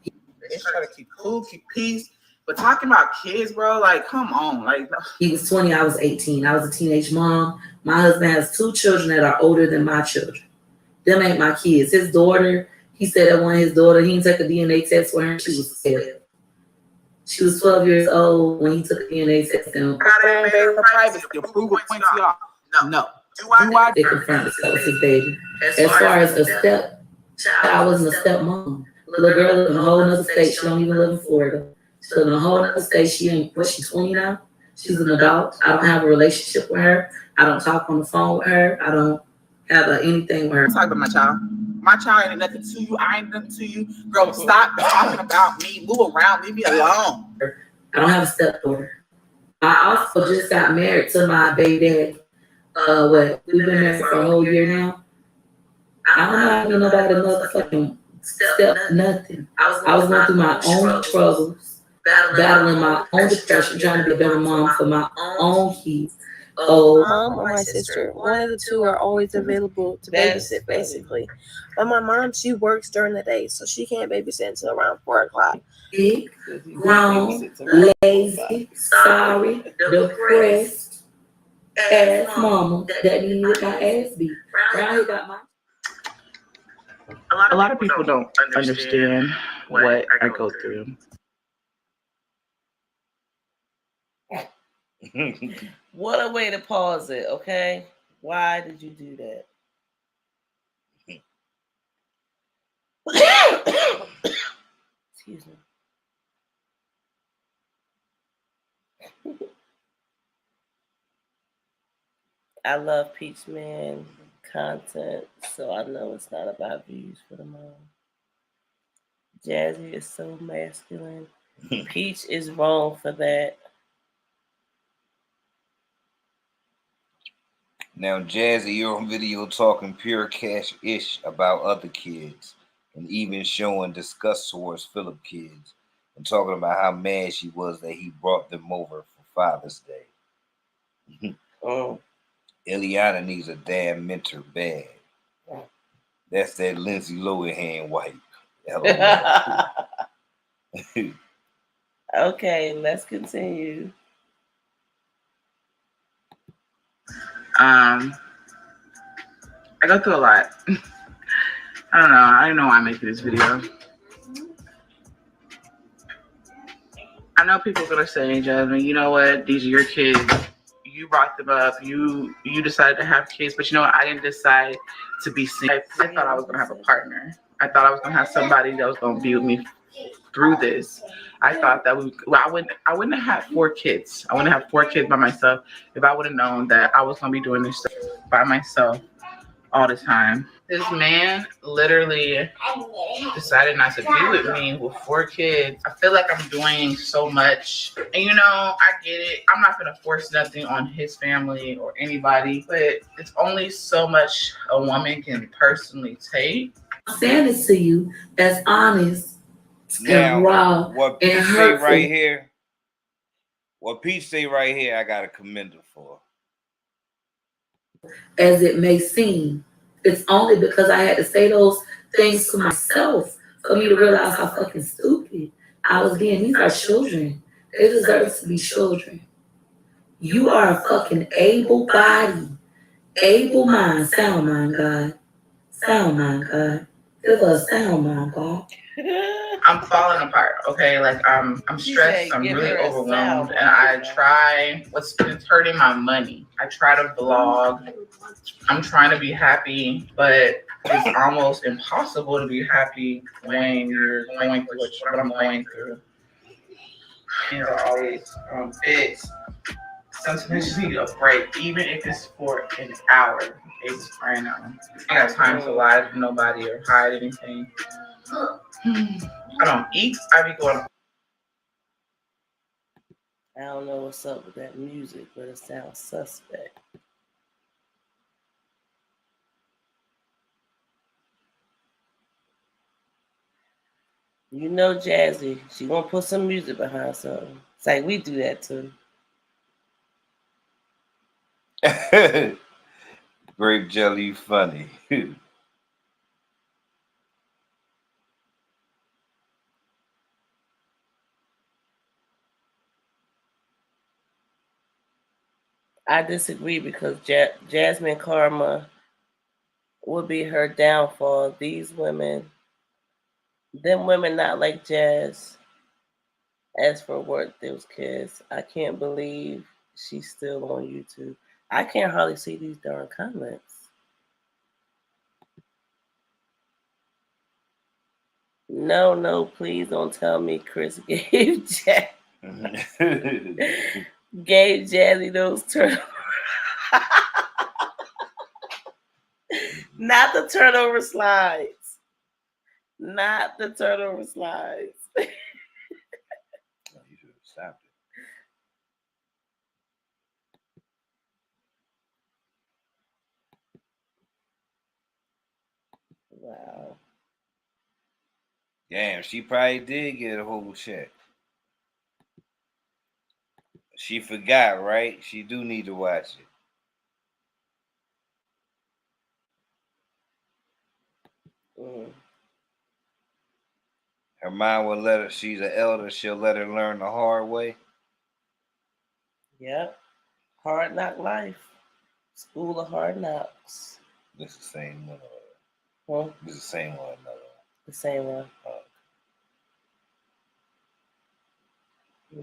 They try to keep cool, keep peace. But talking about kids, bro, like, come on. Like, no. He was 20, I was 18. I was a teenage mom. My husband has 2 children that are older than my children. Them ain't my kids. His daughter, he said that one of his daughter, he didn't take a DNA test for her. She was 12. She was 12 years old when he took a DNA test. And the approval points you off. No. They confirmed it. That was his baby. As far as a step, I wasn't a stepmom. The little girl lived in a whole other state. She don't even live in Florida. She lives in a whole other state. She ain't, she's 20 now. She's an adult. I don't have a relationship with her. I don't talk on the phone with her. I don't have anything with her. Talk about my child. My child ain't nothing to you. I ain't nothing to you. Girl, stop talking about me. Move around. Leave me alone. I don't have a stepdaughter. I also just got married to my baby daddy. We've been married for a whole year now. I don't have nobody motherfucking step nothing. I was going through my own struggles, battling my own depression, trying to be a better mom for my own kids. Oh, mom or my sister, one of the two are always available to babysit, basically. But my mom, she works during the day, so she can't babysit until around 4 o'clock. Big, grown, lazy, sorry, depressed ass mama that needed my ass beat. Around here got my. A lot of people don't understand what I go through. What a way to pause it, okay? Why did you do that? Excuse me. I love Peach Man content, so I know it's not about views for the mom. Jazzy is so masculine. Peach is wrong for that. Now, Jazzy, you're on video talking pure cash-ish about other kids and even showing disgust towards Philip kids and talking about how mad she was that he brought them over for Father's Day. Ileana needs a damn mentor bad. That's that Lindsay Lohan wipe. Okay, let's continue. I go through a lot. I don't know. I don't know why I'm making this video. I know people are gonna say, Jasmine, you know what? These are your kids. You brought them up. You decided to have kids, but you know what? I didn't decide to be single. I thought I was gonna have a partner. I thought I was gonna have somebody that was gonna be with me through this. I thought that I wouldn't have had 4 kids. I wouldn't have 4 kids by myself if I would have known that I was gonna be doing this stuff by myself all the time. This man literally decided not to be with me with 4 kids. I feel like I'm doing so much. And you know, I get it. I'm not going to force nothing on his family or anybody, but it's only so much a woman can personally take. I'm saying this to you as honest now, and raw what and Peach say hurtful. right here, what Peach say right here, I got to commend her for. As it may seem, it's only because I had to say those things to myself for me to realize how fucking stupid I was being. These are children. They deserve to be children. You are a fucking able body, able mind, sound mind, God. Sound mind, God. Give us sound mind, God. I'm falling apart, okay? Like I'm stressed, I'm really overwhelmed, and I try it's hurting my money. I try to vlog. I'm trying to be happy, but it's almost impossible to be happy when you're going through what I'm going through. Things are always fixed. Sometimes you just need a break, even if it's for an hour. It's right now. I don't have time to lie to nobody or hide anything. I don't eat. I be going. I don't know what's up with that music, but it sounds suspect. You know Jazzy, she gonna put some music behind something. It's like we do that too. Grape jelly funny. I disagree because Jasmine Karma would be her downfall. These women, them women not like Jazz. As for Work Those Kids, I can't believe she's still on YouTube. I can't hardly see these darn comments. No, please don't tell me Chris gave gave Jazzy those turnovers. Not the turnover slides. Not the turnover slides. You should have stopped it. Wow. Damn, she probably did get a whole check. She forgot, right? She do need to watch it. Her mom will let her, she's an elder, she'll let her learn the hard way. Yep. Hard Knock Life. School of Hard Knocks. This is the same one. Huh? This is the same one. The same one.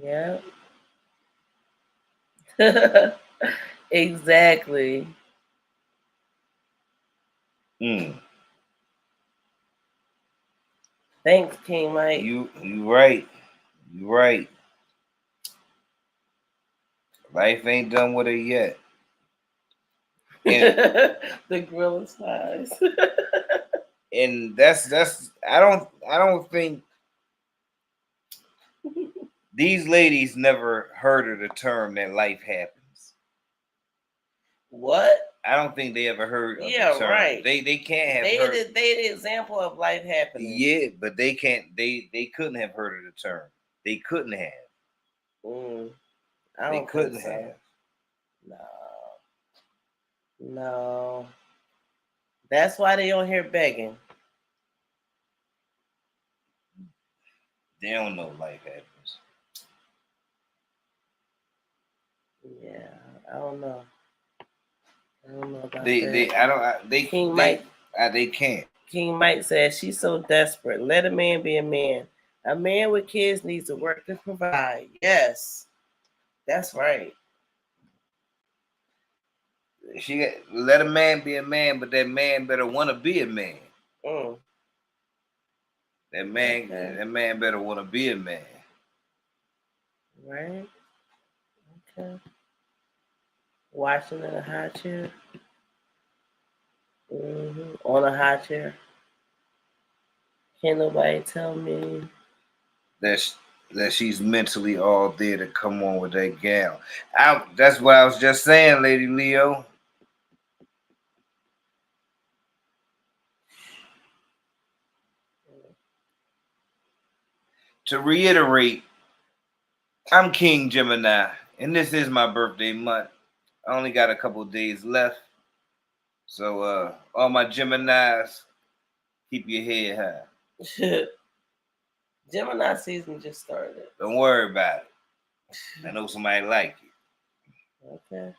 Yep. Exactly. Thanks, King Mike. You right. You right. Life ain't done with her yet. The grill is size. And that's I don't think these ladies never heard of the term that life happens. What? I don't think they ever heard of the term. Right. They can't have they heard. They the example of life happening. Yeah, but they can't. They couldn't have heard of the term. They couldn't have. I don't they couldn't think so. have. No. That's why they on here begging. They don't know life happens. Yeah, I don't know. I don't know about that. King Mike. They can't. King Mike says she's so desperate. Let a man be a man. A man with kids needs to work to provide. Yes, that's right. Let a man be a man, but that man better want to be a man. That man better want to be a man. Right. Okay. Watching in a high chair. On a high chair. Can't nobody tell me that she's mentally all there to come on with that gal. That's what I was just saying, Lady Leo. To reiterate, I'm King Gemini, and this is my birthday month. I only got a couple days left. So, all my Geminis, keep your head high. Gemini season just started. Don't worry about it. I know somebody like you. Okay.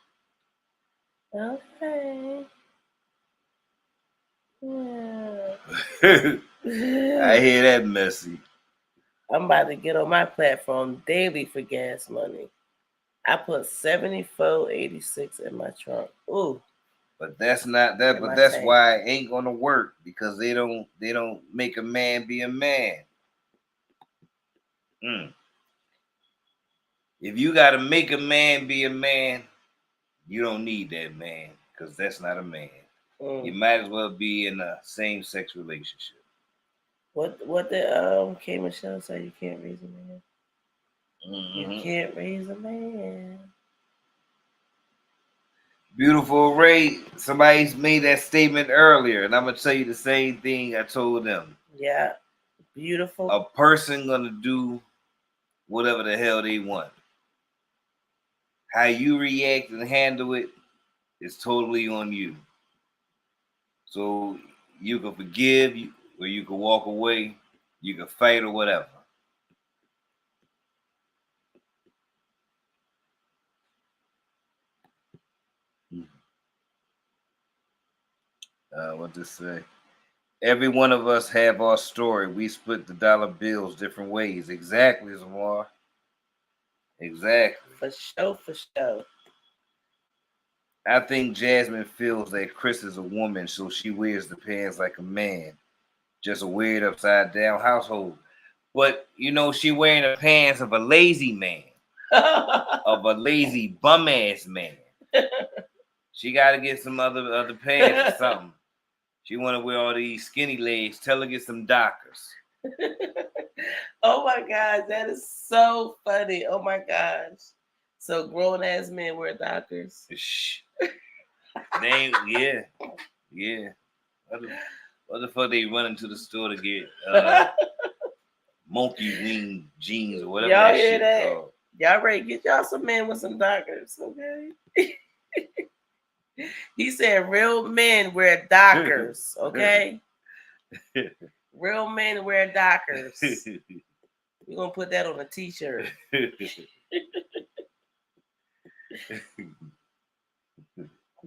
Yeah. I hear that, Messy. I'm about to get on my platform daily for gas money. I put $74.86 in my trunk. Ooh. But that's not that. But that's why it ain't gonna work, because they don't make a man be a man. If you gotta make a man be a man, you don't need that man, because that's not a man. You might as well be in a same-sex relationship. What did K Michelle say? You can't raise a man. You can't raise a man. Beautiful Ray, somebody made that statement earlier, and I'm gonna tell you the same thing I told them. Yeah, beautiful. A person gonna do whatever the hell they want. How you react and handle it is totally on you. So you can forgive, or you can walk away, you can fight or whatever. What to say? Every one of us have our story. We split the dollar bills different ways. Exactly, Zamar. Exactly. For sure. I think Jasmine feels that Chris is a woman, so she wears the pants like a man. Just a weird upside down household. But, she wearing the pants of a lazy man. Of a lazy bum-ass man. She got to get some other pants or something. She want to wear all these skinny legs. Tell her to get some Dockers. Oh my gosh, that is so funny. Oh my gosh. So grown ass men wear Dockers. Shh. Yeah. What the fuck they run into the store to get monkey wing jeans or whatever? Y'all that hear shit that? called. Y'all ready? Get y'all some men with some Dockers, okay? He said real men wear Dockers, okay? Real men wear Dockers. We're gonna put that on a t-shirt.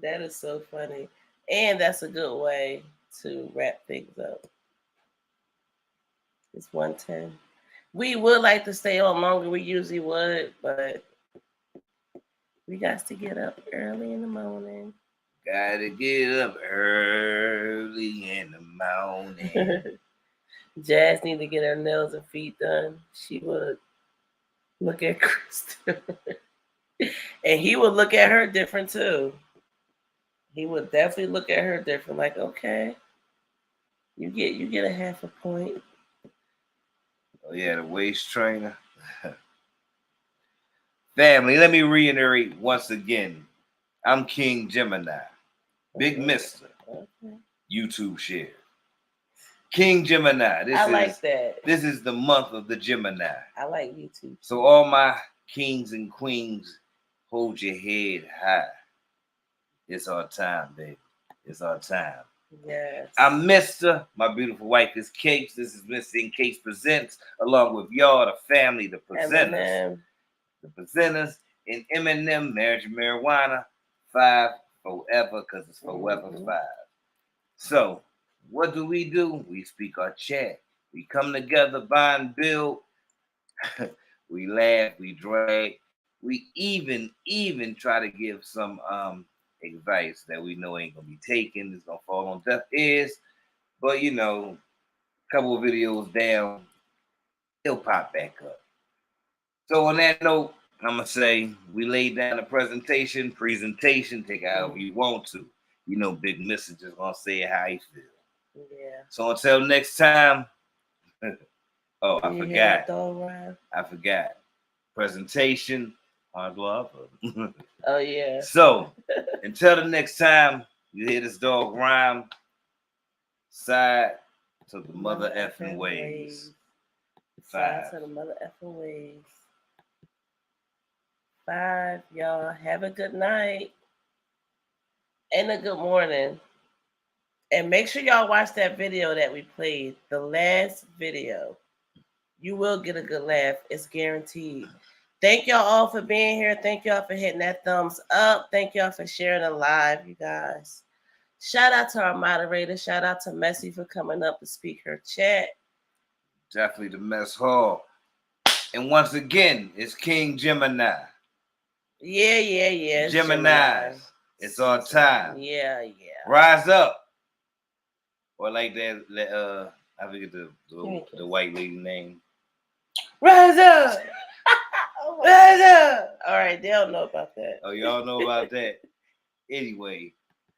That is so funny. And that's a good way to wrap things up. It's 1:10. We would like to stay on longer. We usually would, but we got to get up early in the morning. Gotta get up early in the morning. Jazz need to get her nails and feet done. She would look at Chris and he would look at her different too. He would definitely look at her different, like, okay, you get a half a point. Oh yeah, the waist trainer. Family, let me reiterate once again. I'm King Gemini. Big Mister. Okay. YouTube share. King Gemini. I like that. This is the month of the Gemini. I like YouTube. So all my kings and queens, hold your head high. It's our time, baby. It's our time. Yes. I'm Mr. My beautiful wife is Cakes. This is MISTA&CAKZ Presents, along with y'all, the family, the presenters. Eminem. The presenters in Eminem, Marriage and Marijuana, 5 forever, because it's forever 5. So, what do? We speak our chat. We come together, buy and build. We laugh, we drag. We even try to give some advice that we know ain't gonna be taken. It's gonna fall on deaf ears. But you know, a couple of videos down, it'll pop back up. So on that note, I'm gonna say we laid down the presentation, take it however you want to. You know, Big Mister just gonna say it how he feel. Yeah. So until next time. Oh, I forgot. I forgot. Presentation, hard love. Oh yeah. So until the next time you hear this dog rhyme, side to the mother effing ways. 5. Side to the mother effing ways. 5, y'all. Have a good night and a good morning. And make sure y'all watch that video that we played, the last video. You will get a good laugh. It's guaranteed. Thank y'all all for being here. Thank y'all for hitting that thumbs up. Thank y'all for sharing the live, you guys. Shout out to our moderator. Shout out to Messy for coming up to speak her chat. Definitely the mess hall. And once again, it's King Gemini. Yeah. Gemini. It's our time. Yeah. Rise up. Or like that, I forget the white lady name. Rise up! Rise up! All right, they don't know about that. Oh, y'all know about that? Anyway,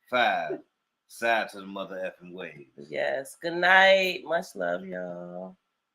5. Side to the mother effing ways. Yes. Good night. Much love, y'all.